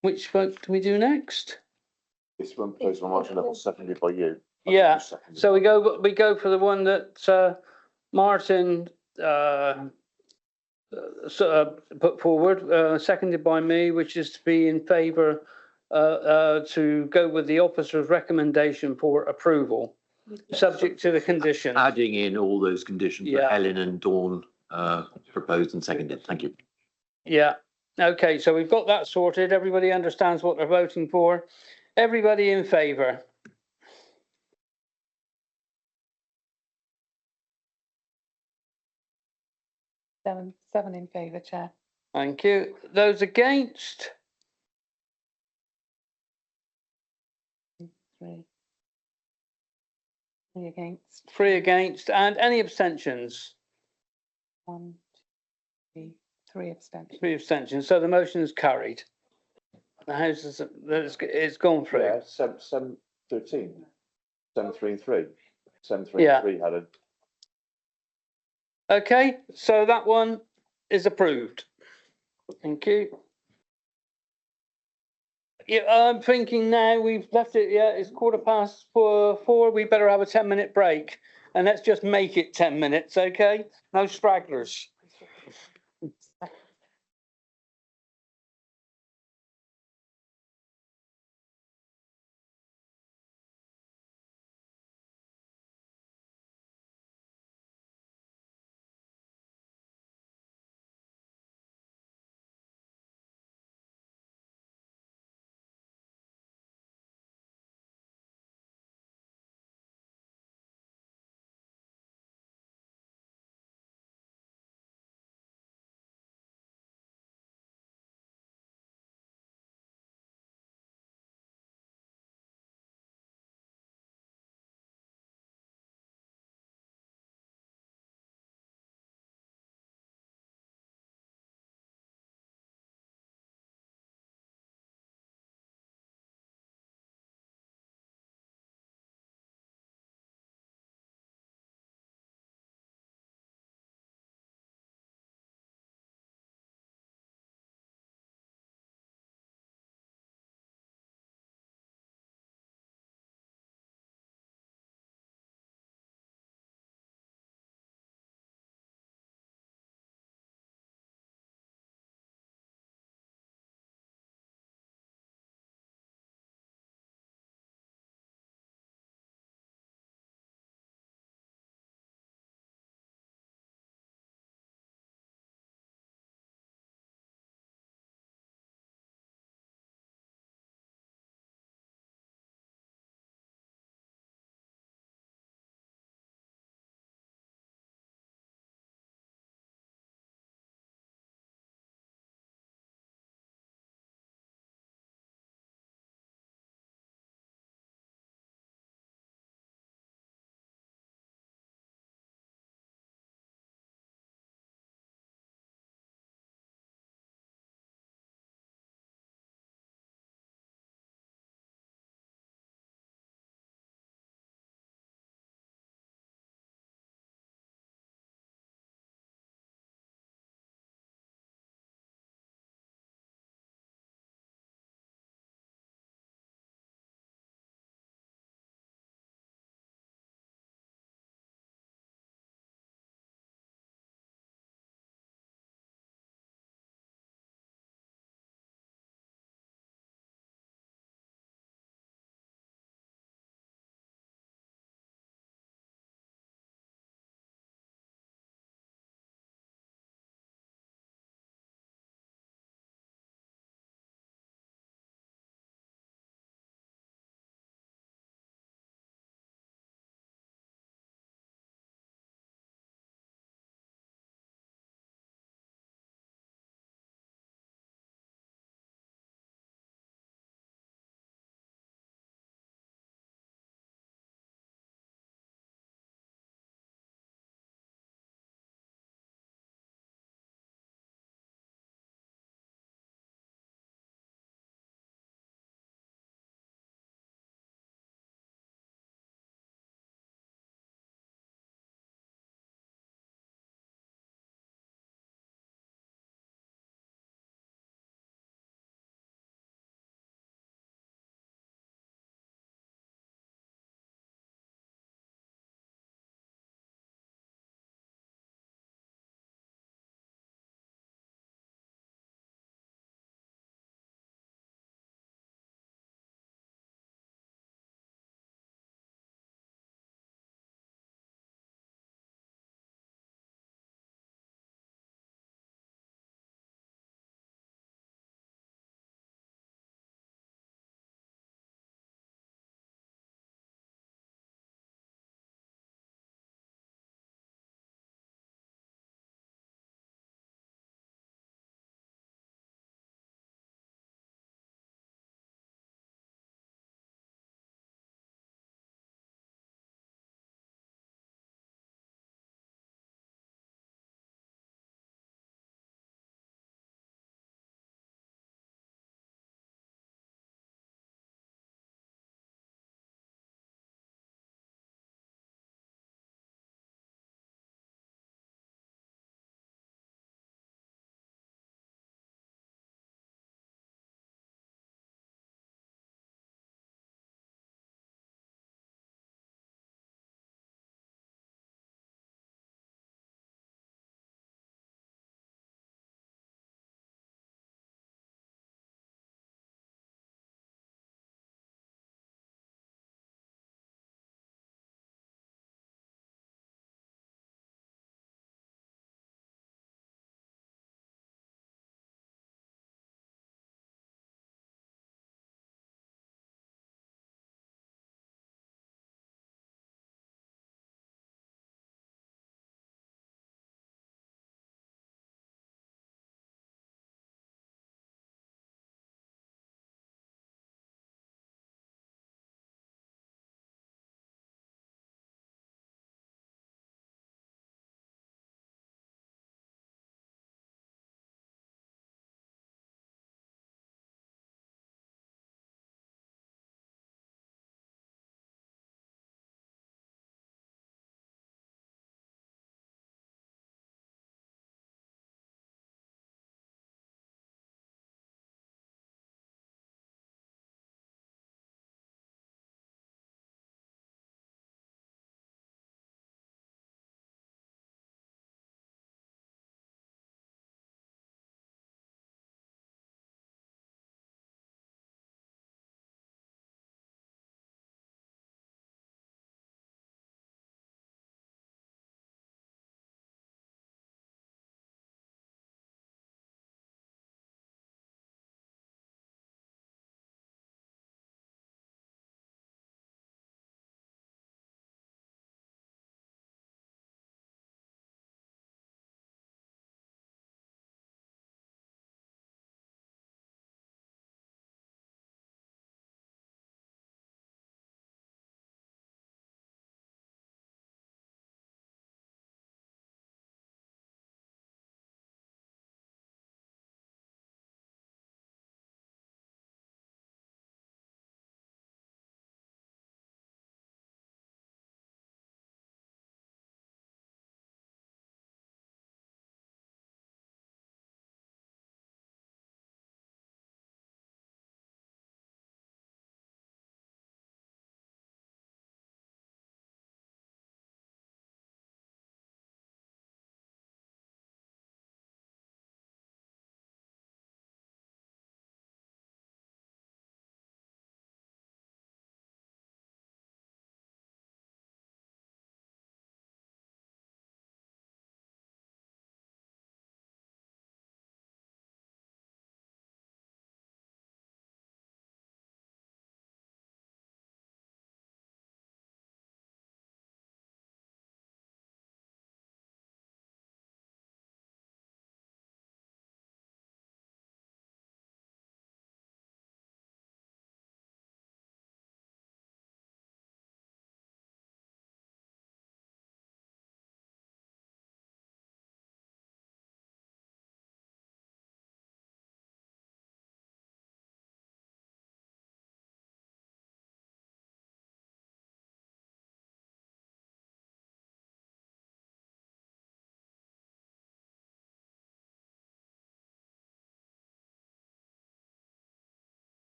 which vote do we do next? This one proposed by Martin Lovell, seconded by you. Yeah. So we go for the one that Martin put forward, seconded by me, which is to be in favour to go with the officer's recommendation for approval, subject to the conditions. Adding in all those conditions that Yeah. Helen and Dawn proposed and seconded. Thank you. Yeah. Okay, so we've got that sorted. Everybody understands what they're voting for. Everybody in favour? Seven in favour, Chair. Thank you. Those against? 3. 3 against. 3 against. And any abstentions? 1, 2, 3. 3 abstentions. 3 abstentions. So the motion is carried. The House is it's gone through. Yeah, 7-13. 7-3-3. 7-3-3, Yeah. Helen. Okay, so that one is approved. Thank you. Yeah, I'm thinking now we've left it, yeah, it's 4:15. We better have a 10-minute break. And let's just make it 10 minutes, okay? No stragglers.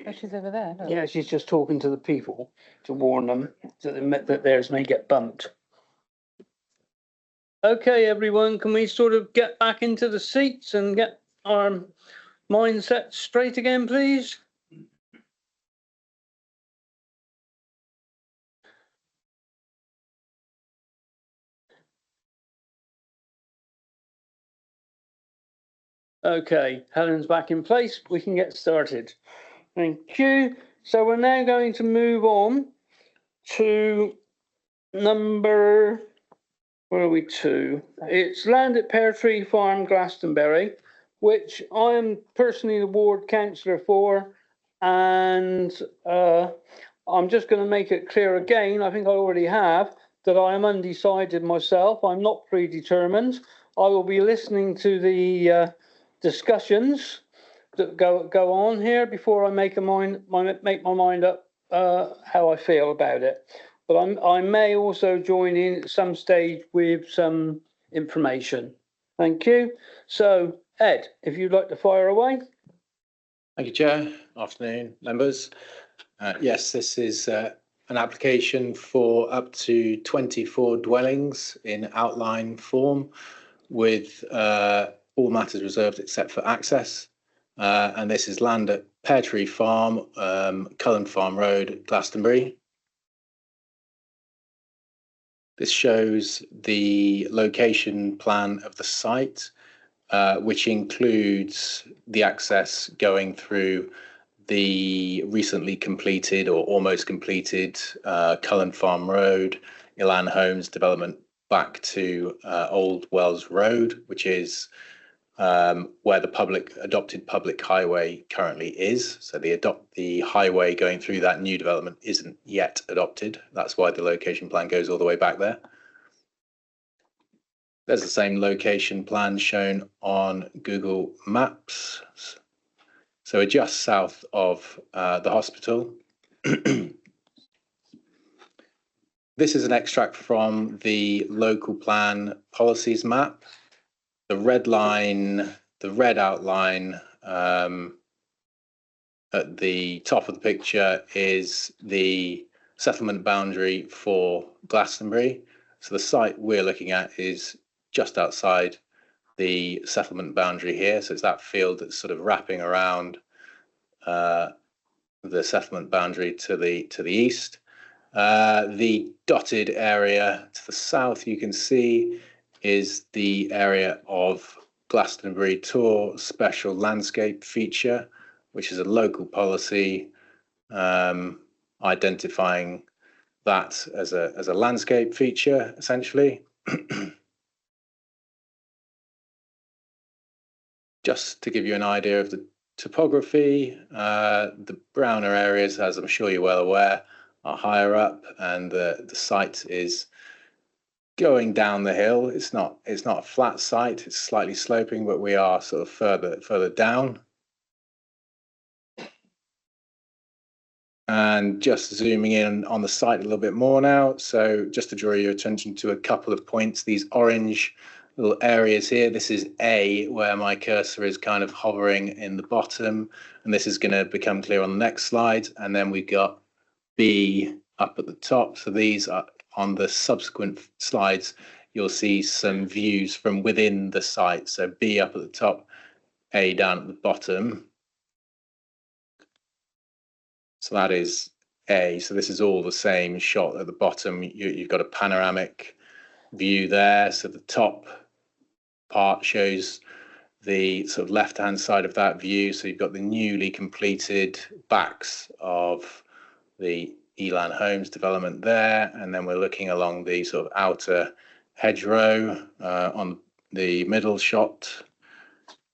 Oh, she's over there. Look. Yeah, she's just talking to the people to warn them that theirs may get bumped. Okay, everyone, can we sort of get back into the seats and get our mindset straight again, please? Okay, Helen's back in place. We can get started. Thank you. So we're now going to move on to number, where are we to? It's land at Pear Tree Farm, Glastonbury, which I am personally the ward councillor for. And I'm just going to make it clear again, I think I already have, that I am undecided myself. I'm not predetermined. I will be listening to the discussions that go on here before I make my mind up how I feel about it. But I may also join in at some stage with some information. Thank you. So Ed, if you'd like to fire away. Thank you, Chair. Afternoon, members. Yes, this is an application for up to 24 dwellings in outline form with all matters reserved except for access. And this is land at Pear Tree Farm, Cullen Farm Road, Glastonbury. This shows the location plan of the site, which includes the access going through the recently completed or almost completed Cullen Farm Road, Elan Homes development back to Old Wells Road, which is where the adopted public highway currently is. So the highway going through that new development isn't yet adopted. That's why the location plan goes all the way back there. There's the same location plan shown on Google Maps. So we're just south of the hospital. This is an extract from the local plan policies map. The red line, the red outline at the top of the picture is the settlement boundary for Glastonbury. So the site we're looking at is just outside the settlement boundary here. So it's that field that's sort of wrapping around the settlement boundary to the east. The dotted area to the south, you can see, is the area of Glastonbury Tor Special Landscape Feature, which is a local policy identifying that as a landscape feature, essentially. Just to give you an idea of the topography, the browner areas, as I'm sure you're well aware, are higher up, and the site is going down the hill. It's not a flat site, it's slightly sloping, but we are sort of further down. And just zooming in on the site a little bit more now. So just to draw your attention to a couple of points, these orange little areas here, this is A, where my cursor is kind of hovering in the bottom, and this is going to become clear on the next slide. And then we've got B up at the top. So these are on the subsequent slides, you'll see some views from within the site. So B up at the top, A down at the bottom. So that is A. So this is all the same shot at the bottom. You've got a panoramic view there. So the top part shows the sort of left-hand side of that view. So you've got the newly completed backs of the Elan Homes development there. And then we're looking along the sort of outer hedgerow on the middle shot.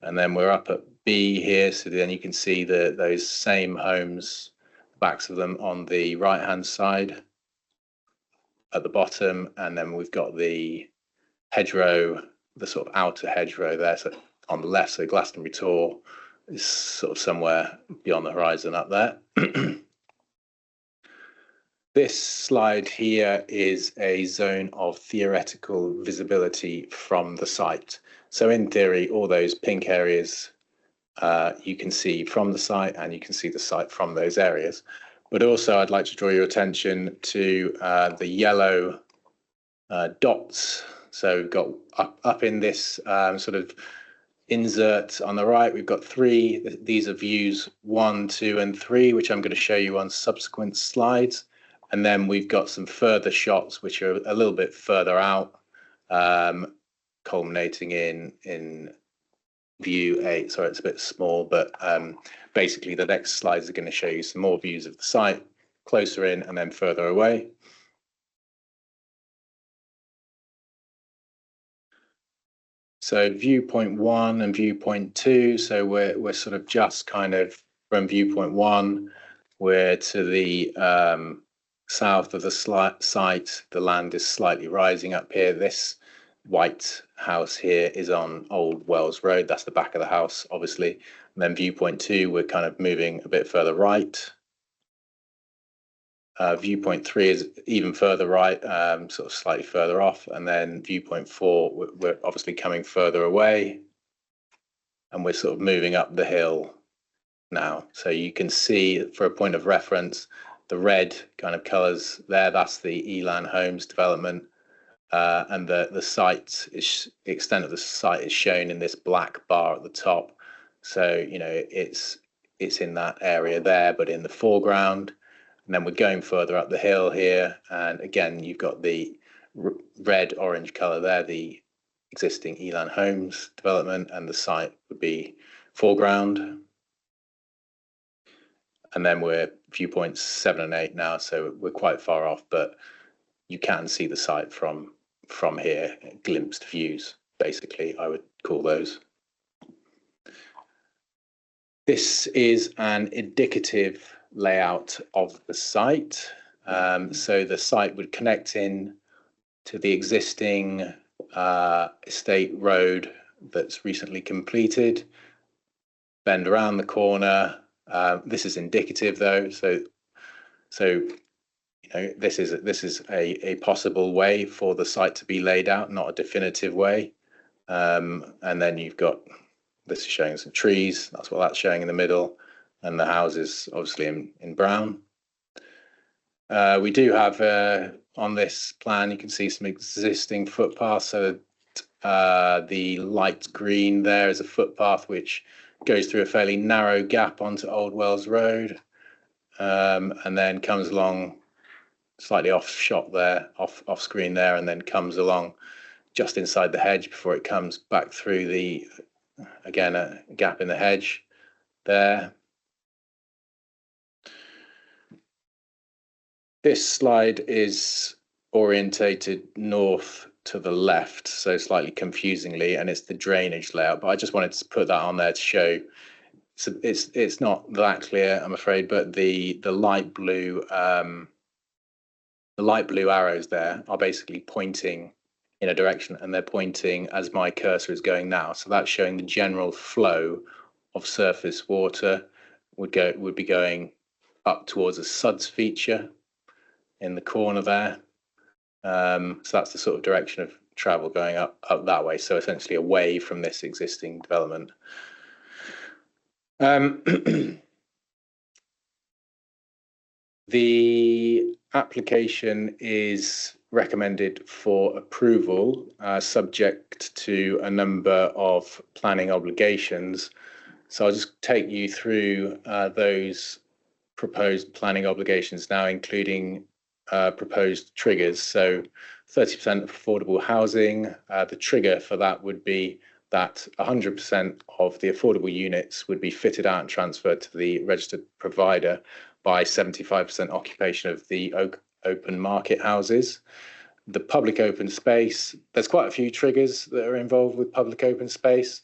And then we're up at B here. So then you can see those same homes, backs of them on the right-hand side at the bottom. And then we've got the hedgerow, the sort of outer hedgerow there. So on the left, so Glastonbury Tor is sort of somewhere beyond the horizon up there. This slide here is a zone of theoretical visibility from the site. So in theory, all those pink areas you can see from the site, and you can see the site from those areas. But also I'd like to draw your attention to the yellow dots. So we've got up in this sort of insert on the right, we've got 3. These are views 1, 2, and 3, which I'm going to show you on subsequent slides. And then we've got some further shots, which are a little bit further out, culminating in view 8. Sorry, it's a bit small, but basically the next slides are going to show you some more views of the site, closer in and then further away. So viewpoint 1 and viewpoint 2. So we're sort of just kind of from viewpoint 1, we're to the south of the site. The land is slightly rising up here. This white house here is on Old Wells Road. That's the back of the house, obviously. And then viewpoint 2, we're kind of moving a bit further right. Viewpoint 3 is even further right, sort of slightly further off. And then viewpoint 4, we're obviously coming further away. And we're sort of moving up the hill now. So you can see, for a point of reference, the red kind of colours there, that's the Elan Homes development. And the site is, the extent of the site is shown in this black bar at the top. So, you know, it's in that area there, but in the foreground. And then we're going further up the hill here. And again, you've got the red orange colour there, the existing Elan Homes development, and the site would be foreground. And then we're viewpoints 7 and 8 now, so we're quite far off, but you can see the site from here, glimpsed views, basically, I would call those. This is an indicative layout of the site. So the site would connect in to the existing estate road that's recently completed, bend around the corner. This is indicative though, so you know, this is a possible way for the site to be laid out, not a definitive way. And then you've got, this is showing some trees, that's what that's showing in the middle, and the houses obviously in brown. We do have on this plan, you can see some existing footpaths. So the light green there is a footpath which goes through a fairly narrow gap onto Old Wells Road, and then comes along slightly off shot there, off screen there, and then comes along just inside the hedge before it comes back through the, again, a gap in the hedge there. This slide is orientated north to the left, so slightly confusingly, and it's the drainage layout, but I just wanted to put that on there to show. So it's not that clear, I'm afraid, but the light blue arrows there are basically pointing in a direction, and they're pointing as my cursor is going now. So that's showing the general flow of surface water would be going up towards a suds feature in the corner there. So that's the sort of direction of travel going up that way. So essentially away from this existing development. The application is recommended for approval, subject to a number of planning obligations. So I'll just take you through those proposed planning obligations now, including proposed triggers. So 30% affordable housing, the trigger for that would be that 100% of the affordable units would be fitted out and transferred to the registered provider by 75% occupation of the open market houses. The public open space, there's quite a few triggers that are involved with public open space.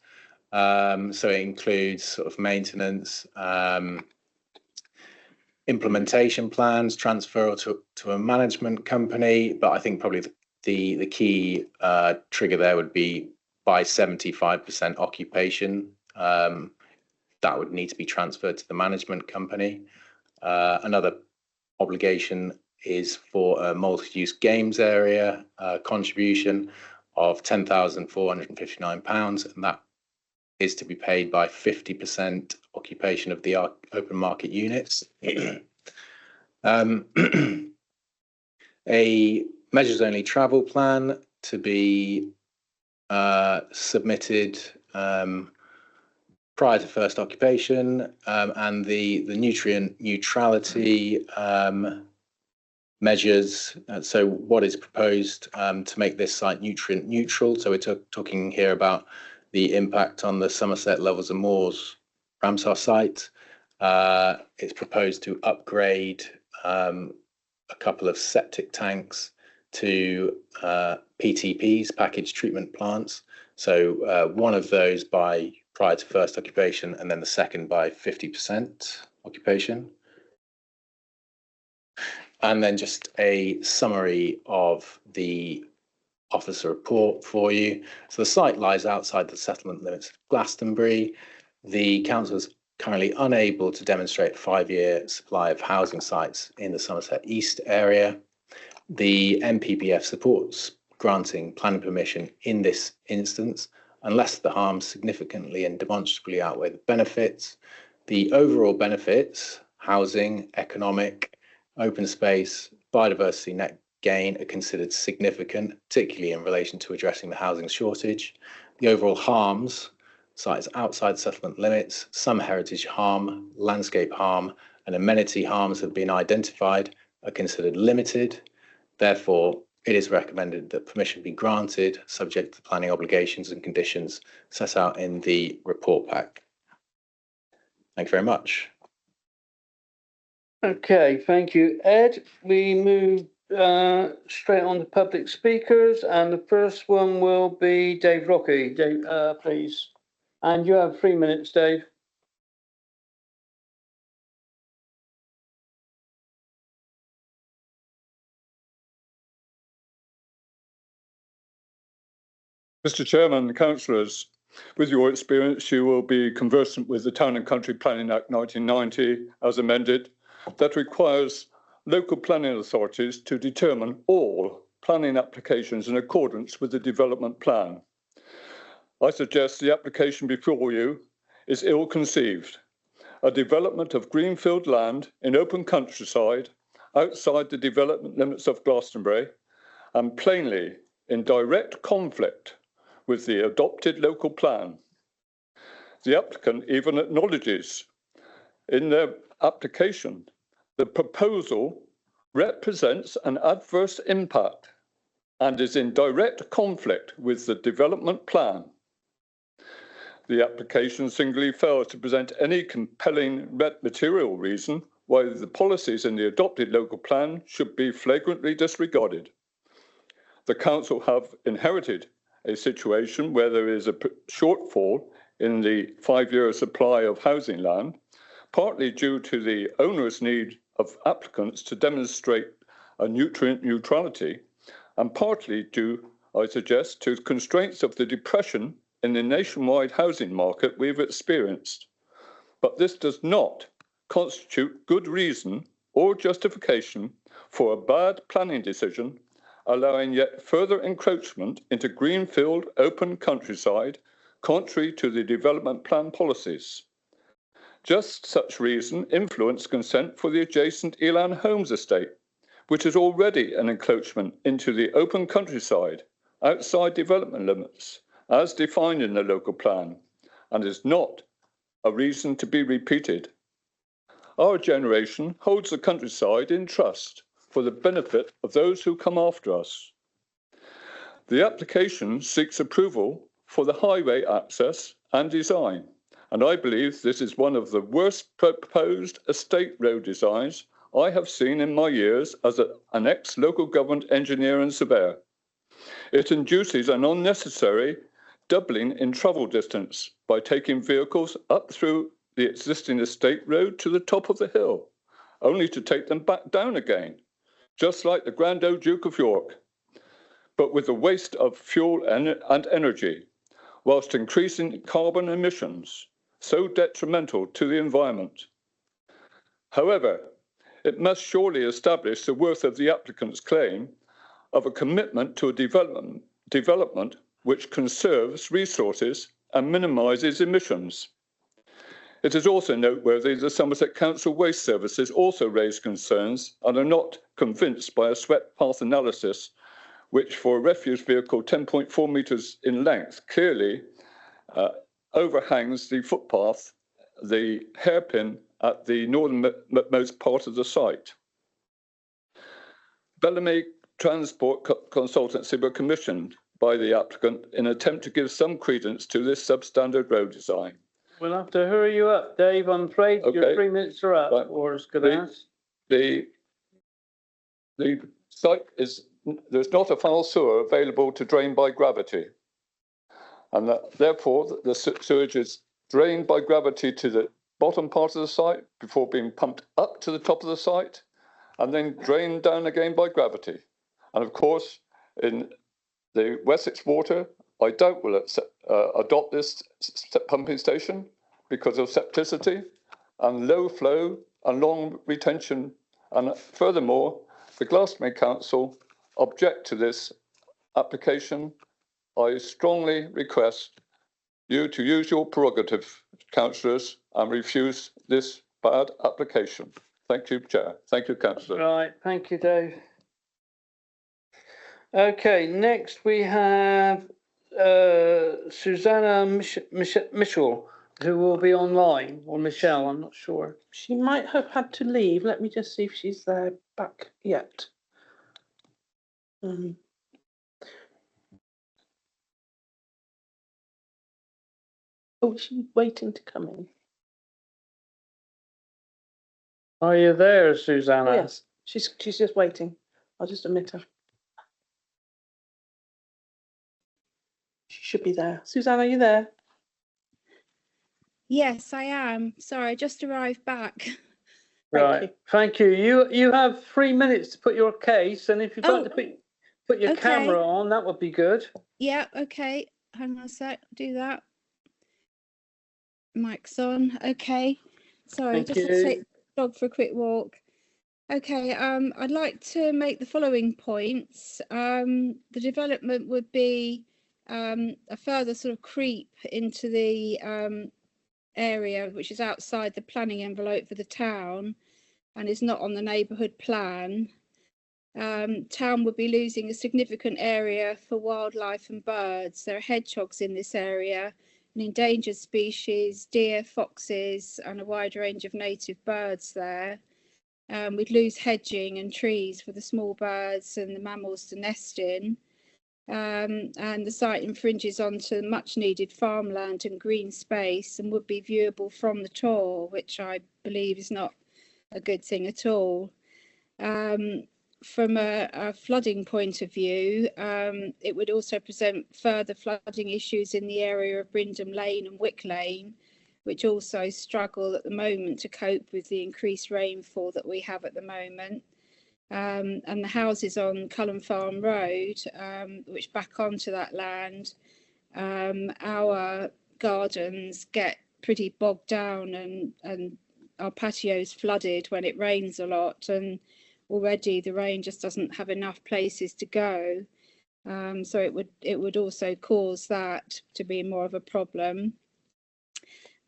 So it includes sort of maintenance, implementation plans, transfer to a management company, but I think probably the key trigger there would be by 75% occupation. That would need to be transferred to the management company. Another obligation is for a multi-use games area contribution of £10,459, and that is to be paid by 50% occupation of the open market units. A measures only travel plan to be submitted prior to first occupation, and the nutrient neutrality measures. So what is proposed to make this site nutrient neutral? So we're talking here about the impact on the Somerset Levels and Moors Ramsar site. It's proposed to upgrade a couple of septic tanks to PTPs, package treatment plants. So one of those by prior to first occupation, and then the second by 50% occupation. And then just a summary of the officer report for you. So the site lies outside the settlement limits of Glastonbury. The council is currently unable to demonstrate a 5-year supply of housing sites in the Somerset East area. The NPPF supports granting planning permission in this instance, unless the harms significantly and demonstrably outweigh the benefits. The overall benefits, housing, economic, open space, biodiversity net gain, are considered significant, particularly in relation to addressing the housing shortage. The overall harms, sites outside settlement limits, some heritage harm, landscape harm, and amenity harms have been identified, are considered limited. Therefore, it is recommended that permission be granted, subject to the planning obligations and conditions set out in the report pack. Thank you very much. Okay, thank you, Ed. We move straight on to public speakers, and the first one will be Dave Rocky. Dave, please. And you have 3 minutes, Dave. Mr. Chairman, councillors, with your experience, you will be conversant with the Town and Country Planning Act 1990 as amended, that requires local planning authorities to determine all planning applications in accordance with the development plan. I suggest the application before you is ill-conceived. A development of greenfield land in open countryside outside the development limits of Glastonbury, and plainly in direct conflict with the adopted local plan. The applicant even acknowledges in their application the proposal represents an adverse impact and is in direct conflict with the development plan. The application singly fails to present any compelling material reason why the policies in the adopted local plan should be flagrantly disregarded. The council have inherited a situation where there is a shortfall in the 5-year supply of housing land, partly due to the onerous need of applicants to demonstrate a nutrient neutrality, and partly due, I suggest, to constraints of the depression in the nationwide housing market we've experienced. But this does not constitute good reason or justification for a bad planning decision, allowing yet further encroachment into greenfield open countryside, contrary to the development plan policies. Just such reason influenced consent for the adjacent Elan Homes estate, which is already an encroachment into the open countryside outside development limits, as defined in the local plan, and is not a reason to be repeated. Our generation holds the countryside in trust for the benefit of those who come after us. The application seeks approval for the highway access and design, and I believe this is one of the worst proposed estate road designs I have seen in my years as an ex-local government engineer and surveyor. It induces an unnecessary doubling in travel distance by taking vehicles up through the existing estate road to the top of the hill, only to take them back down again, just like the Grand Old Duke of York, but with the waste of fuel and energy, whilst increasing carbon emissions, so detrimental to the environment. However, it must surely establish the worth of the applicant's claim of a commitment to a development which conserves resources and minimises emissions. It is also noteworthy the Somerset Council Waste Services also raised concerns and are not convinced by a swept path analysis, which for a refuse vehicle 10.4 metres in length clearly overhangs the footpath, the hairpin at the northernmost part of the site. Bellamy Transport Consultancy were commissioned by the applicant in an attempt to give some credence to this substandard road design. We'll have to hurry you up, Dave. I'm afraid your 3 minutes are up. Right. Or it's going to ask. The site is, there's not a foul sewer available to drain by gravity. And therefore, the sewage is drained by gravity to the bottom part of the site before being pumped up to the top of the site and then drained down again by gravity. And of course, in the Wessex Water, I doubt will adopt this pumping station because of septicity and low flow and long retention. And furthermore, the Glastonbury Council object to this application. I strongly request you to use your prerogative, councillors, and refuse this bad application. Thank you, Chair. Thank you, Councillor. Right, thank you, Dave. Okay, next we have Susanna Mitchell, who will be online, or Michelle, I'm not sure. She might have had to leave. Let me just see if she's there back yet. Oh, she's waiting to come in. Are you there, Susanna? Oh, yes, she's just waiting. I'll just admit her. She should be there. Susanna, are you there? Yes, I am. Sorry, I just arrived back. Right, thank you. You have 3 minutes to put your case, and if you'd like to put your camera on, that would be good. Yeah, okay. Hang on a sec, do that. Mic's on. Okay. Sorry, just to take the dog for a quick walk. Okay, I'd like to make the following points. The development would be a further sort of creep into the area which is outside the planning envelope for the town and is not on the neighbourhood plan. Town would be losing a significant area for wildlife and birds. There are hedgehogs in this area, an endangered species, deer, foxes, and a wide range of native birds there. We'd lose hedging and trees for the small birds and the mammals to nest in. And the site infringes onto much needed farmland and green space and would be viewable from the Tor, which I believe is not a good thing at all. From a flooding point of view, it would also present further flooding issues in the area of Brindham Lane and Wick Lane, which also struggle at the moment to cope with the increased rainfall that we have at the moment. And the houses on Cullen Farm Road, which back onto that land, our gardens get pretty bogged down and our patios flooded when it rains a lot, and already the rain just doesn't have enough places to go. So it would also cause that to be more of a problem.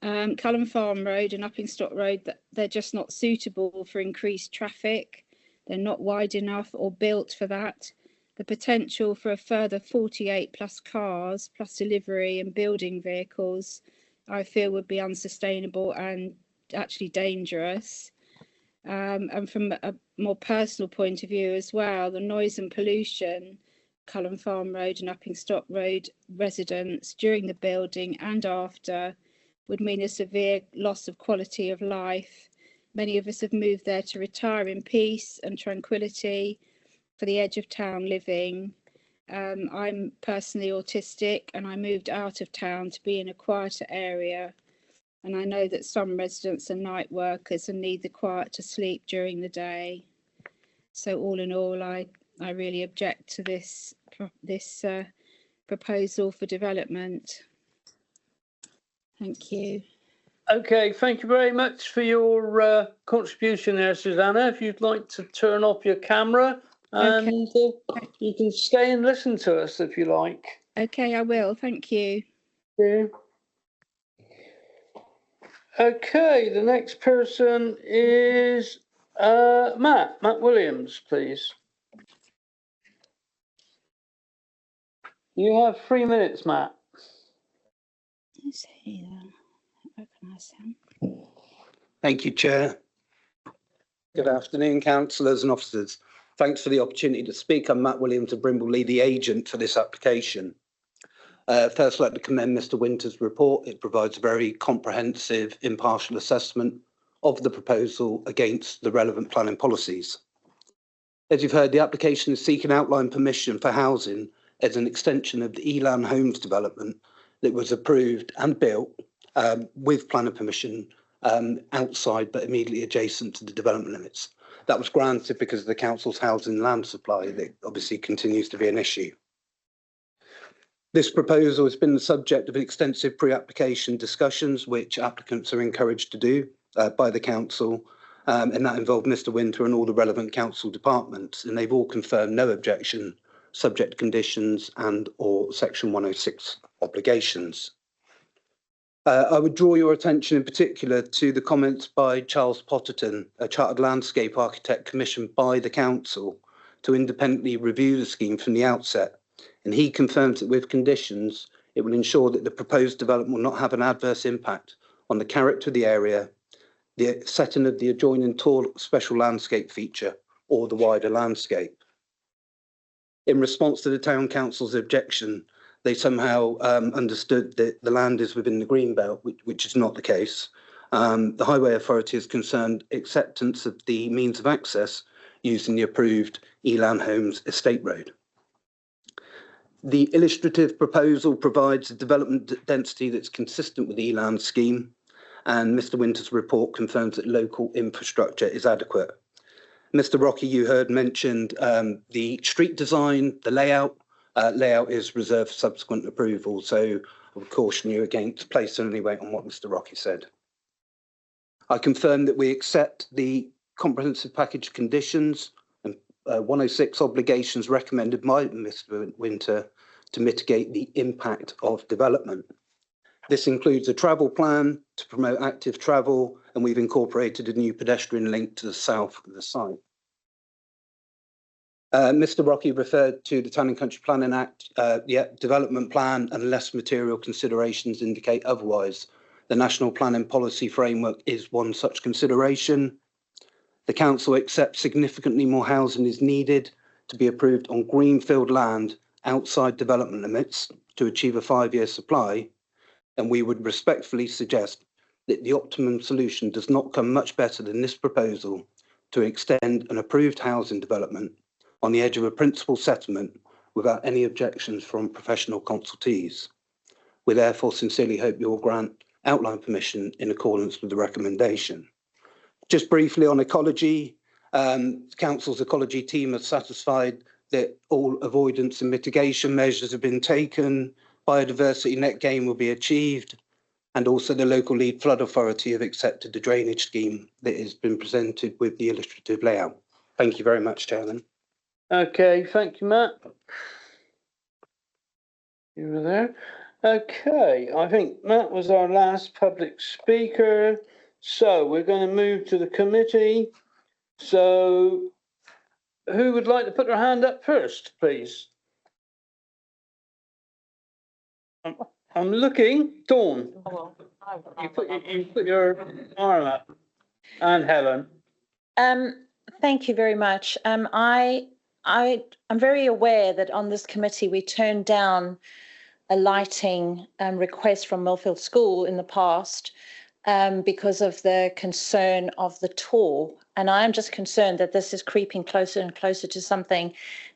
Cullen Farm Road and Uppingstock Road, they're just not suitable for increased traffic. They're not wide enough or built for that. The potential for a further 48 plus cars, plus delivery and building vehicles, I feel would be unsustainable and actually dangerous. And from a more personal point of view as well, the noise and pollution, Cullen Farm Road and Uppingstock Road residents during the building and after would mean a severe loss of quality of life. Many of us have moved there to retire in peace and tranquility for the edge of town living. I'm personally autistic and I moved out of town to be in a quieter area. And I know that some residents are night workers and need the quiet to sleep during the day. So all in all, I really object to this proposal for development. Thank you. Okay, thank you very much for your contribution there, Susanna. If you'd like to turn off your camera and you can stay and listen to us if you like. Okay, I will. Thank you. Yeah. Okay, the next person is Matt Williams, please. You have 3 minutes, Matt. Thank you, Chair. Good afternoon, councillors and officers. Thanks for the opportunity to speak. I'm Matt Williams of Brimble, the agent for this application. First, I'd like to commend Mr. Winter's report. It provides a very comprehensive, impartial assessment of the proposal against the relevant planning policies. As you've heard, the application is seeking outline permission for housing as an extension of the Elan Homes development that was approved and built with planning permission outside but immediately adjacent to the development limits. That was granted because of the council's housing land supply that obviously continues to be an issue. This proposal has been the subject of extensive pre-application discussions, which applicants are encouraged to do by the council, and that involved Mr. Winter and all the relevant council departments, and they've all confirmed no objection, subject conditions and or Section 106 obligations. I would draw your attention in particular to the comments by Charles Potterton, a chartered landscape architect commissioned by the council to independently review the scheme from the outset. And he confirms that with conditions, it will ensure that the proposed development will not have an adverse impact on the character of the area, the setting of the adjoining tall special landscape feature or the wider landscape. In response to the town council's objection, they somehow understood that the land is within the green belt, which is not the case. The Highway Authority is concerned acceptance of the means of access using the approved Elan Homes Estate Road. The illustrative proposal provides a development density that's consistent with the Elan scheme, and Mr. Winter's report confirms that local infrastructure is adequate. Mr. Rocky, you heard mentioned the street design, the layout. Layout is reserved for subsequent approval, so I would caution you against placing any weight on what Mr. Rocky said. I confirm that we accept the comprehensive package conditions and 106 obligations recommended by Mr. Winter to mitigate the impact of development. This includes a travel plan to promote active travel, and we've incorporated a new pedestrian link to the south of the site. Mr. Rocky referred to the Town and Country Planning Act, development plan, unless material considerations indicate otherwise. The National Planning Policy Framework is one such consideration. The council accepts significantly more housing is needed to be approved on greenfield land outside development limits to achieve a 5-year supply, and we would respectfully suggest that the optimum solution does not come much better than this proposal to extend an approved housing development on the edge of a principal settlement without any objections from professional consultees. We therefore sincerely hope you will grant outline permission in accordance with the recommendation. Just briefly on ecology, council's ecology team are satisfied that all avoidance and mitigation measures have been taken, biodiversity net gain will be achieved, and also the local lead flood authority have accepted the drainage scheme that has been presented with the illustrative layout. Thank you very much, Chairman. Okay, thank you, Matt. You were there. Okay, I think Matt was our last public speaker. So we're going to move to the committee. So who would like to put their hand up first, please? I'm looking. Dawn. You put your arm up. And Helen. Thank you very much. I'm very aware that on this committee we turned down a lighting request from Millfield School in the past because of the concern of the tour. And I'm just concerned that this is creeping closer and closer to something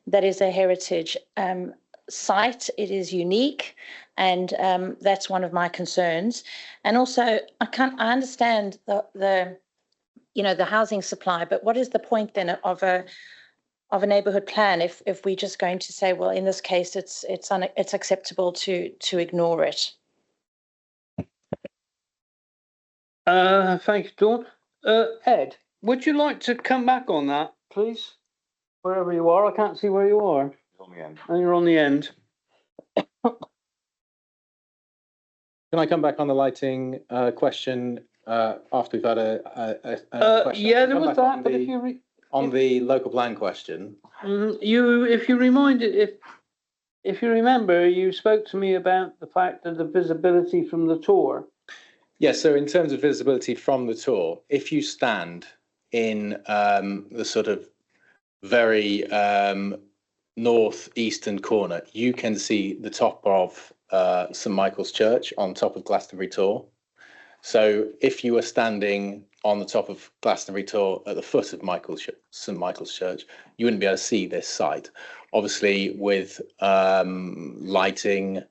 that is a heritage site. It is unique, and that's one of my concerns. And also, I understand the housing supply, but what is the point then of a neighbourhood plan if we're just going to say, well, in this case, it's acceptable to ignore it? Thank you, Dawn. Ed, would you like to come back on that, please? Wherever you are, I can't see where you are. On the end. And you're on the end. Can I come back on the lighting question? after we've had a question. Yeah, there Come was back on that, but if the- you On the local plan question, if you reminded, if you remember, you spoke to me about the fact of the visibility from the tour. yeah, so in terms of visibility from the tour, if you stand in the sort of very northeastern corner, you can see the top of St Michael's Church on top of Glastonbury Tor. So if you were standing on the top of Glastonbury Tor at the foot of St Michael's Church, you wouldn't be able to see this site. Obviously, with lighting,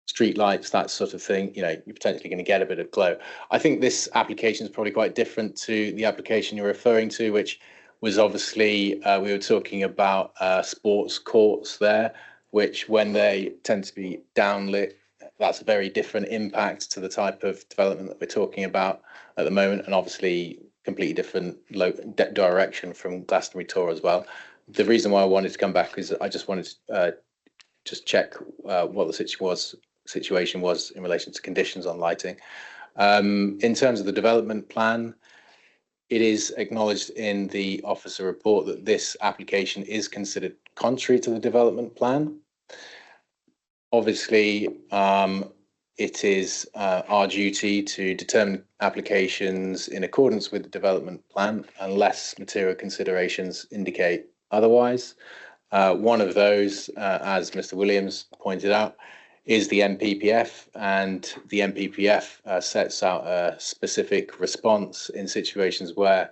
street lights, that sort of thing, you know, you're potentially going to get a bit of glow. I think this application is probably quite different to the application you're referring to, which was obviously, we were talking about sports courts there, which when they tend to be downlit, that's a very different impact to the type of development that we're talking about at the moment, and obviously completely different direction from Glastonbury Tor as well. The reason why I wanted to come back is I just wanted to just check what the situation was in relation to conditions on lighting. In terms of the development plan, it is acknowledged in the officer report that this application is considered contrary to the development plan. Obviously, it is our duty to determine applications in accordance with the development plan unless material considerations indicate otherwise. One of those, as Mr. Williams pointed out, is the NPPF, and the NPPF sets out a specific response in situations where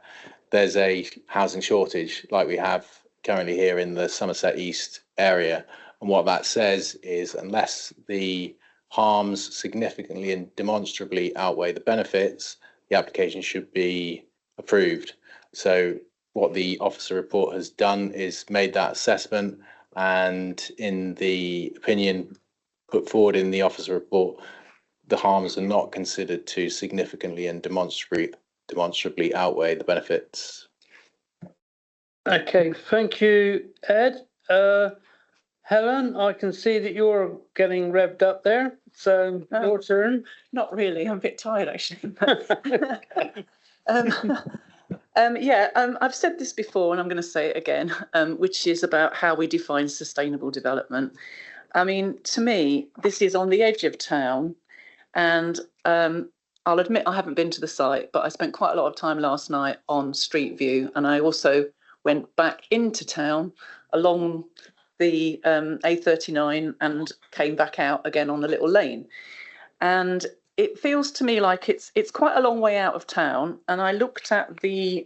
there's a housing shortage like we have currently here in the Somerset East area. And what that says is unless the harms significantly and demonstrably outweigh the benefits, the application should be approved. So what the officer report has done is made that assessment, and in the opinion put forward in the officer report, the harms are not considered to significantly and demonstrably outweigh the benefits. Okay, thank you, Ed. Helen, I can see that you're getting revved up there, so your turn. Not really, I'm a bit tired actually. I've said this before and I'm going to say it again, which is about how we define sustainable development. I mean, to me, this is on the edge of town, and I'll admit I haven't been to the site, but I spent quite a lot of time last night on Street View, and I also went back into town along the A39 and came back out again on the little lane. And it feels to me like it's quite a long way out of town. And I looked at the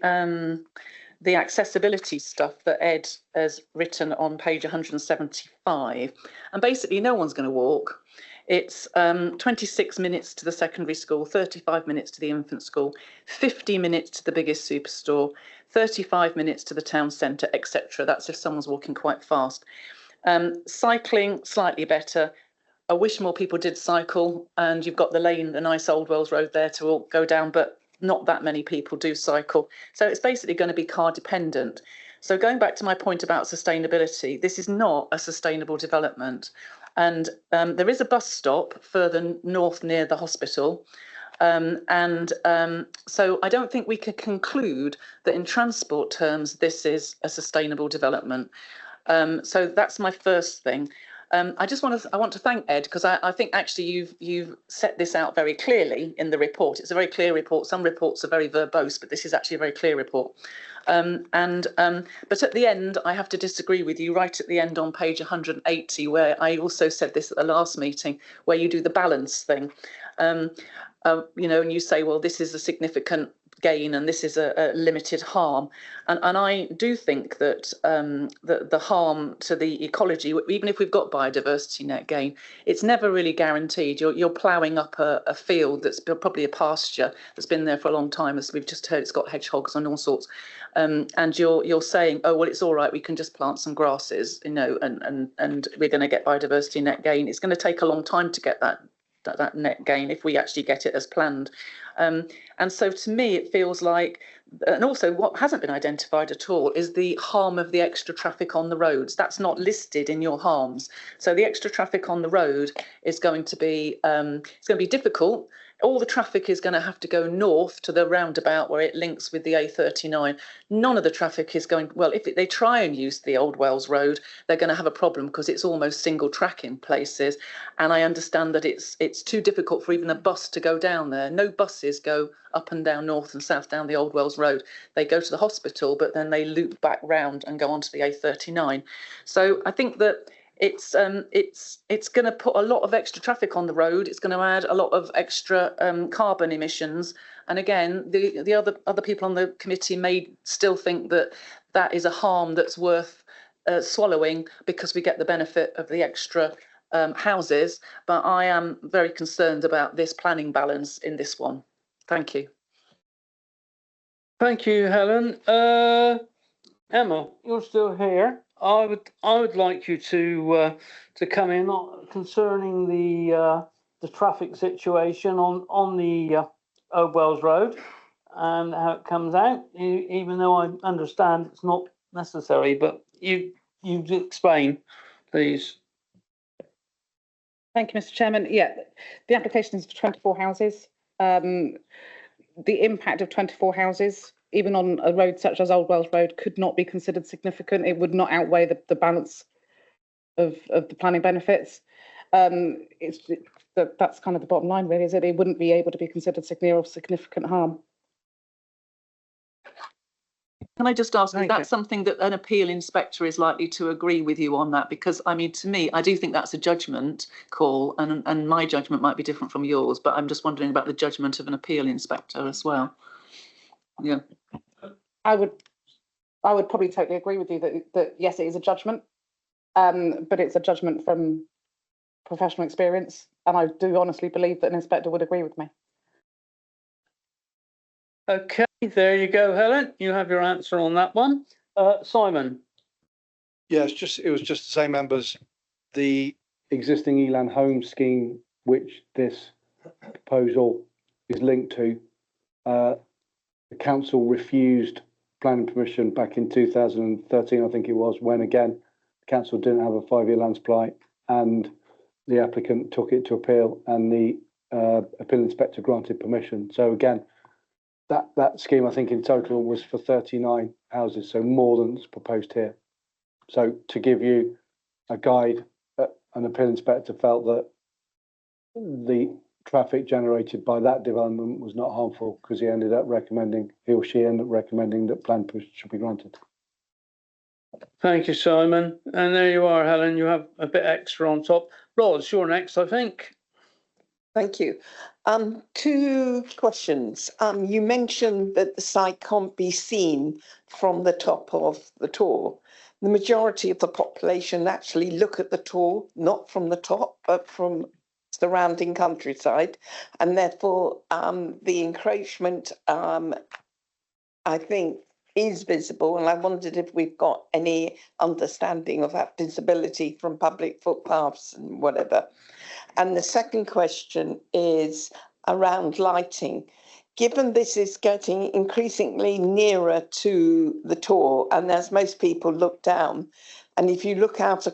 accessibility stuff that Ed has written on page 175, and basically no one's going to walk. It's 26 minutes to the secondary school, 35 minutes to the infant school, 50 minutes to the biggest superstore, 35 minutes to the town centre, etc. That's if someone's walking quite fast. Cycling, slightly better. I wish more people did cycle, and you've got the lane, the nice Old Wells Road there to all go down, but not that many people do cycle. So it's basically going to be car dependent. So going back to my point about sustainability, this is not a sustainable development. And there is a bus stop further north near the hospital. So I don't think we can conclude that in transport terms, this is a sustainable development. So that's my first thing. I want to thank Ed, because I think actually you've set this out very clearly in the report. It's a very clear report. Some reports are very verbose, but this is actually a very clear report. But at the end, I have to disagree with you right at the end on page 180, where I also said this at the last meeting, where you do the balance thing. You know, and you say, well, this is a significant gain and this is a limited harm. And I do think that the harm to the ecology, even if we've got biodiversity net gain, it's never really guaranteed. You're ploughing up a field that's probably a pasture that's been there for a long time, as we've just heard. It's got hedgehogs and all sorts. And you're saying, oh, well, it's all right, we can just plant some grasses, you know, and we're going to get biodiversity net gain. It's going to take a long time to get that net gain if we actually get it as planned. And so to me, it feels like, and also what hasn't been identified at all is the harm of the extra traffic on the roads. That's not listed in your harms. So the extra traffic on the road is going to be, it's going to be difficult, all the traffic is going to have to go north to the roundabout where it links with the A39. None of the traffic is going, well, if they try and use the Old Wells Road, they're going to have a problem because it's almost single track in places. And I understand that it's too difficult for even a bus to go down there. No buses go up and down north and south down the Old Wells Road. They go to the hospital, but then they loop back round and go onto the A39. So I think that it's going to put a lot of extra traffic on the road. It's going to add a lot of extra carbon emissions. And again, the other people on the committee may still think that that is a harm that's worth swallowing because we get the benefit of the extra houses. But I am very concerned about this planning balance in this one. Thank you. Thank you, Helen. Emma, you're still here. I would like you to come in concerning the traffic situation on the Old Wells Road and how it comes out. Even though I understand it's not necessary, but you explain, please. Thank you, Mr. Chairman. Yeah, the application is for 24 houses. The impact of 24 houses, even on a road such as Old Wells Road, could not be considered significant. It would not outweigh the balance of the planning benefits. That's kind of the bottom line, really, is that it wouldn't be able to be considered significant harm. Can I just ask, is that something that an appeal inspector is likely to agree with you on that? Because, I mean, to me, I do think that's a judgment call, and my judgment might be different from yours, but I'm just wondering about the judgment of an appeal inspector as well. Yeah. I would probably totally agree with you that yes, it is a judgment, but it's a judgment from professional experience, and I do honestly believe that an inspector would agree with me. Okay, there you go, Helen. You have your answer on that one. Simon. Yeah, it was just the same members. The existing Elan Home scheme, which this proposal is linked to, the council refused planning permission back in 2013, I think it was, when again the council didn't have a 5-year land supply, and the applicant took it to appeal, and the appeal inspector granted permission. So again, that scheme, I think in total was for 39 houses, so more than is proposed here. So to give you a guide, an appeal inspector felt that the traffic generated by that development was not harmful because he or she ended up recommending that plan permission should be granted. Thank you, Simon. And there you are, Helen. You have a bit extra on top. Roz, you're next, I think. Thank you. 2 questions. You mentioned that the site can't be seen from the top of the Tor. The majority of the population actually look at the Tor, not from the top, but from surrounding countryside, and therefore the encroachment, I think, is visible, and I wondered if we've got any understanding of that visibility from public footpaths and whatever. And the second question is around lighting. Given this is getting increasingly nearer to the Tor, and as most people look down, and if you look out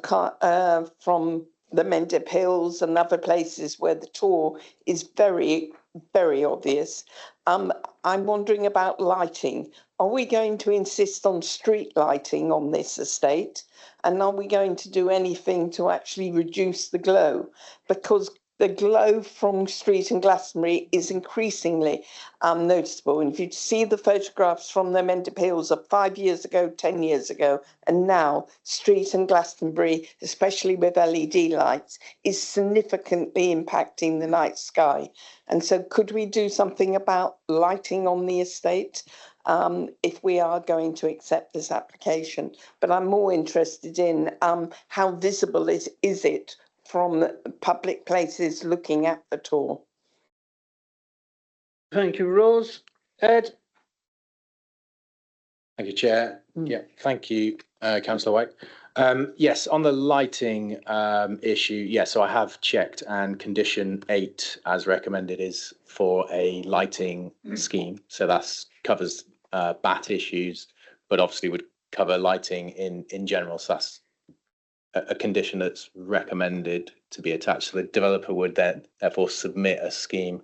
from the Mendip Hills and other places where the Tor is very, very obvious, I'm wondering about lighting. Are we going to insist on street lighting on this estate? And are we going to do anything to actually reduce the glow? Because the glow from Street and Glastonbury is increasingly noticeable. And if you see the photographs from the Mendip Hills of 5 years ago, 10 years ago, and now Street and Glastonbury, especially with LED lights, is significantly impacting the night sky. And so could we do something about lighting on the estate if we are going to accept this application? But I'm more interested in how visible is it from public places looking at the Tor. Thank you, Rose. Ed? Thank you, Chair. Yeah, thank you, Councillor White. Yes, on the lighting issue, yes, so I have checked, and condition 8, as recommended, is for a lighting scheme. So that covers BAT issues, but obviously would cover lighting in general. So that's a condition that's recommended to be attached. So the developer would then therefore submit a scheme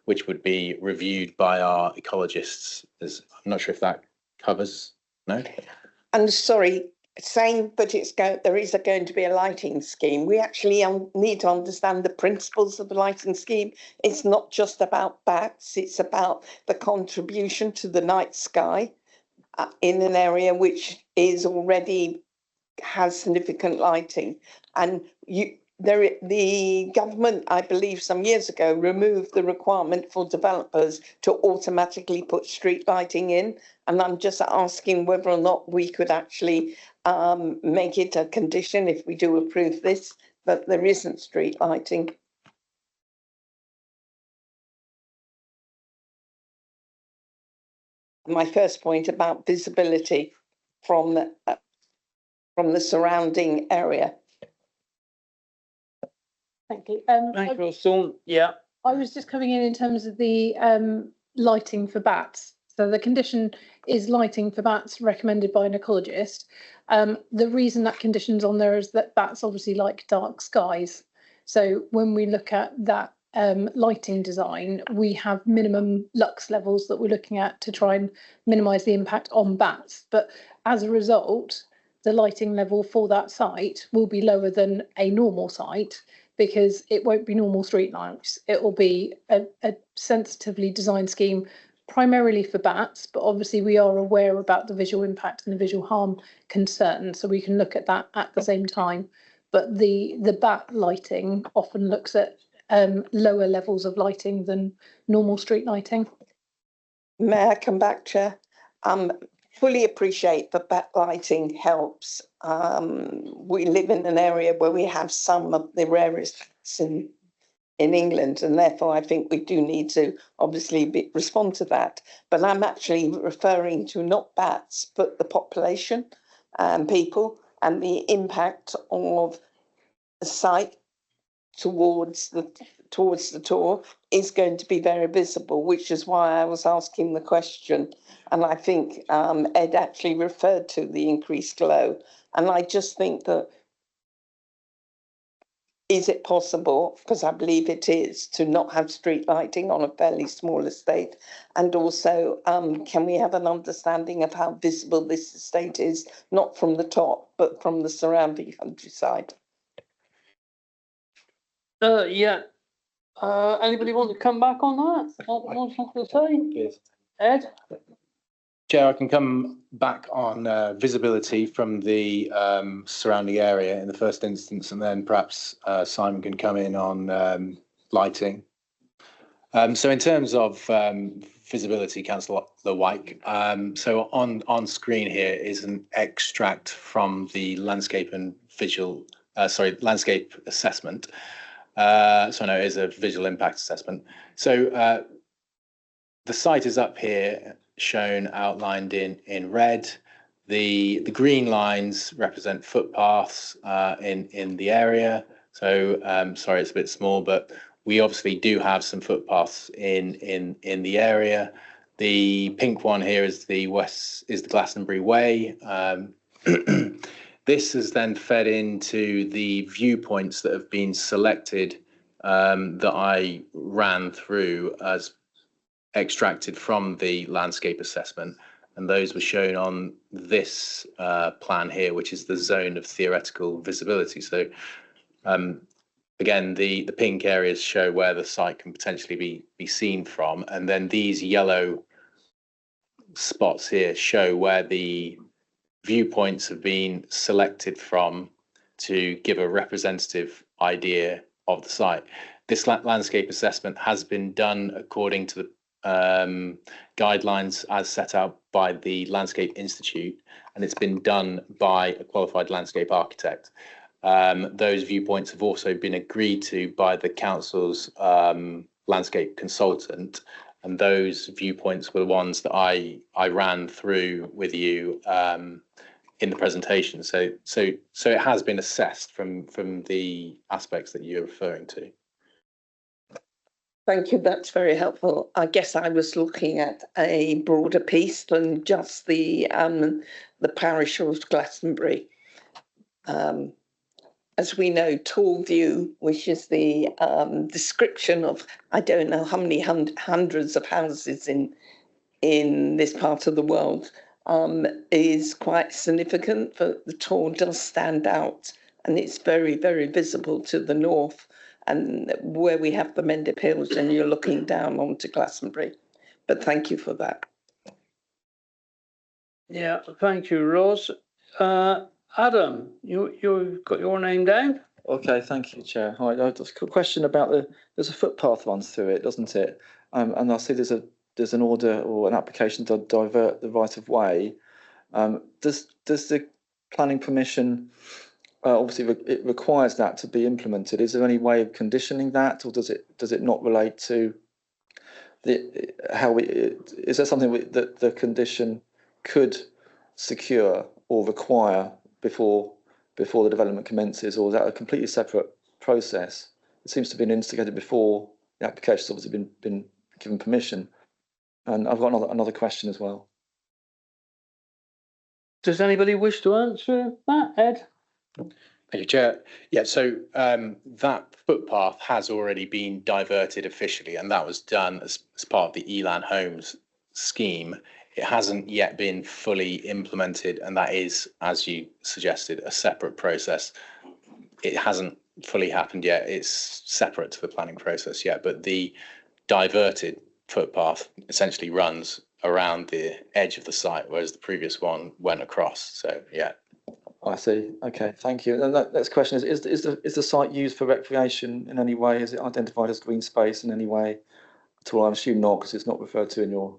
which would be reviewed by our ecologists. I'm not sure if that covers, no? And sorry, saying that there is going to be a lighting scheme. We actually need to understand the principles of the lighting scheme. It's not just about bats, it's about the contribution to the night sky in an area which is already has significant lighting. And the government, I believe some years ago, removed the requirement for developers to automatically put street lighting in. And I'm just asking whether or not we could actually make it a condition, if we do approve this, that there isn't street lighting. My first point about visibility from the surrounding area. Thank you. Yeah. I was just coming in terms of the lighting for bats. So the condition is lighting for bats recommended by an ecologist. The reason that condition's on there is that bats obviously like dark skies. So when we look at that lighting design, we have minimum lux levels that we're looking at to try and minimise the impact on bats. But as a result, the lighting level for that site will be lower than a normal site, because it won't be normal street lights. It will be a sensitively designed scheme primarily for bats, but obviously we are aware about the visual impact and the visual harm concern, so we can look at that at the same time. But the bat lighting often looks at lower levels of lighting than normal street lighting. May I come back, Chair? Fully appreciate that bat lighting helps. We live in an area where we have some of the rarest bats in England, and therefore I think we do need to obviously respond to that. But I'm actually referring to not bats, but the population and people, and the impact of the site towards the Tor is going to be very visible, which is why I was asking the question. And I think Ed actually referred to the increased glow. And I just think that, is it possible, because I believe it is, to not have street lighting on a fairly small estate? And also, can we have an understanding of how visible this estate is, not from the top, but from the surrounding countryside? Yeah. Anybody want to come back on that? What to say? Ed? Chair, I can come back on visibility from the surrounding area in the first instance, and then perhaps Simon can come in on lighting. So in terms of visibility, Councillor Wyke, so on screen here is an extract from the landscape and landscape assessment. So no, it is a visual impact assessment. So the site is up here, shown outlined in red. The green lines represent footpaths in the area. So sorry, it's a bit small, but we obviously do have some footpaths in the area. The pink one here is the Glastonbury Way. This is then fed into the viewpoints that have been selected that I ran through as extracted from the landscape assessment, and those were shown on this plan here, which is the zone of theoretical visibility. So again, the pink areas show where the site can potentially be seen from, and then these yellow spots here show where the viewpoints have been selected from to give a representative idea of the site. This landscape assessment has been done according to the guidelines as set out by the Landscape Institute, and it's been done by a qualified landscape architect. Those viewpoints have also been agreed to by the council's landscape consultant, and those viewpoints were the ones that I ran through with you in the presentation. So it has been assessed from the aspects that you're referring to. Thank you, that's very helpful. I guess I was looking at a broader piece than just the parish of Glastonbury. as we know, tall view, which is the description of, I don't know how many hundreds of houses in this part of the world, is quite significant, but the Tor does stand out, and it's very, very visible to the north, and where we have the Mendip Hills, and you're looking down onto Glastonbury. But thank you for that. Yeah, thank you, Ros. Adam, you've got your name down? Okay, thank you, Chair. Hi, just a question about there's a footpath runs through it, doesn't it? And I see there's an order or an application to divert the right of way. Does the planning permission, obviously it requires that to be implemented? Is there any way of conditioning that, or does it not relate to is there something that the condition could secure or require before the development commences, or is that a completely separate process? It seems to have been instigated before the application's obviously been given permission. And I've got another question as well. Does anybody wish to answer that, Ed? Thank you, Chair. Yeah, so that footpath has already been diverted officially, and that was done as part of the Elan Homes scheme. It hasn't yet been fully implemented, and that is, as you suggested, a separate process. It hasn't fully happened yet. It's separate to the planning process yet, but the diverted footpath essentially runs around the edge of the site, whereas the previous one went across. So, yeah. I see. Okay, thank you. And the next question is the site used for recreation in any way? Is it identified as green space in any way at all? I'm assuming not, because it's not referred to in your...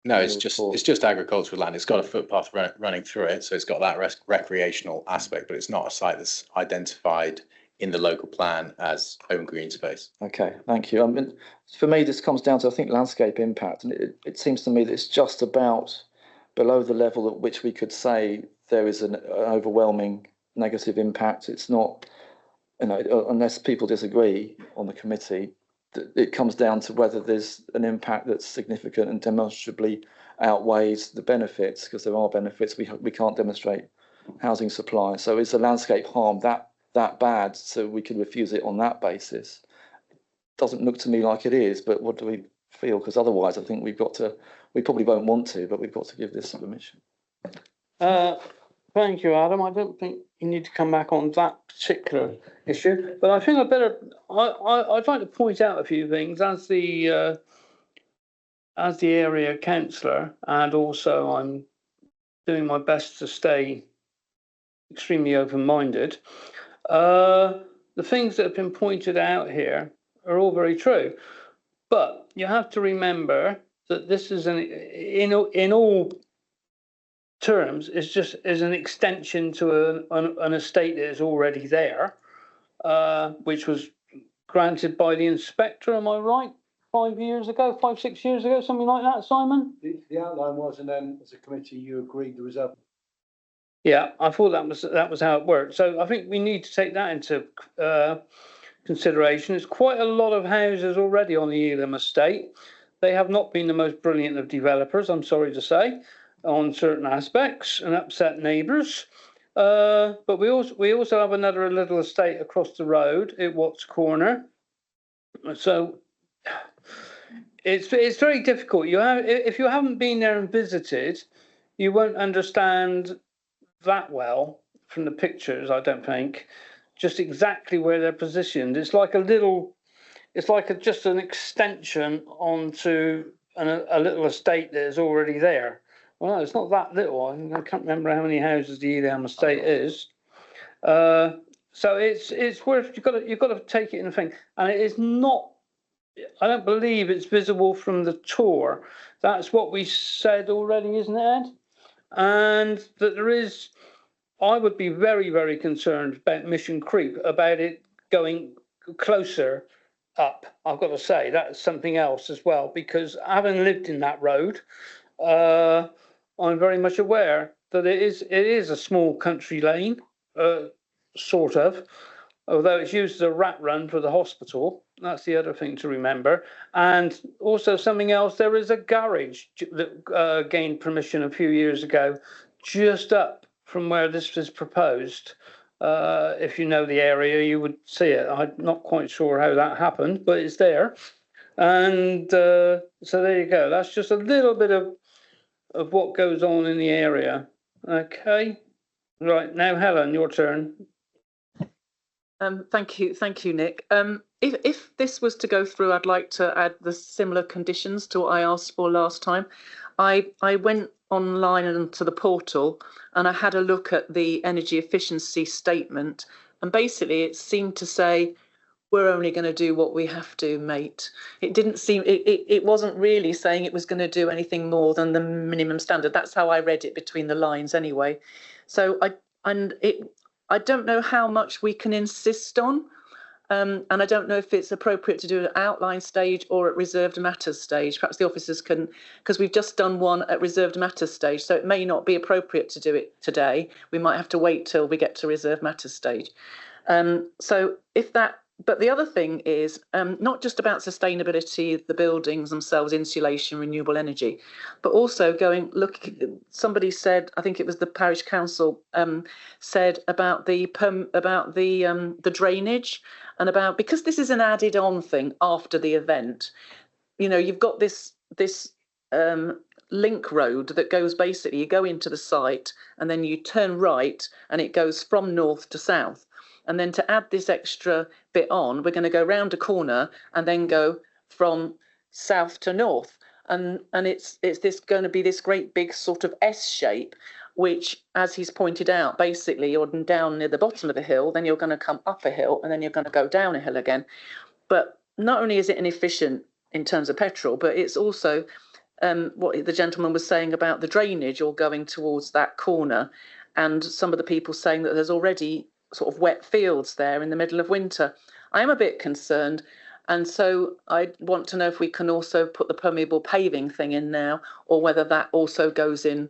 No, it's just agricultural land. It's got a footpath running through it, so it's got that recreational aspect, but it's not a site that's identified in the local plan as open green space. Okay, thank you. I mean, for me, this comes down to, I think, landscape impact, and it seems to me that it's just about below the level at which we could say there is an overwhelming negative impact. It's not, unless people disagree on the committee, it comes down to whether there's an impact that's significant and demonstrably outweighs the benefits, because there are benefits. We can't demonstrate housing supply. So is the landscape harm that bad so we can refuse it on that basis? Doesn't look to me like it is, but what do we feel? Because otherwise I think we probably won't want to, but we've got to give this permission. Thank you, Adam. I don't think you need to come back on that particular issue, but I think I'd like to point out a few things as the area councillor, and also I'm doing my best to stay extremely open-minded. The things that have been pointed out here are all very true, but you have to remember that this is in all terms is an extension to an estate that is already there, which was granted by the inspector. Am I right? 5 years ago, 6 years ago, something like that, Simon? The outline was, and then as a committee, you agreed the result. Yeah, I thought that was how it worked. So I think we need to take that into consideration. There's quite a lot of houses already on the Elam estate. They have not been the most brilliant of developers, I'm sorry to say, on certain aspects, and upset neighbours. But we also have another little estate across the road at Watts Corner. So it's very difficult. If you haven't been there and visited, you won't understand that well from the pictures, I don't think, just exactly where they're positioned. It's like just an extension onto a little estate that is already there. Well, no, it's not that little. I can't remember how many houses the Elam estate is. So it's worth, you've got to take it in a thing. And it is not, I don't believe it's visible from the tour. That's what we said already, isn't it, Ed? And that there is, I would be very, very concerned about Mission Creek, about it going closer up. I've got to say, that's something else as well, because having lived in that road, I'm very much aware that it is a small country lane, sort of, although it's used as a rat run for the hospital. That's the other thing to remember. And also something else, there is a garage that gained permission a few years ago, just up from where this was proposed. If you know the area, you would see it. I'm not quite sure how that happened, but it's there. And so there you go. That's just a little bit of what goes on in the area. Okay. Right, now Helen, your turn. Thank you, Nick. If this was to go through, I'd like to add the similar conditions to what I asked for last time. I went online and to the portal and I had a look at the energy efficiency statement, and basically it seemed to say we're only going to do what we have to, mate. It didn't seem, it wasn't really saying it was going to do anything more than the minimum standard. That's how I read it between the lines anyway. So I don't know how much we can insist on, and I don't know if it's appropriate to do it at outline stage or at reserved matters stage. Perhaps the officers can, because we've just done one at reserved matters stage, so it may not be appropriate to do it today. We might have to wait till we get to reserved matters stage. So if that, but the other thing is not just about sustainability, the buildings themselves, insulation, renewable energy, but also look, somebody said, I think it was the parish council said about the drainage, and about, because this is an added on thing after the event, you know, you've got this link road that goes, basically you go into the site and then you turn right and it goes from north to south. And then to add this extra bit on, we're going to go round a corner and then go from south to north. And it's this going to be this great big sort of S shape, which, as he's pointed out, basically you're down near the bottom of a hill, then you're going to come up a hill, and then you're going to go down a hill again. But not only is it inefficient in terms of petrol, but it's also what the gentleman was saying about the drainage all going towards that corner, and some of the people saying that there's already sort of wet fields there in the middle of winter. I am a bit concerned, and so I want to know if we can also put the permeable paving thing in now, or whether that also goes in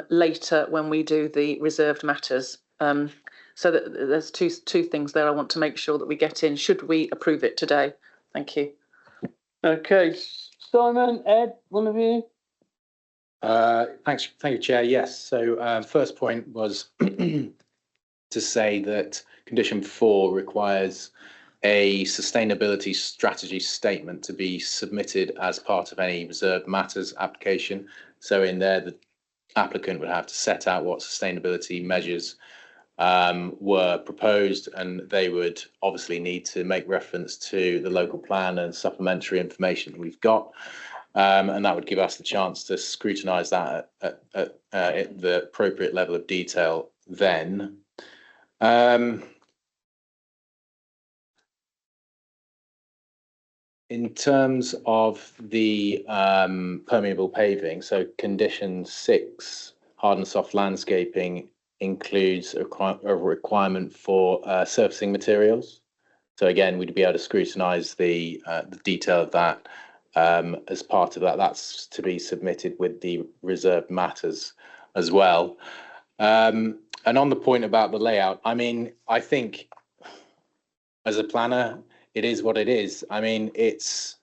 later when we do the reserved matters. So that there's two things there I want to make sure that we get in, should we approve it today. Thank you. Okay, Simon, Ed, one of you. Thank you, Chair. Yes, so first point was to say that condition 4 requires a sustainability strategy statement to be submitted as part of any reserved matters application. So in there, the applicant would have to set out what sustainability measures were proposed, and they would obviously need to make reference to the local plan and supplementary information that we've got. And that would give us the chance to scrutinise that at the appropriate level of detail then. In terms of the permeable paving, so condition 6, hard and soft landscaping, includes a requirement for surfacing materials. So again, we'd be able to scrutinise the detail of that. As part of that, that's to be submitted with the reserved matters as well. And on the point about the layout, I mean, I think as a planner, it is what it is. I mean, it's,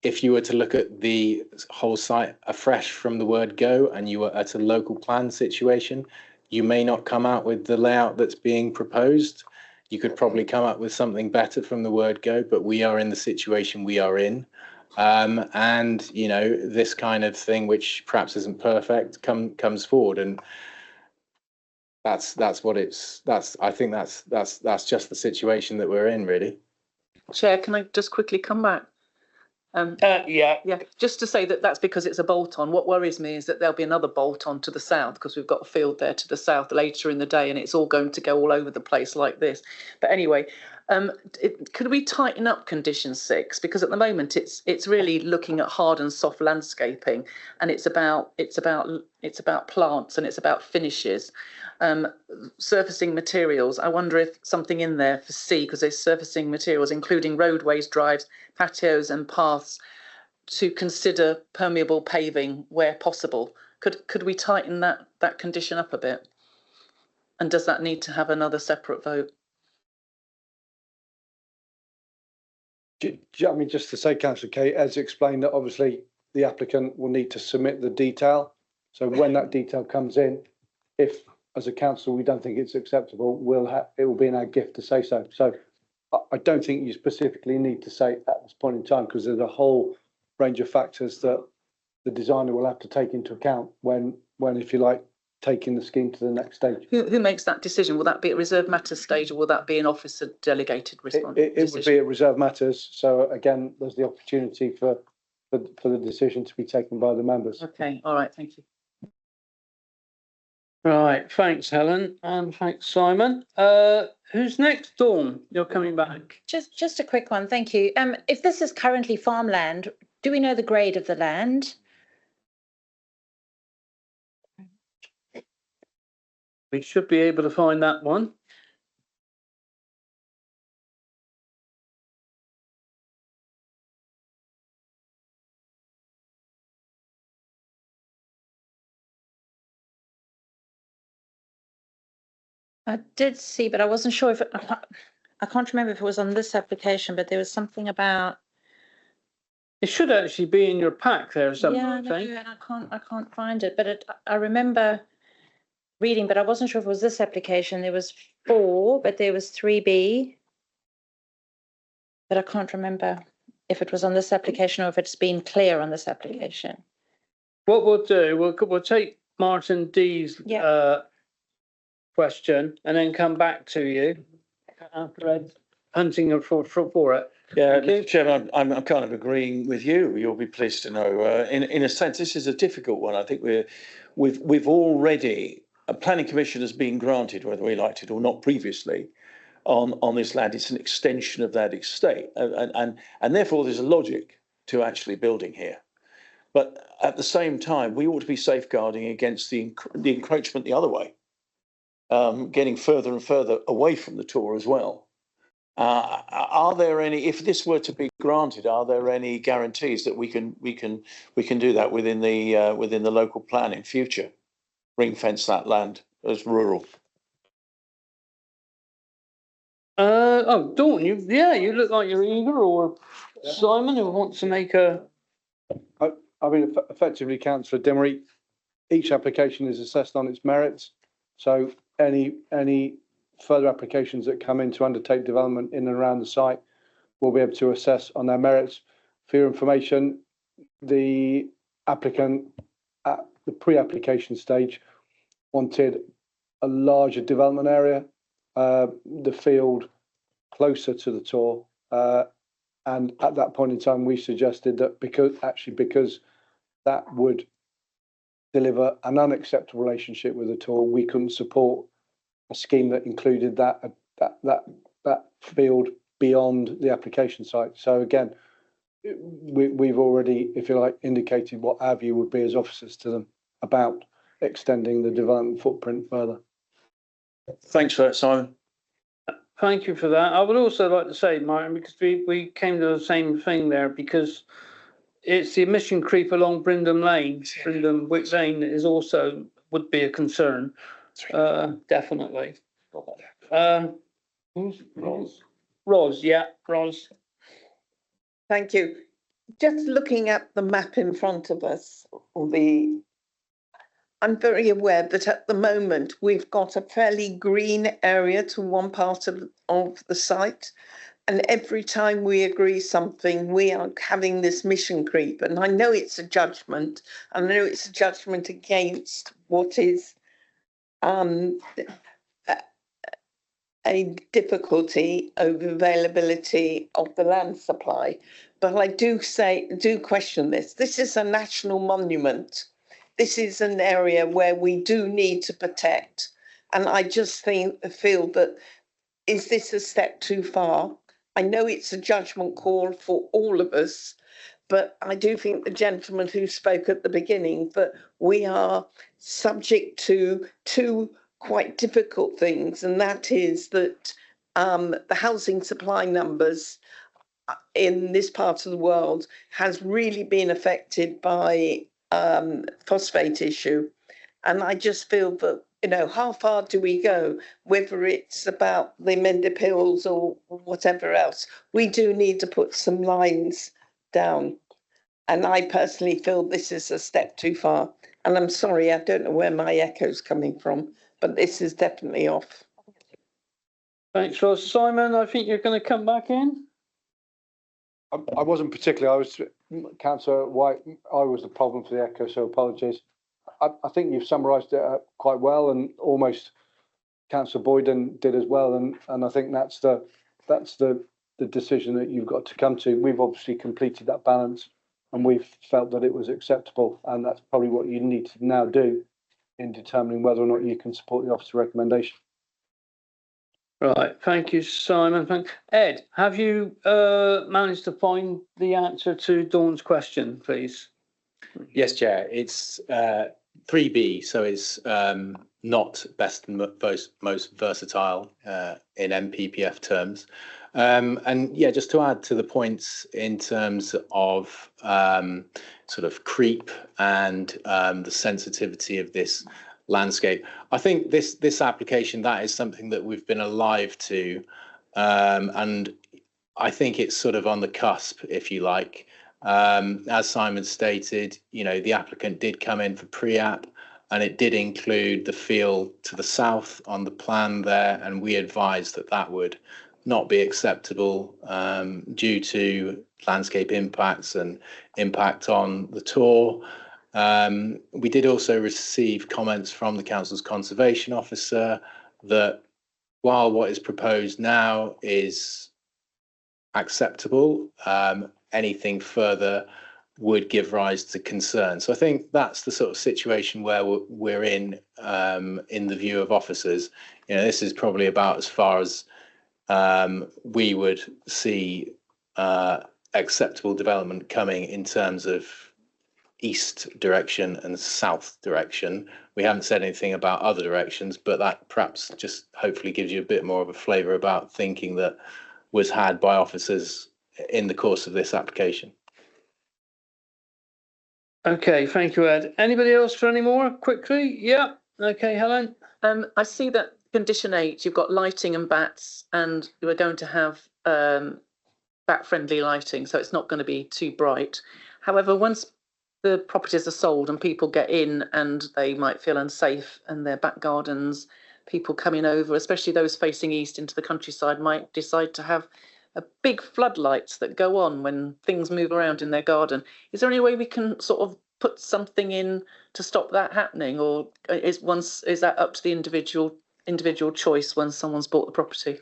if you were to look at the whole site afresh from the word go and you were at a local plan situation, you may not come out with the layout that's being proposed. You could probably come up with something better from the word go, but we are in the situation we are in. And, you know, this kind of thing, which perhaps isn't perfect, comes forward, and that's what it's, I think that's just the situation that we're in, really. Chair, can I just quickly come back? Yeah, just to say that that's because it's a bolt-on. What worries me is that there'll be another bolt-on to the south, because we've got a field there to the south later in the day, and it's all going to go all over the place like this. But anyway, could we tighten up condition 6, because at the moment it's really looking at hard and soft landscaping, and it's about plants and it's about finishes. Surfacing materials, I wonder if something in there for C, because there's surfacing materials including roadways, drives, patios and paths, to consider permeable paving where possible. Could we tighten that condition up a bit? And does that need to have another separate vote? I mean, just to say, Councillor Kate, as explained, that obviously the applicant will need to submit the detail. So when that detail comes in, if as a council, we don't think it's acceptable, it will be in our gift to say so. So I don't think you specifically need to say at this point in time, because there's a whole range of factors that the designer will have to take into account when, if you like, taking the scheme to the next stage. Who makes that decision? Will that be at reserve matters stage, or will that be an officer delegated response? It would be at reserve matters. So again, there's the opportunity for the decision to be taken by the members. Okay, all right, thank you. Right, thanks, Helen, and thanks, Simon. Who's next? Dawn, you're coming back. Just a quick one, thank you. If this is currently farmland, do we know the grade of the land? We should be able to find that one. I did see, but I wasn't sure if I can't remember if it was on this application, but there was something about. It should actually be in your pack there somewhere. Yeah, I think. no, and I can't find it, but I remember reading, but I wasn't sure if it was this application. There was 4, but there was 3B. But I can't remember if it was on this application or if it's been clear on this application. What we'll do, we'll take Martin D's question and then come back to you after hunting for it. Yeah, Mr. Chairman, I'm kind of agreeing with you. You'll be pleased to know. In a sense, this is a difficult one. I think we've already, a planning commission has been granted, whether we liked it or not previously, on this land. It's an extension of that estate, and therefore there's a logic to actually building here. But at the same time, we ought to be safeguarding against the encroachment the other way, getting further and further away from the Tor as well. Are there any, if this were to be granted, are there any guarantees that we can do that within the local plan in future, ring fence that land as rural? Dawn, you look like you're eager, or Simon who wants to make a. I mean, effectively, Councillor Dimery, each application is assessed on its merits. So any further applications that come in to undertake development in and around the site will be able to assess on their merits. For your information, the applicant at the pre-application stage wanted a larger development area, the field closer to the Tor, and at that point in time we suggested that because that would deliver an unacceptable relationship with the Tor, we couldn't support a scheme that included that field beyond the application site. So again, we've already, if you like, indicated what our view would be as officers to them about extending the development footprint further. Thanks for that, Simon. Thank you for that. I would also like to say, Martin, because we came to the same thing there, because it's the emission creep along Brindham Wick Lane that is also would be a concern. Definitely. Who's Ros? Ros. Thank you. Just looking at the map in front of us, I'm very aware that at the moment we've got a fairly green area to one part of the site. And every time we agree something, we are having this mission creep. And I know it's a judgment. I know it's a judgment against what is a difficulty over availability of the land supply. But I do question this. This is a national monument. This is an area where we do need to protect. And I just feel that, is this a step too far? I know it's a judgment call for all of us, but I do think the gentleman who spoke at the beginning, that we are subject to two quite difficult things, and that is that the housing supply numbers in this part of the world has really been affected by phosphate issue. And I just feel that, how far do we go, whether it's about the amended pills or whatever else? We do need to put some lines down. And I personally feel this is a step too far. And I'm sorry, I don't know where my echo's coming from, but this is definitely off. Thanks, Ross. Simon, I think you're going to come back in. I wasn't particularly, Councillor White, I was the problem for the echo, so apologies. I think you've summarised it quite well, and almost Councillor Boyden did as well, and I think that's the decision that you've got to come to. We've obviously completed that balance, and we've felt that it was acceptable, and that's probably what you need to now do in determining whether or not you can support the officer recommendation. Right, thank you, Simon. Ed, have you managed to find the answer to Dawn's question, please? Yes, Chair. It's 3B, so it's not best and most versatile in MPPF terms. And yeah, just to add to the points in terms of sort of creep and the sensitivity of this landscape, I think this application, that is something that we've been alive to, and I think it's sort of on the cusp, if you like. As Simon stated, you know, the applicant did come in for pre-app, and it did include the field to the south on the plan there, and we advised that that would not be acceptable due to landscape impacts and impact on the Tor. We did also receive comments from the council's conservation officer that while what is proposed now is acceptable, anything further would give rise to concern. So I think that's the sort of situation where we're in the view of officers. You know, this is probably about as far as we would see acceptable development coming in terms of east direction and south direction. We haven't said anything about other directions, but that perhaps just hopefully gives you a bit more of a flavour about thinking that was had by officers in the course of this application. Okay, thank you, Ed. Anybody else for any more quickly? Yeah. Okay, Helen. I see that condition 8, you've got lighting and bats, and we're going to have bat-friendly lighting, so it's not going to be too bright. However, once the properties are sold and people get in and they might feel unsafe and their back gardens, people coming over, especially those facing east into the countryside, might decide to have big floodlights that go on when things move around in their garden. Is there any way we can sort of put something in to stop that happening, or is that up to the individual choice once someone's bought the property?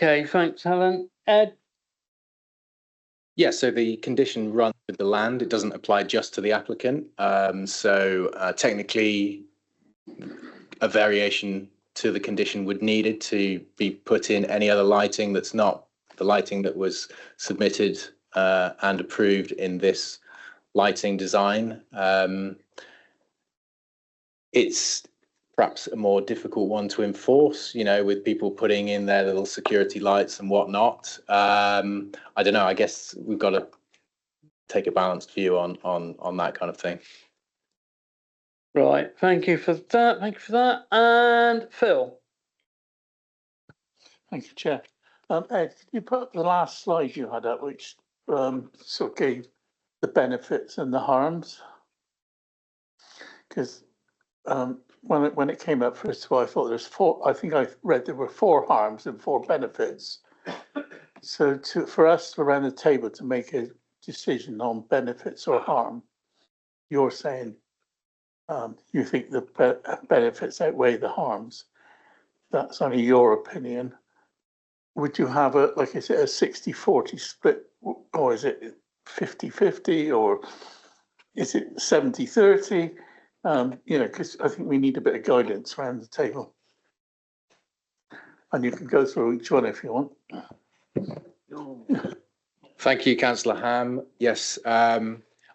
Okay, thanks, Helen. Ed? Yeah, so the condition runs with the land. It doesn't apply just to the applicant. Technically, a variation to the condition would needed to be put in any other lighting that's not the lighting that was submitted and approved in this lighting design. It's perhaps a more difficult one to enforce, you know, with people putting in their little security lights and whatnot. I don't know, I guess we've got to take a balanced view on that kind of thing. Right, thank you for that. Thank you for that. And Phil. Thank you, Chair. Ed, could you put up the last slide you had up, which sort of gave the benefits and the harms? Because when it came up, first of all, I thought there's 4. I think I read there were 4 harms and 4 benefits. So for us around the table to make a decision on benefits or harm, you're saying you think the benefits outweigh the harms. That's only your opinion. Would you have a 60-40 split, or is it 50-50, or is it 70-30? You know, because I think we need a bit of guidance around the table. And you can go through each one if you want. Thank you, Councillor Ham. Yes, I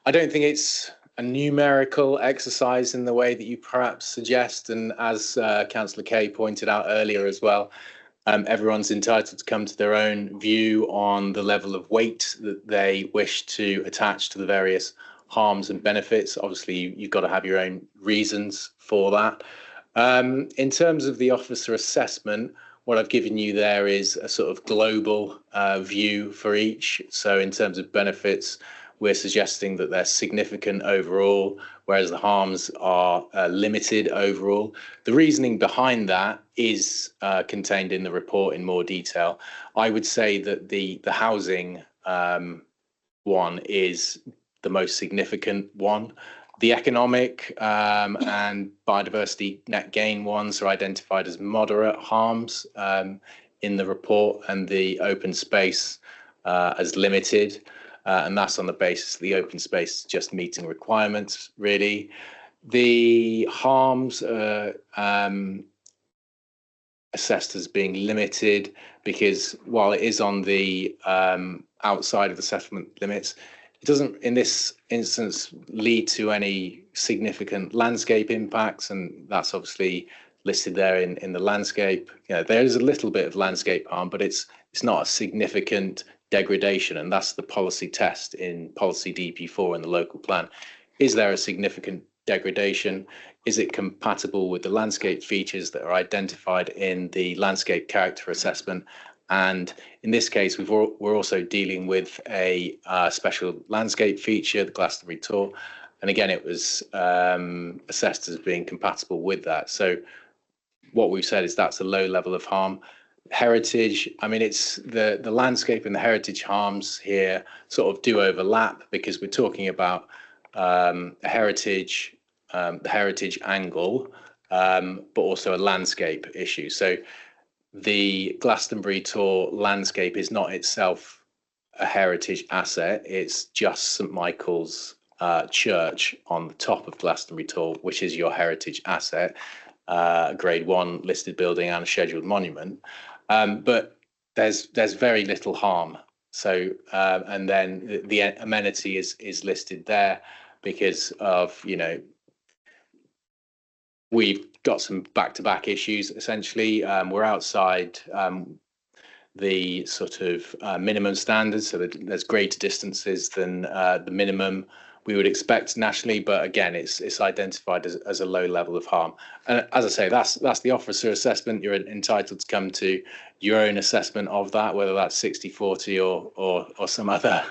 don't think it's a numerical exercise in the way that you perhaps suggest. And as Councillor Kay pointed out earlier as well, everyone's entitled to come to their own view on the level of weight that they wish to attach to the various harms and benefits. Obviously, you've got to have your own reasons for that. In terms of the officer assessment, what I've given you there is a sort of global view for each. So in terms of benefits, we're suggesting that they're significant overall, whereas the harms are limited overall. The reasoning behind that is contained in the report in more detail. I would say that the housing one is the most significant one. The economic and biodiversity net gain ones are identified as moderate harms in the report, and the open space as limited. And that's on the basis of the open space just meeting requirements, really. The harms assessed as being limited because while it is on the outside of the settlement limits, it doesn't, in this instance, lead to any significant landscape impacts, and that's obviously listed there in the landscape. You know, there is a little bit of landscape harm, but it's not a significant degradation, and that's the policy test in policy DP4 in the local plan. Is there a significant degradation? Is it compatible with the landscape features that are identified in the landscape character assessment? And in this case, we're also dealing with a special landscape feature, the Glastonbury Tor, and again, it was assessed as being compatible with that. So what we've said is that's a low level of harm. Heritage, I mean, it's the landscape and the heritage harms here sort of do overlap because we're talking about the heritage angle, but also a landscape issue. So the Glastonbury Tor landscape is not itself a heritage asset. It's just St Michael's Church on the top of Glastonbury Tor, which is your heritage asset, grade 1 listed building and a scheduled monument. But there's very little harm. So and then the amenity is listed there because of, you know, we've got some back-to-back issues, essentially. We're outside the sort of minimum standards, so that there's greater distances than the minimum we would expect nationally, but again, it's identified as a low level of harm. And as I say, that's the officer assessment. You're entitled to come to your own assessment of that, whether that's 60-40 or some other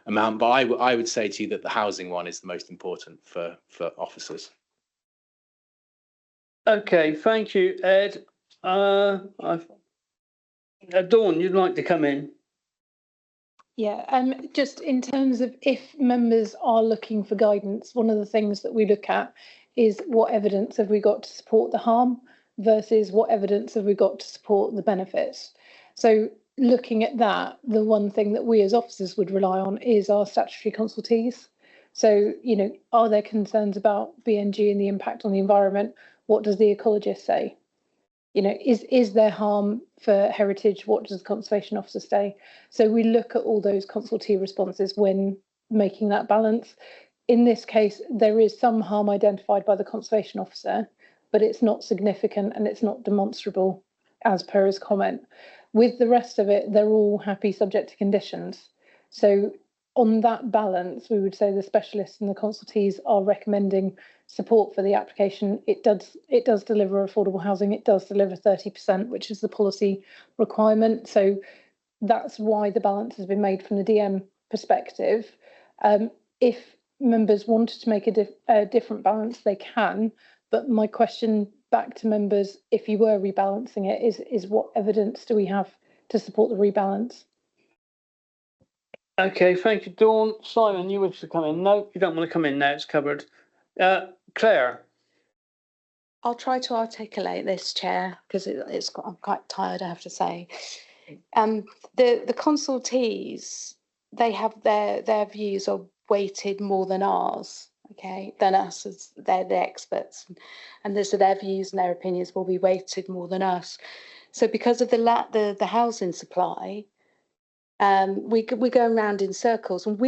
amount. But I would say to you that the housing one is the most important for officers. Okay, thank you, Ed. Dawn, you'd like to come in? Yeah, just in terms of if members are looking for guidance, one of the things that we look at is what evidence have we got to support the harm versus what evidence have we got to support the benefits. So looking at that, the one thing that we as officers would rely on is our statutory consultees. So, you know, are there concerns about BNG and the impact on the environment? What does the ecologist say? You know, is there harm for heritage? What does the conservation officer say? So we look at all those consultee responses when making that balance. In this case, there is some harm identified by the conservation officer, but it's not significant and it's not demonstrable as per his comment. With the rest of it, they're all happy subject to conditions. So on that balance, we would say the specialists and the consultees are recommending support for the application. It does deliver affordable housing. It does deliver 30%, which is the policy requirement. So that's why the balance has been made from the DM perspective. If members wanted to make a different balance, they can. But my question back to members, if you were rebalancing it, is what evidence do we have to support the rebalance? Okay, thank you, Dawn. Simon, you wish to come in? No, you don't want to come in now. It's covered. Claire. I'll try to articulate this, Chair, because I'm quite tired, I have to say. The consultees, they have their views are weighted more than ours, okay, than us, as they're the experts, and so their views and their opinions will be weighted more than us. So because of the housing supply, we're going around in circles, and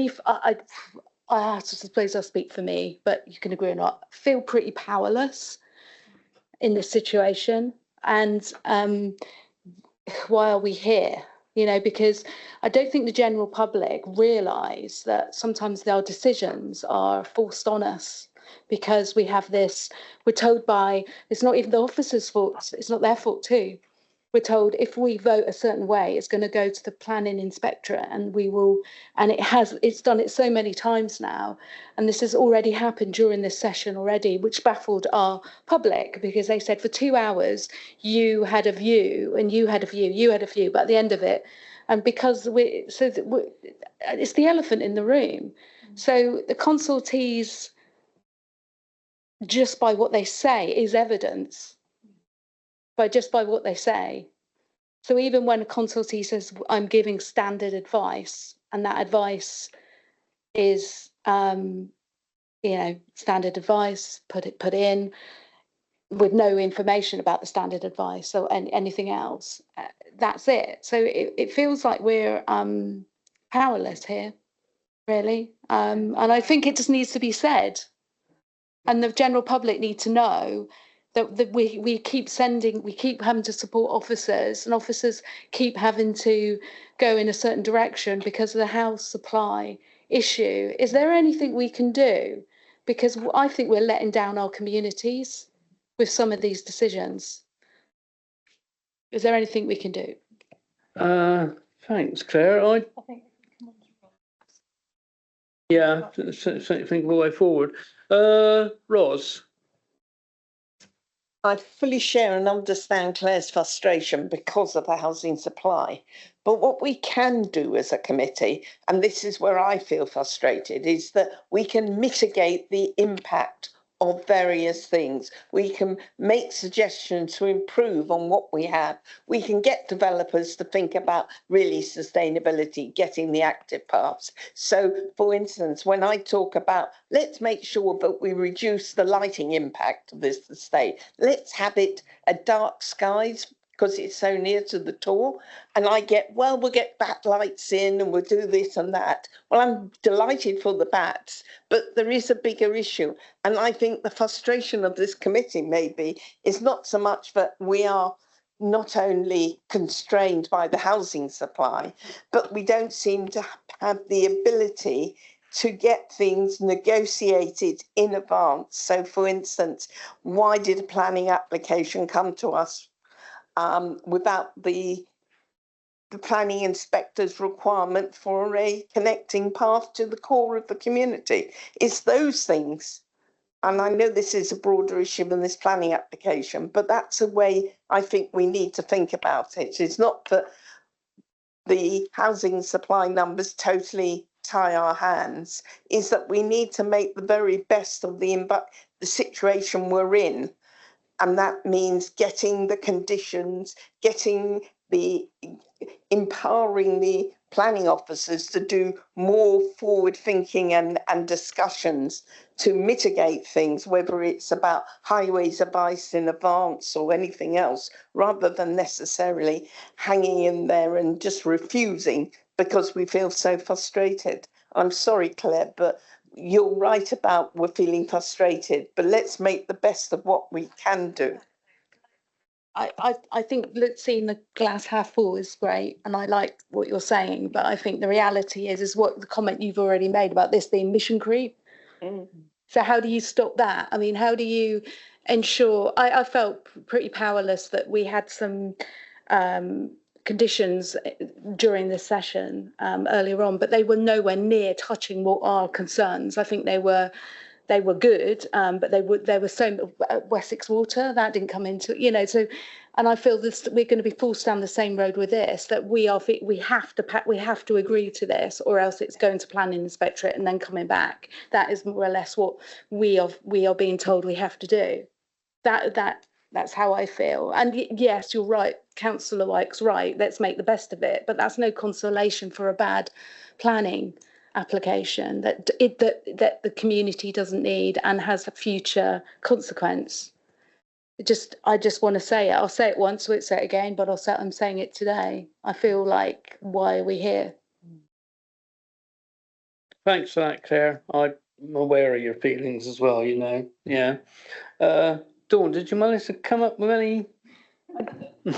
I suppose I'll speak for me, but you can agree or not, feel pretty powerless in this situation. And why are we here? You know, because I don't think the general public realise that sometimes our decisions are forced on us because we have this, we're told by, it's not even the officers' fault, it's not their fault too. We're told if we vote a certain way, it's going to go to the planning inspectorate, and we will, and it's done it so many times now. And this has already happened during this session already, which baffled our public, because they said for 2 hours, you had a view and you had a view, you had a view, but at the end of it, and because it's the elephant in the room. So the consultees, just by what they say, is evidence. Just by what they say. So even when a consultee says, I'm giving standard advice, and that advice is, standard advice, put in with no information about the standard advice or anything else, that's it. So it feels like we're powerless here, really. And I think it just needs to be said. And the general public need to know that we keep having to support officers, and officers keep having to go in a certain direction because of the house supply issue. Is there anything we can do? Because I think we're letting down our communities with some of these decisions. Is there anything we can do? Thanks, Claire. Think of a way forward. Ros. I fully share and understand Claire's frustration because of the housing supply. But what we can do as a committee, and this is where I feel frustrated, is that we can mitigate the impact of various things. We can make suggestions to improve on what we have. We can get developers to think about really sustainability, getting the active paths. So, for instance, when I talk about let's make sure that we reduce the lighting impact of this estate, let's have it a dark skies because it's so near to the Tor. And I get, well, we'll get bat lights in and we'll do this and that. Well, I'm delighted for the bats, but there is a bigger issue. And I think the frustration of this committee maybe is not so much that we are not only constrained by the housing supply, but we don't seem to have the ability to get things negotiated in advance. So, for instance, why did a planning application come to us without the planning inspector's requirement for a connecting path to the core of the community? It's those things. And I know this is a broader issue than this planning application, but that's a way I think we need to think about it. It's not that the housing supply numbers totally tie our hands, is that we need to make the very best of the situation we're in. And that means getting the conditions, empowering the planning officers to do more forward thinking and discussions to mitigate things, whether it's about highways advice in advance or anything else, rather than necessarily hanging in there and just refusing because we feel so frustrated. I'm sorry, Claire, but you're right about we're feeling frustrated, but let's make the best of what we can do. I think seeing the glass half full is great, and I like what you're saying, but I think the reality is what the comment you've already made about this being mission creep. So how do you stop that? I mean, how do you ensure? I felt pretty powerless that we had some conditions during this session earlier on, but they were nowhere near touching what our concerns. I think they were good, but they were so Wessex Water that didn't come into, so, and I feel this we're going to be forced down the same road with this, that we have to agree to this, or else it's going to planning inspectorate and then coming back. That is more or less what we are being told we have to do. That's how I feel. And yes, you're right, Councillor Wyke's right. Let's make the best of it, but that's no consolation for a bad planning application that the community doesn't need and has a future consequence. I just want to say it. I'll say it once, won't say it again, but I'm saying it today. I feel like, why are we here? Thanks for that, Claire. I'm aware of your feelings as well, Yeah. Dawn, did you manage to come up with any?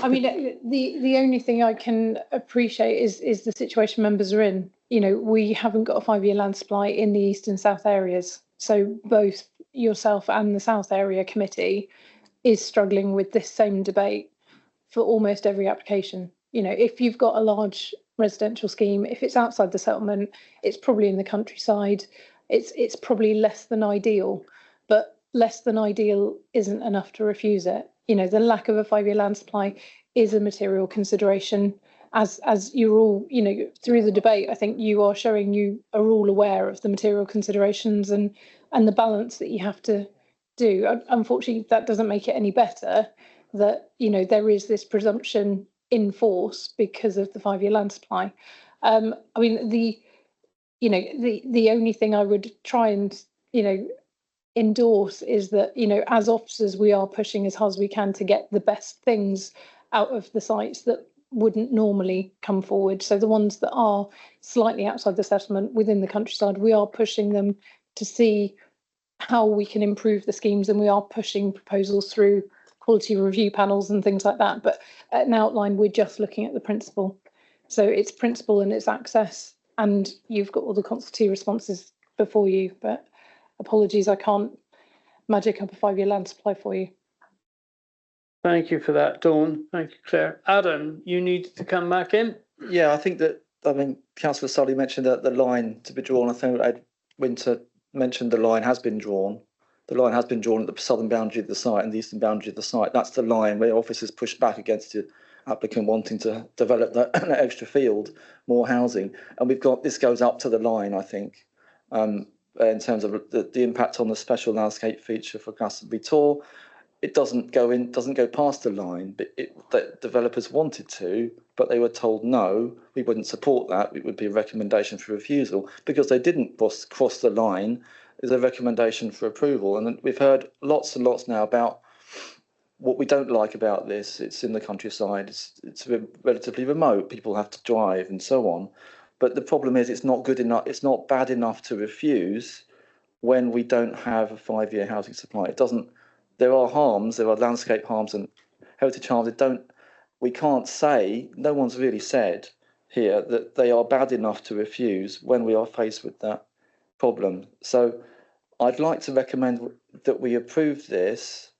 I mean, the only thing I can appreciate is the situation members are in. We haven't got a 5-year land supply in the east and south areas. So both yourself and the south area committee is struggling with this same debate for almost every application. You know, if you've got a large residential scheme, if it's outside the settlement, it's probably in the countryside, it's probably less than ideal, but less than ideal isn't enough to refuse it. You know, the lack of a 5-year land supply is a material consideration. As you're all, you know, through the debate, I think you are showing you are all aware of the material considerations and the balance that you have to do. Unfortunately, that doesn't make it any better that, you know, there is this presumption in force because of the 5-year land supply. I mean, the only thing I would try and, you know, endorse is that, you know, as officers, we are pushing as hard as we can to get the best things out of the sites that wouldn't normally come forward. So the ones that are slightly outside the settlement within the countryside, we are pushing them to see how we can improve the schemes, and we are pushing proposals through quality review panels and things like that. But at an outline, we're just looking at the principle. So it's principle and it's access, and you've got all the consultee responses before you, but apologies, I can't magic up a 5-year land supply for you. Thank you for that, Dawn. Thank you, Claire. Adam, you needed to come back in. Yeah, I think that, I mean, Councillor Sully mentioned that the line to be drawn. I think Ed Winter mentioned the line has been drawn. The line has been drawn at the southern boundary of the site and the eastern boundary of the site. That's the line where officers push back against the applicant wanting to develop that extra field, more housing. And we've got, this goes up to the line, I think, in terms of the impact on the special landscape feature for Glastonbury Tor. It doesn't go past the line, but that developers wanted to, but they were told no, we wouldn't support that. It would be a recommendation for refusal. Because they didn't cross the line, is a recommendation for approval. And we've heard lots and lots now about what we don't like about this. It's in the countryside, it's relatively remote, people have to drive and so on. But the problem is it's not good enough, it's not bad enough to refuse when we don't have a 5-year housing supply. It doesn't. There are harms, there are landscape harms and heritage harms. We can't say, no one's really said here that they are bad enough to refuse when we are faced with that problem. So I'd like to recommend that we approve this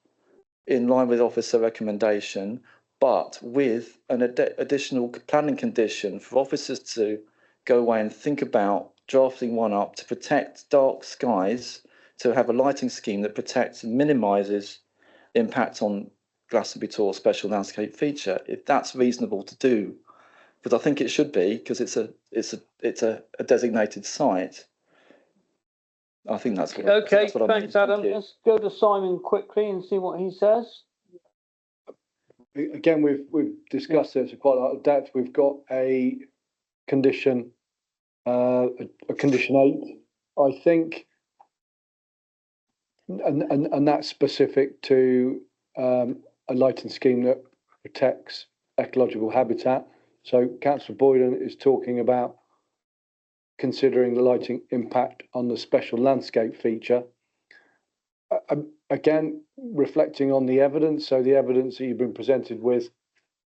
in line with officer recommendation, but with an additional planning condition for officers to go away and think about drafting one up to protect dark skies, to have a lighting scheme that protects and minimises impact on Glastonbury Tor special landscape feature, if that's reasonable to do, because I think it should be, because it's a designated site. I think that's what. Okay, that's what thanks, Adam. Let's go to Simon quickly and see what he says. Again, we've discussed this quite a lot of depth. We've got a condition, a condition 8, I think. And that's specific to a lighting scheme that protects ecological habitat. So Councillor Boyden is talking about considering the lighting impact on the special landscape feature. Again, reflecting on the evidence. So the evidence that you've been presented with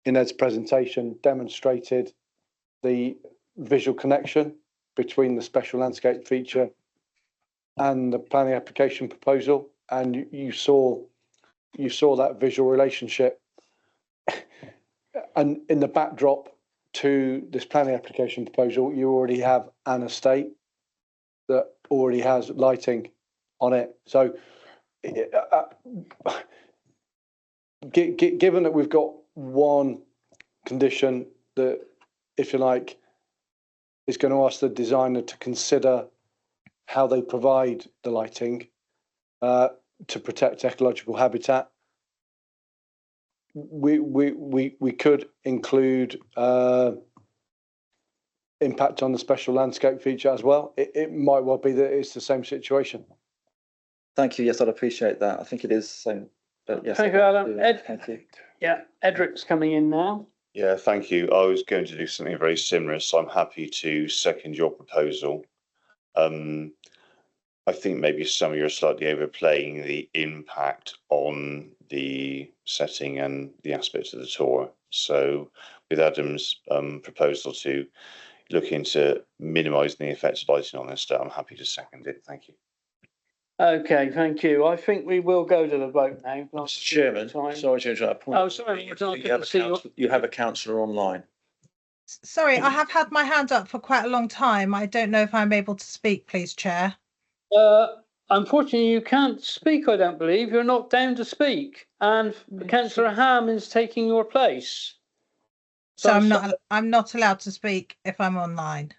in Ed's presentation demonstrated the visual connection between the special landscape feature and the planning application proposal, and you saw that visual relationship. And in the backdrop to this planning application proposal, you already have an estate that already has lighting on it. So given that we've got one condition that, if you like, is going to ask the designer to consider how they provide the lighting to protect ecological habitat, we could include impact on the special landscape feature as well. It might well be that it's the same situation. Thank you. Yes, I'd appreciate that. I think it is the same. But yes, thank you, Adam. Ed, thank you. Yeah, Edric's coming in now. Yeah, thank you. I was going to do something very similar, so I'm happy to second your proposal. I think maybe some of you are slightly overplaying the impact on the setting and the aspects of the tour. So with Adam's proposal to look into minimising the effects of lighting on this, I'm happy to second it. Thank you. Okay, thank you. I think we will go to the vote now. Mr. Chairman, sorry to interrupt. Oh, sorry, Martin, I couldn't see you. You have a councillor online. Sorry, I have had my hand up for quite a long time. I don't know if I'm able to speak, please, Chair. Unfortunately, you can't speak, I don't believe. You're not down to speak. And Councillor Ham is taking your place. So I'm not allowed to speak if I'm online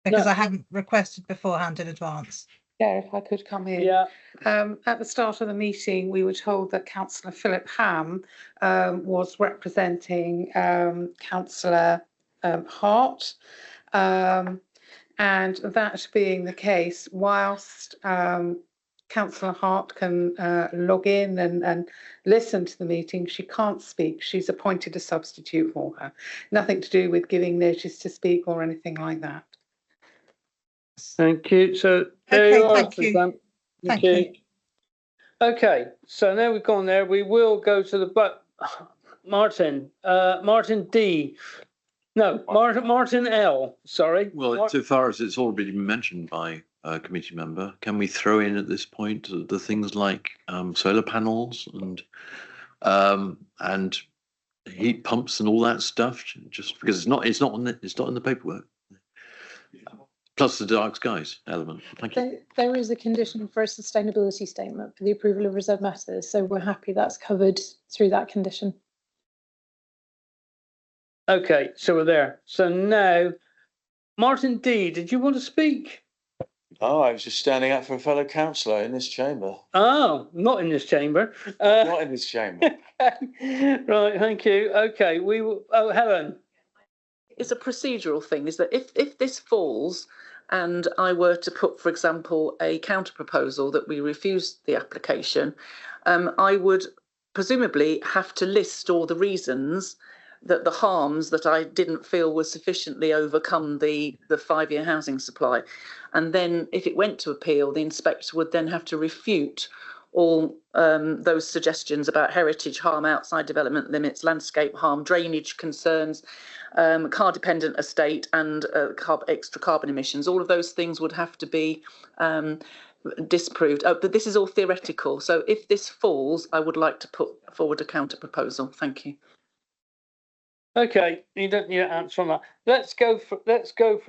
because I haven't requested beforehand in advance. Yeah, if I could come in. Yeah. At the start of the meeting, we were told that Councillor Philip Ham was representing Councillor Hart. And that being the case, whilst Councillor Hart can log in and listen to the meeting, she can't speak. She's appointed a substitute for her. Nothing to do with giving notice to speak or anything like that. Thank you. So there Okay, you are. thank you. Suzanne. Thank you. Okay, so now we've gone there. We will go to the Martin D. No, Martin L. Sorry. Well, so far as it's already been mentioned by a committee member, can we throw in at this point the things like solar panels and heat pumps and all that stuff? Just because it's not in the paperwork. Plus the dark skies element. Thank you. There is a condition for a sustainability statement for the approval of reserved matters, so we're happy that's covered through that condition. Okay, so we're there. So now, Martin D, did you want to speak? Oh, I was just standing up for a fellow councillor in this chamber. Oh, not in this chamber. Not in this chamber. Right, thank you. Okay, we will. Oh, Helen. It's a procedural thing, is that if this falls and I were to put, for example, a counter proposal that we refused the application, I would presumably have to list all the reasons that the harms that I didn't feel were sufficiently overcome the 5-year housing supply. And then if it went to appeal, the inspector would then have to refute all those suggestions about heritage harm outside development limits, landscape harm, drainage concerns, car dependent estate and extra carbon emissions. All of those things would have to be disproved. But this is all theoretical. So if this falls, I would like to put forward a counter proposal. Thank you. Okay, you don't need an answer on that. Let's go for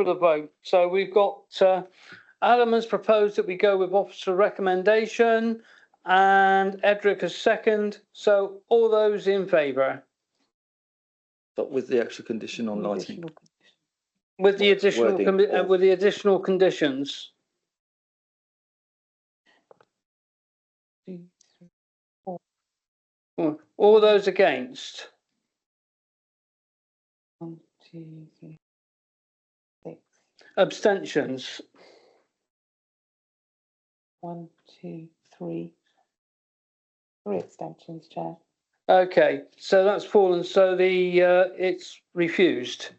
the vote. So we've got Adam has proposed that we go with officer recommendation, and Edric has second. So all those in favour? But with the extra condition on lighting. With the additional conditions. All those against? 1, 2, 3, 6. Abstentions? 1, 2, 3. 3 abstentions, Chair. Okay, so that's fallen. So the it's refused.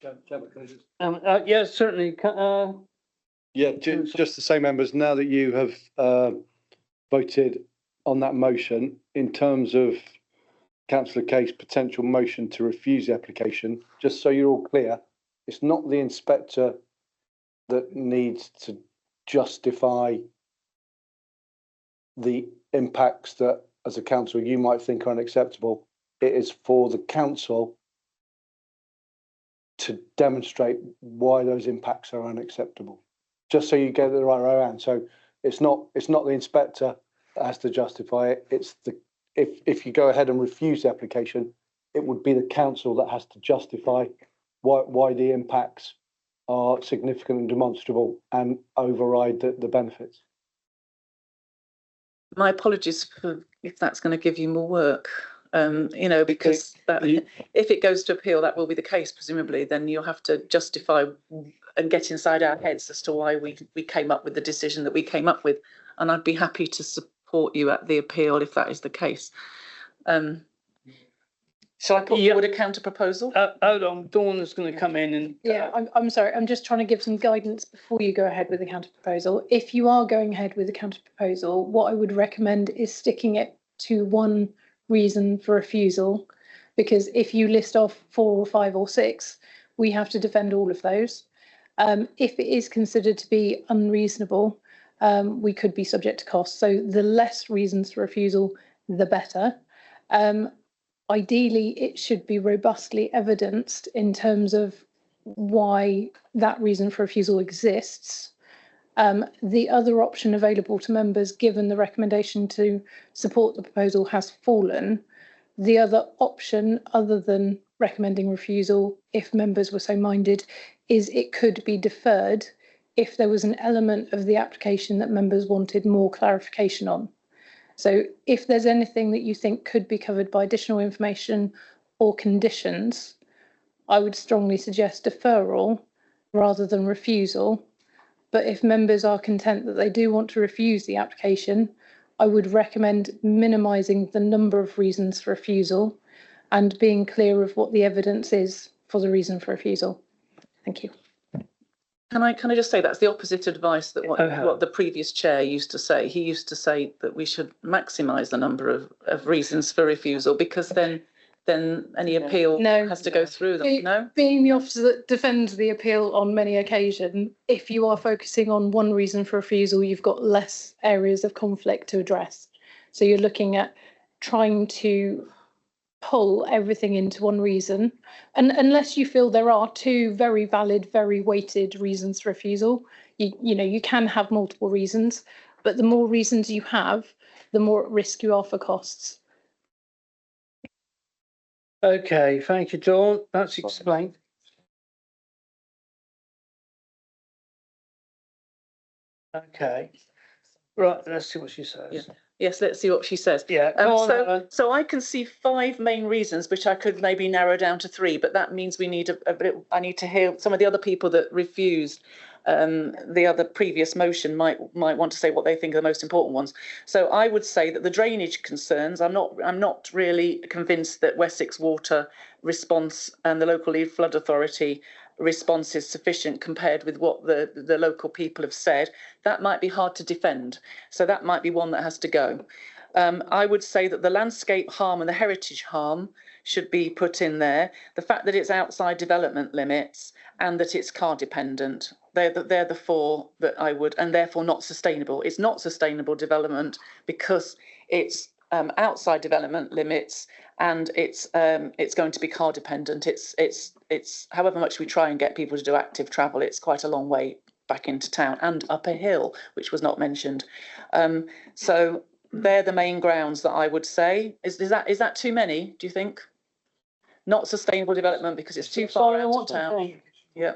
Yes, certainly. Yeah, just to say, members, now that you have voted on that motion, in terms of Councillor Case's potential motion to refuse the application, just so you're all clear, it's not the inspector that needs to justify the impacts that, as a council, you might think are unacceptable. It is for the council to demonstrate why those impacts are unacceptable. Just so you get it the right way around. So it's not the inspector that has to justify it. It's the if you go ahead and refuse the application, it would be the council that has to justify why the impacts are significant and demonstrable and override the benefits. My apologies for if that's going to give you more work. Because if it goes to appeal, that will be the case, presumably. Then you'll have to justify and get inside our heads as to why we came up with the decision that we came up with. And I'd be happy to support you at the appeal if that is the case. Shall I put forward a counter proposal? Hold on, Dawn is going to come in and. Yeah, I'm sorry. I'm just trying to give some guidance before you go ahead with the counter proposal. If you are going ahead with the counter proposal, what I would recommend is sticking it to one reason for refusal, because if you list off 4 or 5 or 6, we have to defend all of those. If it is considered to be unreasonable, we could be subject to costs. So the less reasons for refusal, the better. Ideally, it should be robustly evidenced in terms of why that reason for refusal exists. The other option available to members, given the recommendation to support the proposal has fallen, the other option, other than recommending refusal, if members were so minded, is it could be deferred if there was an element of the application that members wanted more clarification on. So if there's anything that you think could be covered by additional information or conditions, I would strongly suggest deferral rather than refusal. But if members are content that they do want to refuse the application, I would recommend minimising the number of reasons for refusal and being clear of what the evidence is for the reason for refusal. Thank you. Can I just say that's the opposite advice that what the previous chair used to say. He used to say that we should maximise the number of reasons for refusal, because then any appeal has to go through them. No? Being the officer that defends the appeal on many occasions, if you are focusing on one reason for refusal, you've got less areas of conflict to address. So you're looking at trying to pull everything into one reason. And unless you feel there are two very valid, very weighted reasons for refusal, you can have multiple reasons, but the more reasons you have, the more at risk you are for costs. Okay, thank you, Dawn. That's explained. Okay. Right, let's see what she says. Yeah. Yes, let's see what she says. Yeah. So I can see 5 main reasons, which I could maybe narrow down to 3, but that means we need a bit. I need to hear some of the other people that refused the other previous motion might want to say what they think are the most important ones. So I would say that the drainage concerns, I'm not really convinced that Wessex Water response and the local Lead Flood Authority response is sufficient compared with what the local people have said. That might be hard to defend. So that might be one that has to go. I would say that the landscape harm and the heritage harm should be put in there. The fact that it's outside development limits and that it's car dependent. They're the 4 that I would, and therefore not sustainable. It's not sustainable development because it's outside development limits and it's going to be car dependent. It's however much we try and get people to do active travel, it's quite a long way back into town and up a hill, which was not mentioned. So they're the main grounds that I would say. Is that too many, do you think? Not sustainable development because it's too far out of town. Yeah.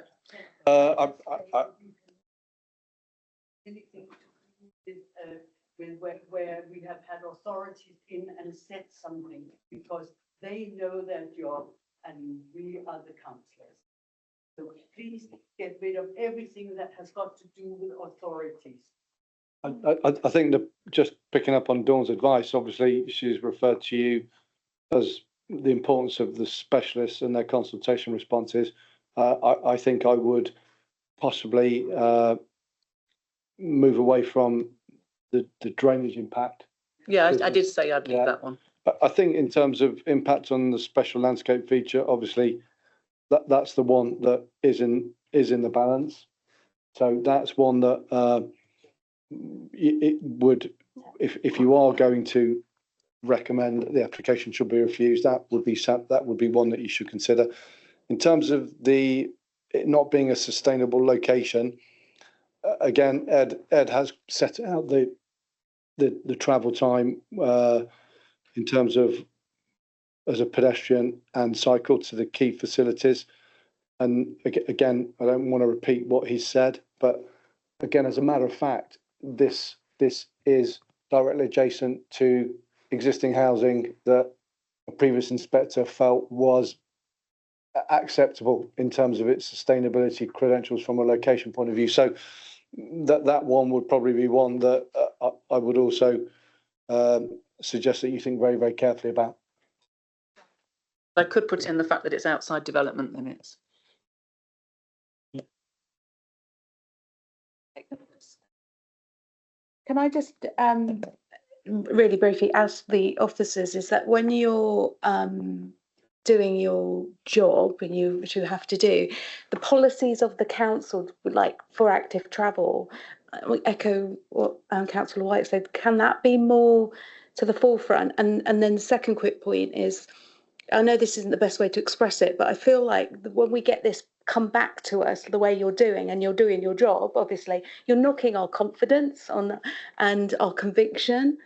Where we have had authorities in and said something because they know their job and we are the councillors. So please get rid of everything that has got to do with authorities. I think that just picking up on Dawn's advice, obviously she's referred to you as the importance of the specialists and their consultation responses. I think I would possibly move away from the drainage impact. Yeah, I did say I'd leave that one. I think in terms of impact on the special landscape feature, obviously that's the one that is in the balance. So that's one that it would, if you are going to recommend the application should be refused, that would be one that you should consider. In terms of it not being a sustainable location, again, Ed has set out the travel time in terms of as a pedestrian and cycle to the key facilities. And again, I don't want to repeat what he said, but again, as a matter of fact, this is directly adjacent to existing housing that a previous inspector felt was acceptable in terms of its sustainability credentials from a location point of view. So that one would probably be one that I would also suggest that you think very, very carefully about. I could put in the fact that it's outside development limits. Can I just really briefly ask the officers, is that when you're doing your job and which you have to do, the policies of the council, like for active travel, we echo what Councillor White said. Can that be more to the forefront? And then the second quick point is, I know this isn't the best way to express it, but I feel like when we get this come back to us the way you're doing, and you're doing your job, obviously, you're knocking our confidence on and our conviction.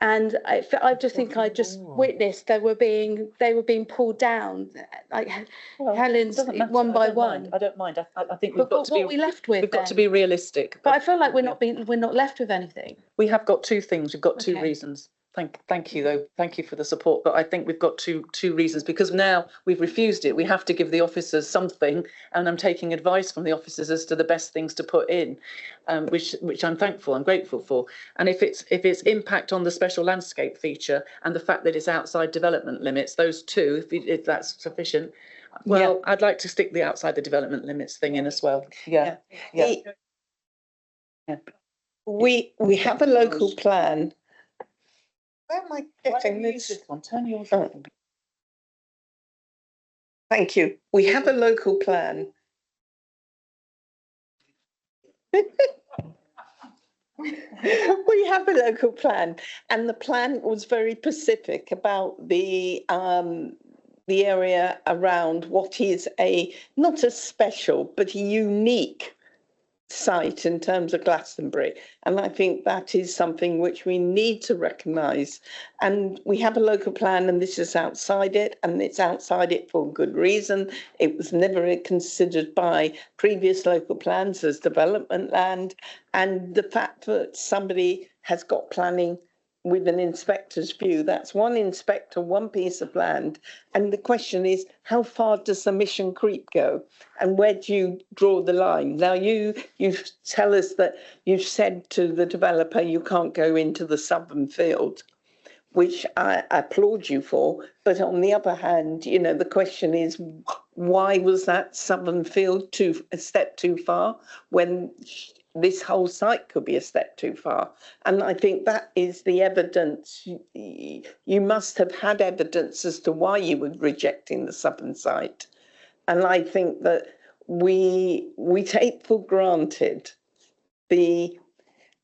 And I just think I just witnessed they were being pulled down, like Helen's one by one. I don't mind. I think But what are we left with? We've got to be realistic. But I feel like we're not left with anything. We have got two things. We've got two reasons. Thank you though. Thank you for the support. But I think we've got two reasons, because now we've refused it. We have to give the officers something, and I'm taking advice from the officers as to the best things to put in, which I'm thankful, I'm grateful for. And if it's impact on the special landscape feature and the fact that it's outside development limits, those two, if that's sufficient, well, I'd like to stick the outside the development limits thing in as well. Yeah. We have a local plan. Where am I getting this one? Turn yours on. Thank you. We have a local plan. We have a local plan, and the plan was very specific about the area around what is not a special but a unique site in terms of Glastonbury, and I think that is something which we need to recognise. And we have a local plan, and this is outside it, and it's outside it for good reason. It was never considered by previous local plans as development land, and the fact that somebody has got planning with an inspector's view, that's one inspector, one piece of land. And the question is, how far does the mission creep go? And where do you draw the line? Now, you tell us that you've said to the developer, you can't go into the southern field, which I applaud you for. But on the other hand, the question is, why was that southern field a step too far when this whole site could be a step too far? And I think that is the evidence. You must have had evidence as to why you were rejecting the southern site. And I think that we take for granted the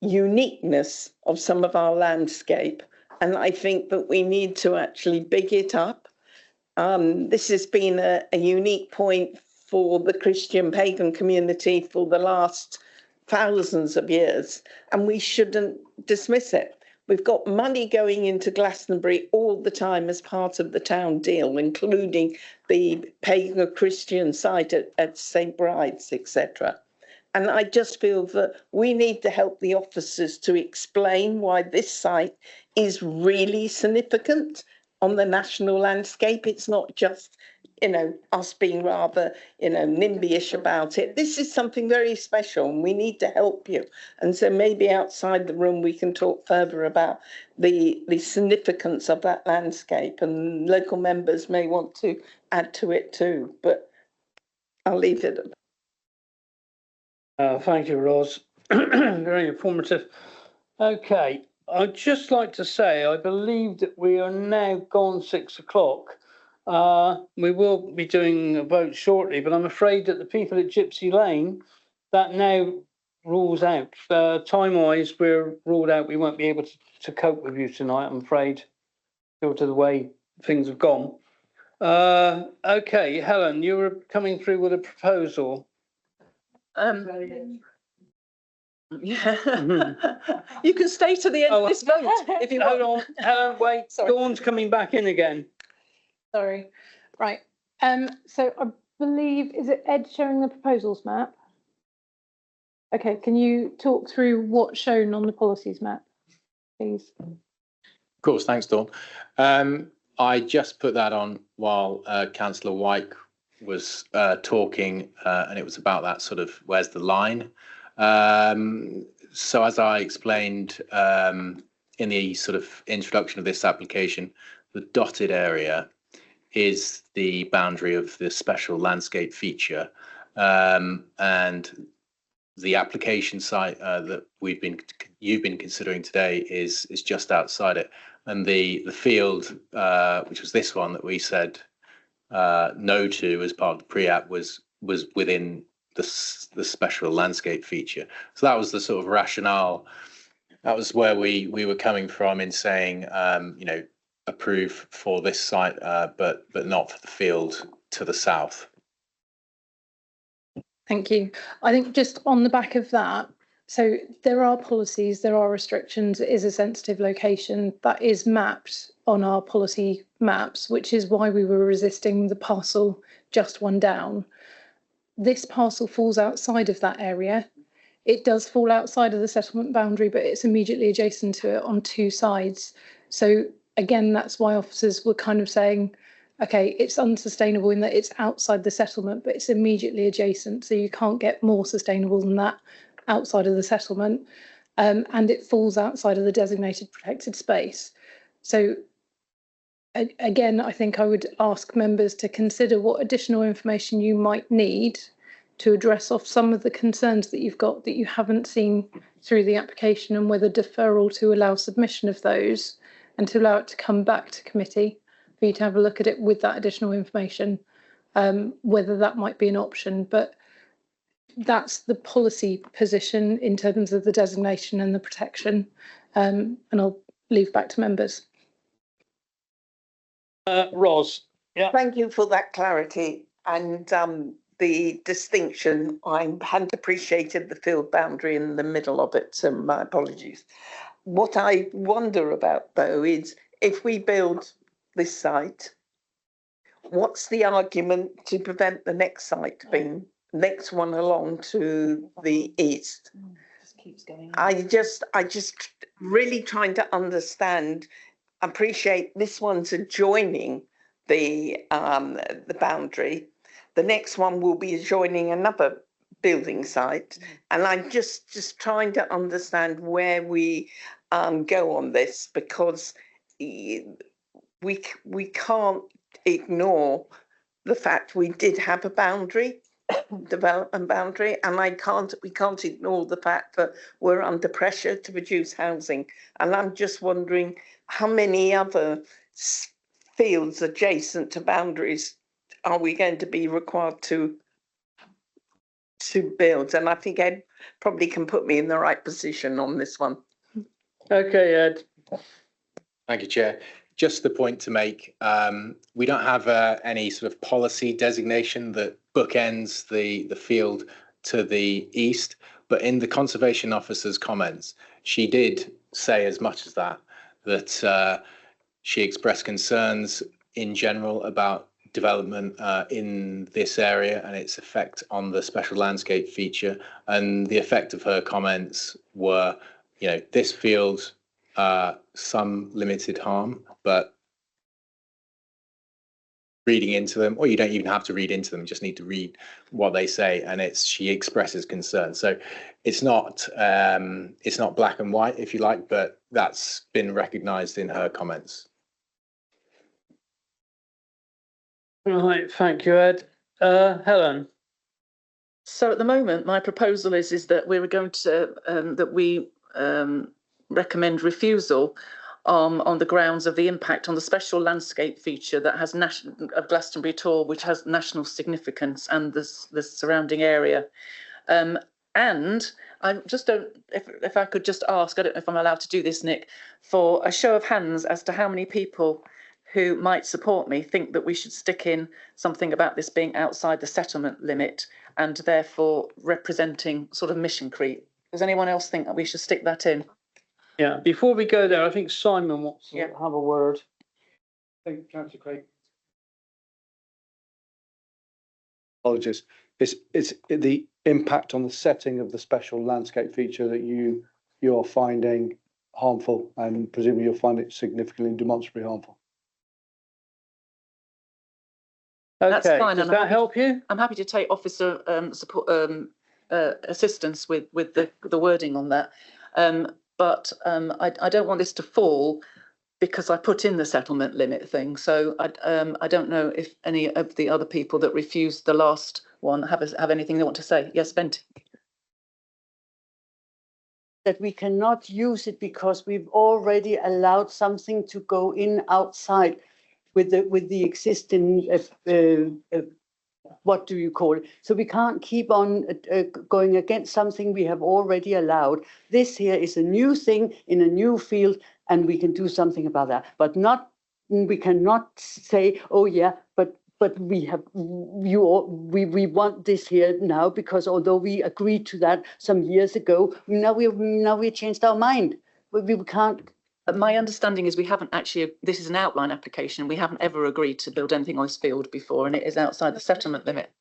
uniqueness of some of our landscape. And I think that we need to actually big it up. This has been a unique point for the Christian pagan community for the last thousands of years, and we shouldn't dismiss it. We've got money going into Glastonbury all the time as part of the town deal, including the pagan Christian site at St. Bride's, etc. And I just feel that we need to help the officers to explain why this site is really significant on the national landscape. It's not just us being rather, NIMBY-ish about it. This is something very special, and we need to help you. And so maybe outside the room, we can talk further about the significance of that landscape, and local members may want to add to it too, but I'll leave it at that. Thank you, Ros. Very informative. Okay, I'd just like to say, I believe that we are now gone 6 o'clock. We will be doing a vote shortly, but I'm afraid that the people at Gypsy Lane, that now rules out. Time-wise, we're ruled out. We won't be able to cope with you tonight, I'm afraid, due to the way things have gone. Okay, Helen, you were coming through with a proposal. Yeah. You can stay to the end of this vote if you want. Hold on, Helen, wait. Sorry. Dawn's coming back in again. Sorry. Right. So I believe, is it Ed showing the proposals map? Okay, can you talk through what's shown on the policies map, please? Of course, thanks, Dawn. I just put that on while Councillor White was talking, and it was about that sort of, where's the line? So as I explained in the sort of introduction of this application, the dotted area is the boundary of the special landscape feature, and the application site that you've been considering today is just outside it, and the field, which was this one that we said no to as part of the pre-app, was within the special landscape feature. So that was the sort of rationale. That was where we were coming from in saying, you know, approve for this site, but not for the field to the south. Thank you. I think just on the back of that, so there are policies, there are restrictions, it is a sensitive location that is mapped on our policy maps, which is why we were resisting the parcel just one down. This parcel falls outside of that area. It does fall outside of the settlement boundary, but it's immediately adjacent to it on two sides. So again, that's why officers were kind of saying, okay, it's unsustainable in that it's outside the settlement, but it's immediately adjacent. So you can't get more sustainable than that outside of the settlement. And it falls outside of the designated protected space. So again, I think I would ask members to consider what additional information you might need to address off some of the concerns that you've got that you haven't seen through the application, and whether deferral to allow submission of those and to allow it to come back to committee for you to have a look at it with that additional information, whether that might be an option. But that's the policy position in terms of the designation and the protection. And I'll leave back to members. Ros, yeah. Thank you for that clarity and the distinction. I hadn't appreciated the field boundary in the middle of it, so my apologies. What I wonder about though is if we build this site, what's the argument to prevent the next site being next one along to the east? Just keeps going. I just really trying to understand. Appreciate this one's adjoining the boundary. The next one will be adjoining another building site, and I'm just trying to understand where we go on this, because we can't ignore the fact we did have a boundary, development boundary, and we can't ignore the fact that we're under pressure to produce housing. And I'm just wondering how many other fields adjacent to boundaries are we going to be required to build? And I think Ed probably can put me in the right position on this one. Okay, Ed. Thank you, Chair. Just the point to make, we don't have any sort of policy designation that bookends the field to the east, but in the Conservation Officer's comments, she did say as much as that she expressed concerns in general about development in this area and its effect on the special landscape feature. And the effect of her comments were, you know, this field, some limited harm, but reading into them, or you don't even have to read into them, you just need to read what they say, and she expresses concern. So it's not black and white, if you like, but that's been recognised in her comments. Right, thank you, Ed. Helen. So at the moment, my proposal is that we were going to recommend refusal on the grounds of the impact on the special landscape feature that has of Glastonbury Tor, which has national significance, and the surrounding area. And I just don't, if I could just ask, I don't know if I'm allowed to do this, Nick, for a show of hands as to how many people who might support me think that we should stick in something about this being outside the settlement limit and therefore representing sort of mission creep. Does anyone else think that we should stick that in? Yeah, before we go there, I think Simon wants to have a word. Thank you, Councillor Craig. Apologies. It's the impact on the setting of the special landscape feature that you're finding harmful, and presumably you'll find it significantly demonstrably harmful. Okay, That's fine. does that help you? I'm happy to take officer support assistance with the wording on that. But I don't want this to fall because I put in the settlement limit thing. So I don't know if any of the other people that refused the last one have anything they want to say. Yes, Bente. That we cannot use it because we've already allowed something to go in outside with the existing what do you call it? So we can't keep on going against something we have already allowed. This here is a new thing in a new field, and we can do something about that. But we cannot say, oh yeah, but we want this here now, because although we agreed to that some years ago, now we changed our mind. We can't. My understanding is we haven't actually, this is an outline application. We haven't ever agreed to build anything on this field before, and it is outside the settlement limit.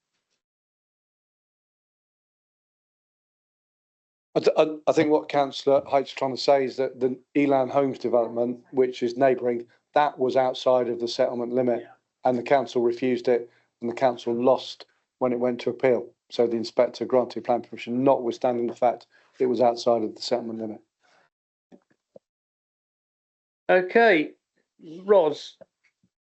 I think what Councillor Height's trying to say is that the Elan Homes development, which is neighbouring, that was outside of the settlement limit, and the council refused it, and the council lost when it went to appeal. So the inspector granted plan permission, notwithstanding the fact it was outside of the settlement limit. Okay, Ros.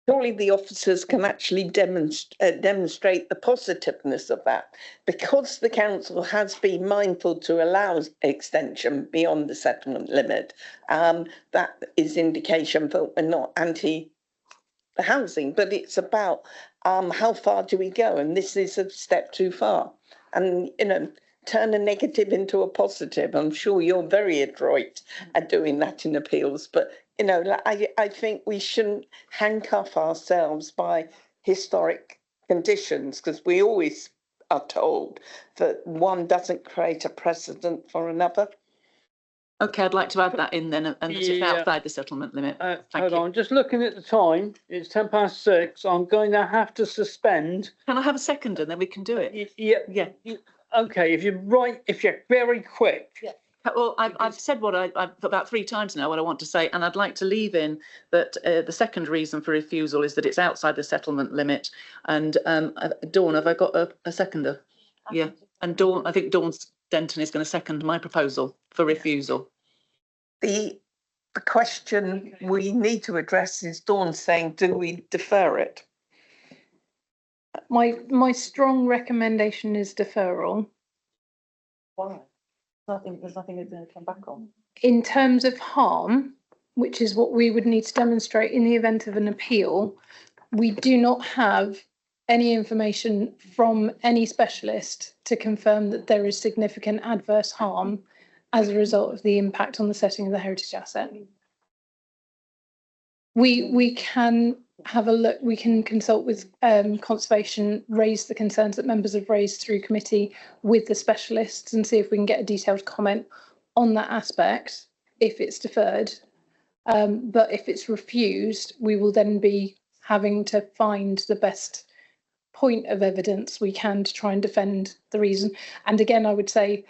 Surely the officers can actually demonstrate the positiveness of that, because the council has been mindful to allow extension beyond the settlement limit. That is indication that we're not anti the housing, but it's about how far do we go, and this is a step too far. And turn a negative into a positive. I'm sure you're very adroit at doing that in appeals, but I think we shouldn't handcuff ourselves by historic conditions, because we always are told that one doesn't create a precedent for another. Okay, I'd like to add that in then, and that it's outside the settlement limit. Hold on, just looking at the time, it's 6:10. I'm going to have to suspend. Can I have a second and then we can do it? Yeah. Okay, if you're very quick. Yeah. Well, I've said what I've about 3 times now what I want to say, and I'd like to leave in that the second reason for refusal is that it's outside the settlement limit. And Dawn, have I got a seconder? Yeah, and Dawn, I think Dawn Denton is going to second my proposal for refusal. The question we need to address is Dawn saying, do we defer it? My strong recommendation is deferral. Why? There's nothing it's going to come back on. In terms of harm, which is what we would need to demonstrate in the event of an appeal, we do not have any information from any specialist to confirm that there is significant adverse harm as a result of the impact on the setting of the heritage asset. We can have a look, we can consult with conservation, raise the concerns that members have raised through committee with the specialists, and see if we can get a detailed comment on that aspect if it's deferred. But if it's refused, we will then be having to find the best point of evidence we can to try and defend the reason. And again, I would say,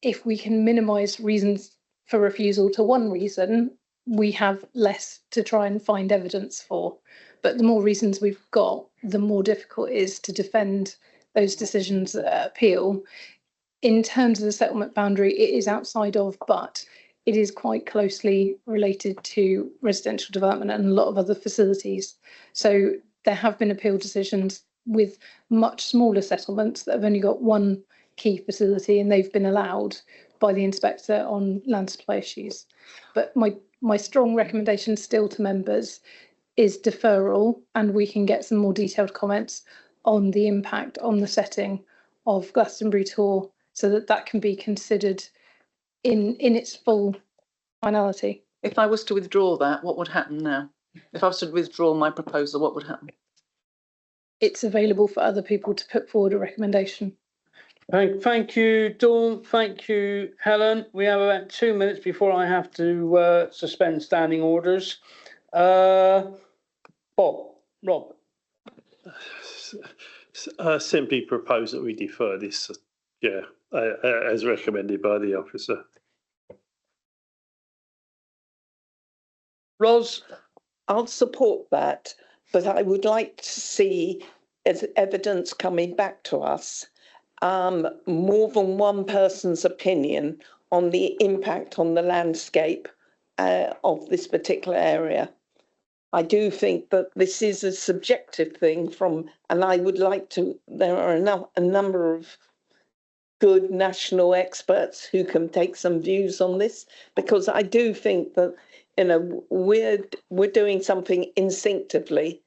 if we can minimise reasons for refusal to one reason, we have less to try and find evidence for. But the more reasons we've got, the more difficult it is to defend those decisions at appeal. In terms of the settlement boundary, it is outside of, but it is quite closely related to residential development and a lot of other facilities. So there have been appeal decisions with much smaller settlements that have only got one key facility, and they've been allowed by the inspector on land supply issues. But my strong recommendation still to members is deferral, and we can get some more detailed comments on the impact on the setting of Glastonbury Tor, so that can be considered in its full finality. If I was to withdraw that, what would happen now? If I was to withdraw my proposal, what would happen? It's available for other people to put forward a recommendation. Thank you, Dawn. Thank you, Helen. We have about 2 minutes before I have to suspend standing orders. Rob. Simply propose that we defer this, as recommended by the officer. Ros? I'll support that, but I would like to see as evidence coming back to us, more than one person's opinion on the impact on the landscape of this particular area. I do think that this is a subjective thing and I would like to, there are a number of good national experts who can take some views on this, because I do think that, we're doing something instinctively,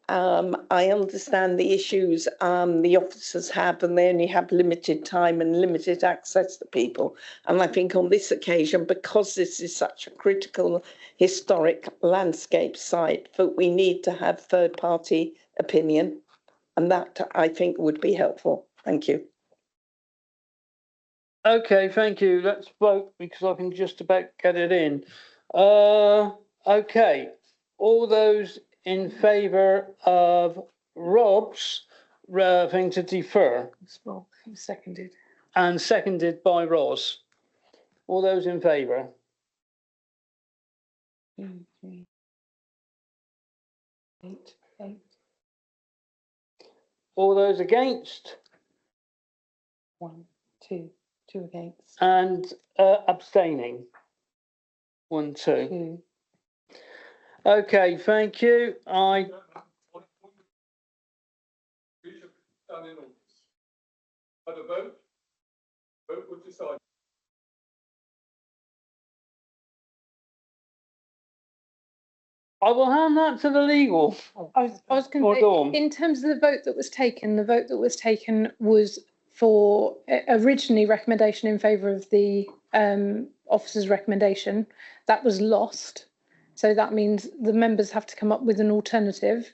I understand the issues the officers have, and they only have limited time and limited access to people. And I think on this occasion, because this is such a critical historic landscape site, that we need to have third-party opinion, and that I think would be helpful. Thank you. Okay, thank you. Let's vote because I can just about get it in. Okay, all those in favour of Rob's thing to defer Seconded. and seconded by Ros. All those in favour? 2, 3, 8, 8, All those against? 1, 2, 2 against. And abstaining? 1, 2. 2. Okay, thank you. Had a vote. Vote was decided. I will hand that to the legal. I was going Or to Dawn. say, in terms of the vote that was taken, the vote that was taken was for originally recommendation in favour of the officer's recommendation. That was lost. So that means the members have to come up with an alternative.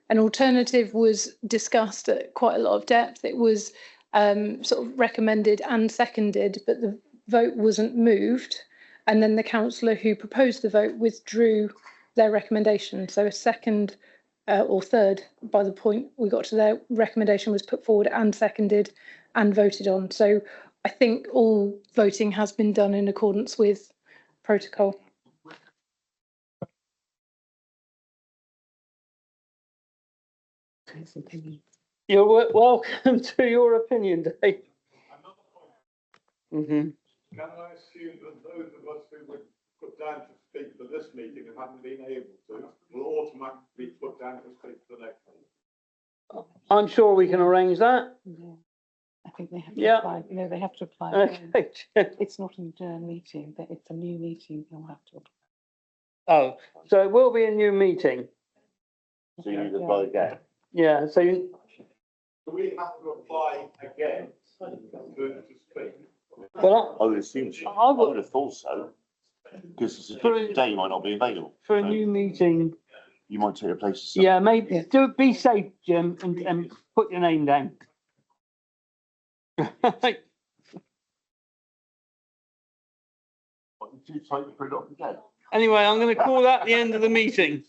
An alternative was discussed at quite a lot of depth. It was sort of recommended and seconded, but the vote wasn't moved. And then the councillor who proposed the vote withdrew their recommendation. So a second or third, by the point we got to their recommendation, was put forward and seconded and voted on. So I think all voting has been done in accordance with protocol. You're welcome to your opinion, Dave. Mm-hmm. Can I assume that those of us who were put down to speak for this meeting and haven't been able to will automatically be put down to speak for the next meeting? I'm sure we can arrange that. I think they have to Yeah. apply. No, they have to apply. Okay. It's not an adjourned meeting, but it's a new meeting. You'll have to apply. Oh, so it will be a new meeting. So you need to apply again. Yeah, so you, Do we have to apply again to speak? well, I would assume so. I would- have thought so. Because it's a For a- different day might not be available. for a So new meeting, You might take a place. yeah, maybe, be safe, Jim, and put your name down. You take the print off again. Anyway, I'm going to call that the end of the meeting.